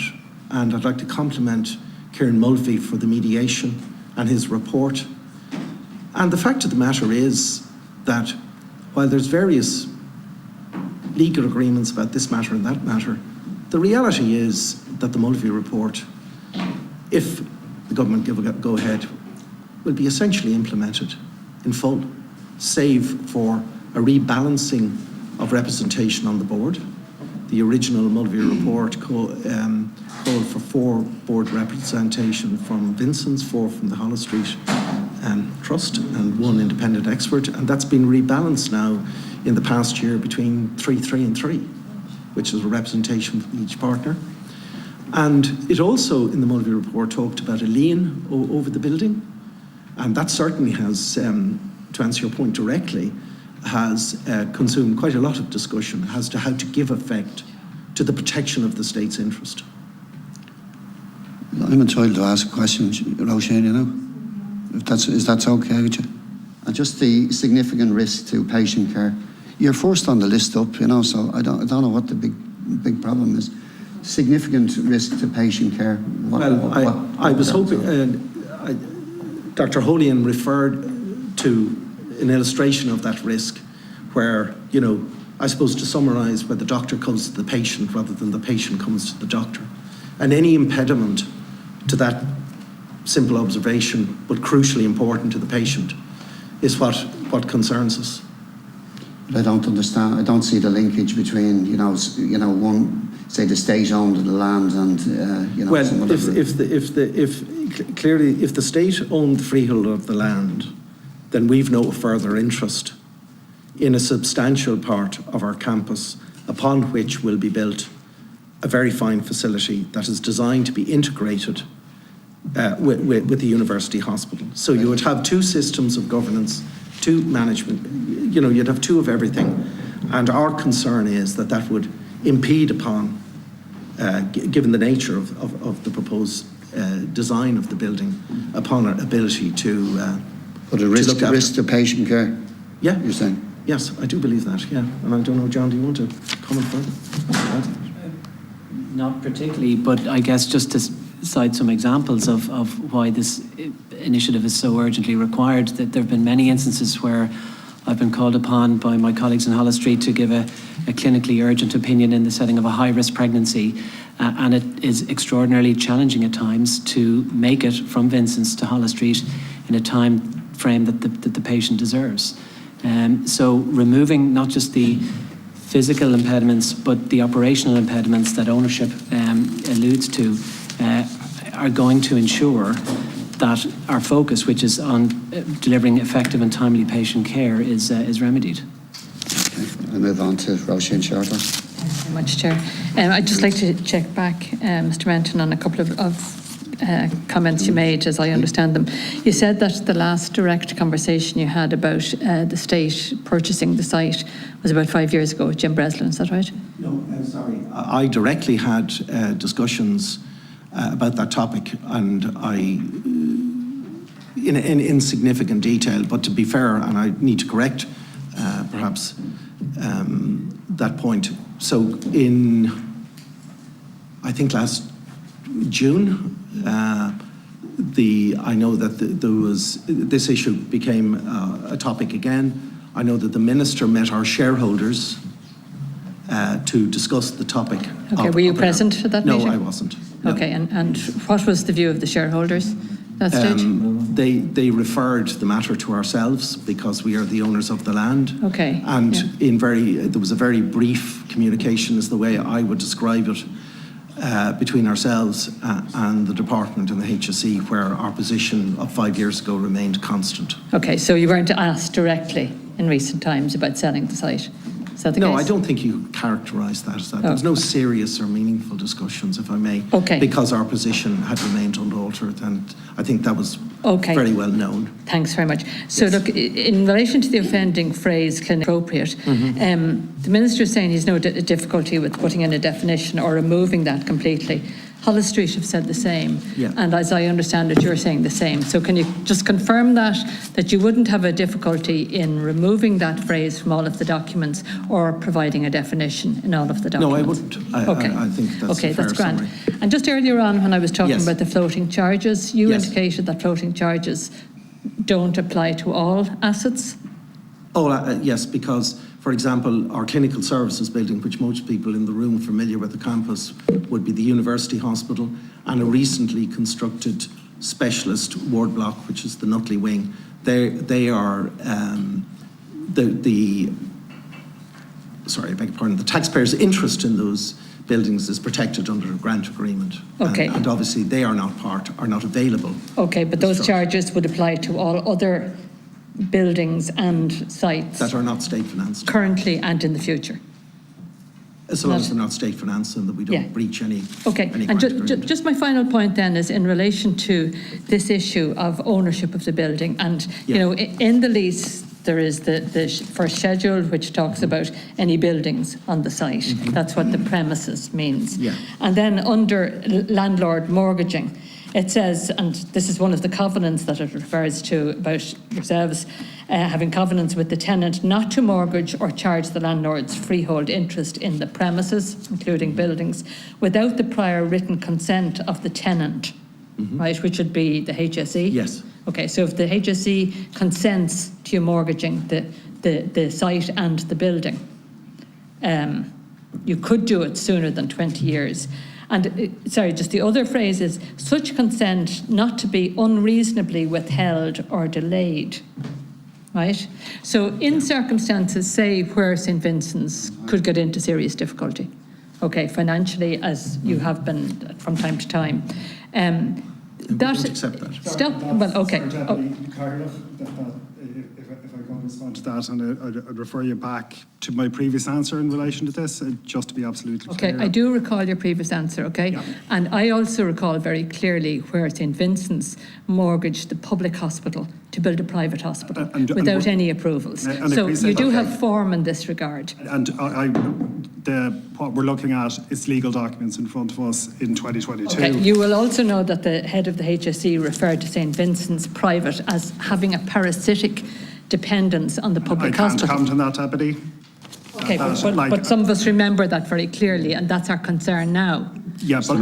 And I'd like to compliment Kieran Mulvey for the mediation and his report. And the fact of the matter is that while there's various legal agreements about this matter and that matter, the reality is that the Mulvey report, if the government give a go-ahead, will be essentially implemented in full, save for a rebalancing of representation on the board. The original Mulvey report called for 4 board representation from Vincents, 4 from the Hollow Street Trust, and 1 independent expert, and that's been rebalanced now in the past year between 3 and 3, which is a representation from each partner. And it also, in the Mulvey report, talked about a lien over the building. And that certainly has, to answer your point directly, has consumed quite a lot of discussion as to how to give effect to the protection of the state's interest. I'm entitled to ask a question, Roisin, if that's okay with you. And just the significant risk to patient care. You're first on the list up, so I don't know what the big problem is. Significant risk to patient care. I was hoping, Dr. Holian referred to an illustration of that risk where, you know, I suppose to summarise, where the doctor comes to the patient rather than the patient comes to the doctor. And any impediment to that simple observation, but crucially important to the patient, is what concerns us. But I don't understand, I don't see the linkage between, one, say the state owned the land and, Well, some other group. if the state owned the freehold of the land, then we've no further interest in a substantial part of our campus upon which will be built a very fine facility that is designed to be integrated with the university hospital. So you would have two systems of governance, two management, you'd have two of everything. And our concern is that would impede upon, given the nature of the proposed design of the building, upon our ability to But a risk to patient care? Yeah. You're saying? Yes, I do believe that, yeah. And I don't know, John, do you want to comment further? Not particularly, but I guess just to cite some examples of why this initiative is so urgently required, that there have been many instances where I've been called upon by my colleagues in Holles Street to give a clinically urgent opinion in the setting of a high-risk pregnancy, and it is extraordinarily challenging at times to make it from Vincents to Holles Street in a time frame that the patient deserves. So removing not just the physical impediments, but the operational impediments that ownership alludes to are going to ensure that our focus, which is on delivering effective and timely patient care, is remedied. Okay. I'll move on to Roisin Shorter. Thanks very much, Chair. I'd just like to check back, Mr. Menton, on a couple of comments you made, as I understand them. You said that the last direct conversation you had about the state purchasing the site was about 5 years ago with Jim Breslin, is that right? No, sorry. I directly had discussions about that topic, and in significant detail, but to be fair, and I need to correct perhaps that point. So I think last June, I know that this issue became a topic again. I know that the Minister met our shareholders to discuss the topic. Okay, were you present at that meeting? No, I wasn't. No. Okay, and what was the view of the shareholders at that stage? They referred the matter to ourselves because we are the owners of the land. Okay. And there was a very brief communication, is the way I would describe it, between ourselves and the department and the HSE, where our position of 5 years ago remained constant. Okay, so you weren't asked directly in recent times about selling the site? Is that the case? No, I don't think you characterised that as that. There was no serious or meaningful discussions, if I may, because our position had remained unaltered, and I think that was very well known. Thanks very much. So look, in relation to the offending phrase clinically appropriate, the Minister is saying he's no difficulty with putting in a definition or removing that completely. Holles Street have said the same, and as I understand it, you're saying the same. So can you just confirm that you wouldn't have a difficulty in removing that phrase from all of the documents or providing a definition in all of the documents? No, I wouldn't. I think that's a fair grand. summary. And just earlier on, when I was talking about the floating charges, you indicated that floating charges don't apply to all assets? Yes, because, for example, our clinical services building, which most people in the room familiar with the campus would be the University Hospital, and a recently constructed specialist ward block, which is the Nutley Wing. They are the taxpayers' interest in those buildings is protected under a grant agreement. Okay. And obviously they are not available. Okay, but those charges would apply to all other buildings and sites that are not state financed currently and in the future, as long as they're not state financed and that we don't breach any. Okay, and just my final point then is in relation to this issue of ownership of the building, and you know, in the lease there is the first schedule which talks about any buildings on the site. That's what the premises means. And then under landlord mortgaging, it says, and this is one of the covenants that it refers to about yourselves, having covenants with the tenant not to mortgage or charge the landlord's freehold interest in the premises, including buildings, without the prior written consent of the tenant, right, which would be the HSE? Yes. Okay, so if the HSE consents to you mortgaging the site and the building, you could do it sooner than 20 years. And, sorry, just the other phrase is, such consent not to be unreasonably withheld or delayed, right? So in circumstances, say, where St Vincent's could get into serious difficulty, okay, financially, as you have been from time to time, Don't accept that. Stop, well, okay. Sorry, Deputy Cardiff, if I can respond to that, and I'd refer you back to my previous answer in relation to this, just to be absolutely clear. Okay, I do recall your previous answer, okay? Yeah. And I also recall very clearly where St Vincent's mortgaged the public hospital to build a private hospital without any approvals. So you do have form in this regard. And what we're looking at is legal documents in front of us in 2022. Okay, you will also know that the head of the HSE referred to St Vincent's private as having a parasitic dependence on the public hospital. I can't comment on that, Deputy. Okay, but some of us remember that very clearly, and that's our concern now. Yeah, but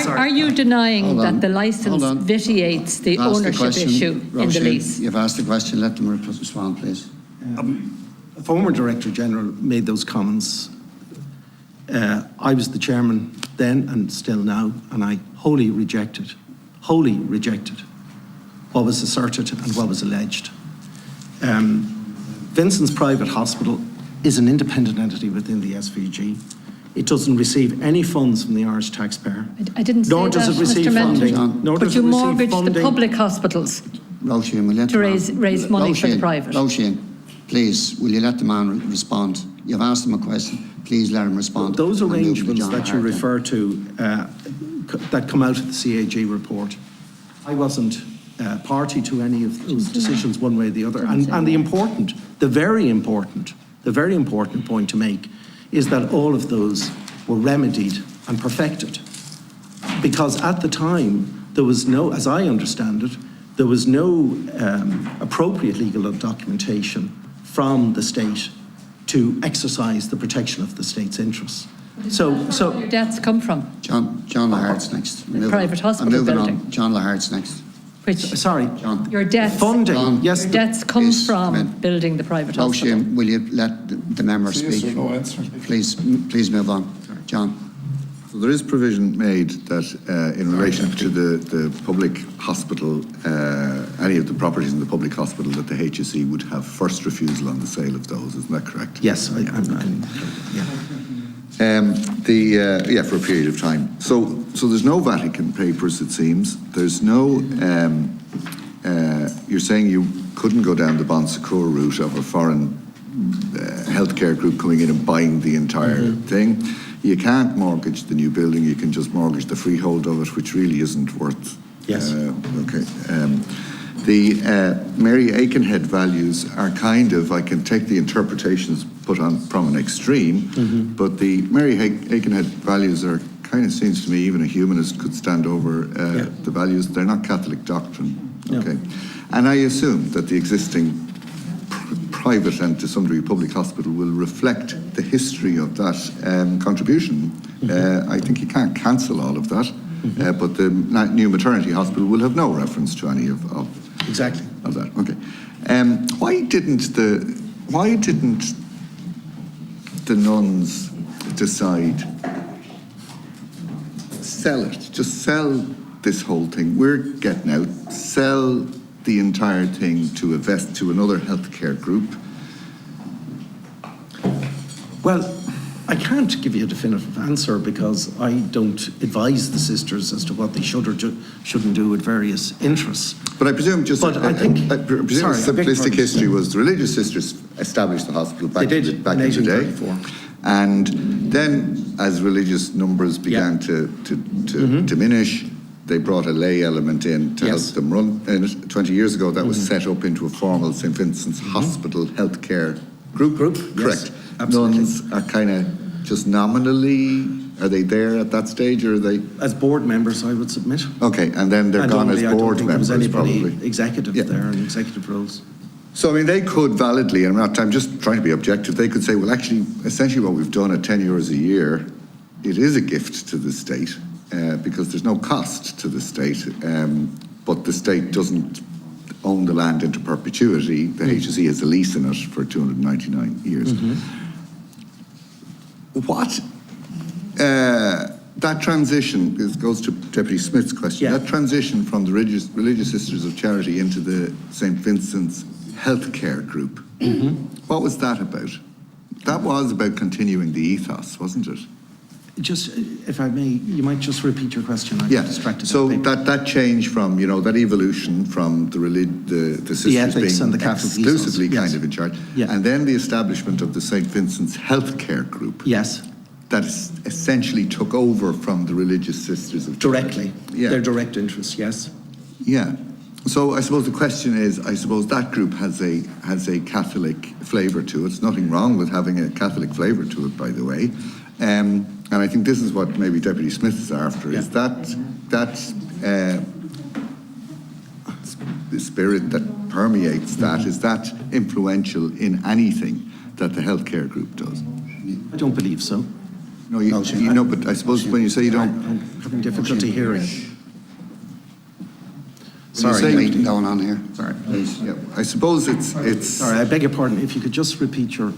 are you denying that the licence vitiates the ownership issue in the lease? You've asked the question, let them respond, please. A former Director General made those comments. I was the chairman then and still now, and I wholly rejected what was asserted and what was alleged. Vincent's private hospital is an independent entity within the SVG. It doesn't receive any funds from the Irish taxpayer. I didn't say nor does that, it receive Mr. funding. Menton. Nor But does you it receive mortgage the funding. public hospitals Roisin, will you let to the man- raise money for the private. Roisin, please, will you let the man respond? You've asked him a question, please let him respond. Those And move to arrangements John that you Hart then. refer to that come out of the CAG report, I wasn't party to any of those decisions one way or the other. And the very important point to make is that all of those were remedied and perfected. Because at the time, there was no, as I understand it, there was no appropriate legal documentation from the state to exercise the protection of the state's interests. So Where your debts come from? John Lahart's next. The private hospital I'm moving building. on. John Lahart's next. Which sorry, John. your debts, funding. Yes, your debts come please, from come in. building the private hospital. Roisin, will you let the member speak? Yes or no answer. Please move on. John. So there is provision made that in relation to the public hospital, any of the properties in the public hospital, that the HSE would have first refusal on the sale of those. Isn't that correct? Yes, yeah. For a period of time. So there's no Vatican papers, it seems. There's no. You're saying you couldn't go down the Bon Secours route of a foreign healthcare group coming in and buying the entire thing. You can't mortgage the new building. You can just mortgage the freehold of it, which really isn't worth. Yes. Okay. The Mary Aikenhead values are kind of, I can take the interpretations put on from an extreme, but the Mary Aikenhead values are kind of, seems to me, even a humanist could stand over the values. They're not Catholic doctrine. No. Okay. And I assume that the existing private and to some degree public hospital will reflect the history of that contribution. I think you can't cancel all of that, but the new maternity hospital will have no reference to any of Exactly. of that. Okay. Why didn't the nuns decide sell it? Just sell this whole thing. We're getting out. Sell the entire thing to another healthcare group. Well, I can't give you a definitive answer because I don't advise the sisters as to what they should or shouldn't do with various interests. But I presume I think simplistic history was the religious sisters established the hospital back in the day. And then as religious numbers began to diminish, they brought a lay element in to help them run. And 20 years ago, that was set up into a formal St. Vincent's Hospital healthcare group. Correct. Yes, nuns are kind of just nominally, are they there at that stage, or are they? As board members, I would submit. Okay, and then they're gone as board members, anybody probably. Executive there in executive roles. So, I mean, they could validly, and I'm just trying to be objective, they could say, well, actually, essentially what we've done at €10 a year, it is a gift to the state, because there's no cost to the state. but the state doesn't own the land into perpetuity. The HSE has a lease in it for 299 years. What, that transition, this goes to Deputy Smith's question, that transition from the Religious Sisters of Charity into the St. Vincent's healthcare group, what was that about? That was about continuing the ethos, wasn't it? Just, if I may, you might just repeat your question. I'm distracted. So that change from, you know, that evolution from the sisters ethics being and the Catholic exclusively ethos, kind of in charge, Yeah. and then the establishment of the St. Vincent's healthcare group. Yes. That essentially took over from the Religious Sisters of Charity. Directly. Yeah. Their direct interests, yes. Yeah. So I suppose the question is, I suppose that group has a Catholic flavour to it. There's nothing wrong with having a Catholic flavour to it, by the way. And I think this is what maybe Deputy Smith is after, is that the spirit that permeates that, is that influential in anything that the healthcare group does? I don't believe so. No, you know, but I suppose when you say you don't... I'm having difficulty hearing. Sorry, meeting going on here. Sorry, please. Yeah, I suppose it's... Sorry, I beg your pardon. If you could just repeat your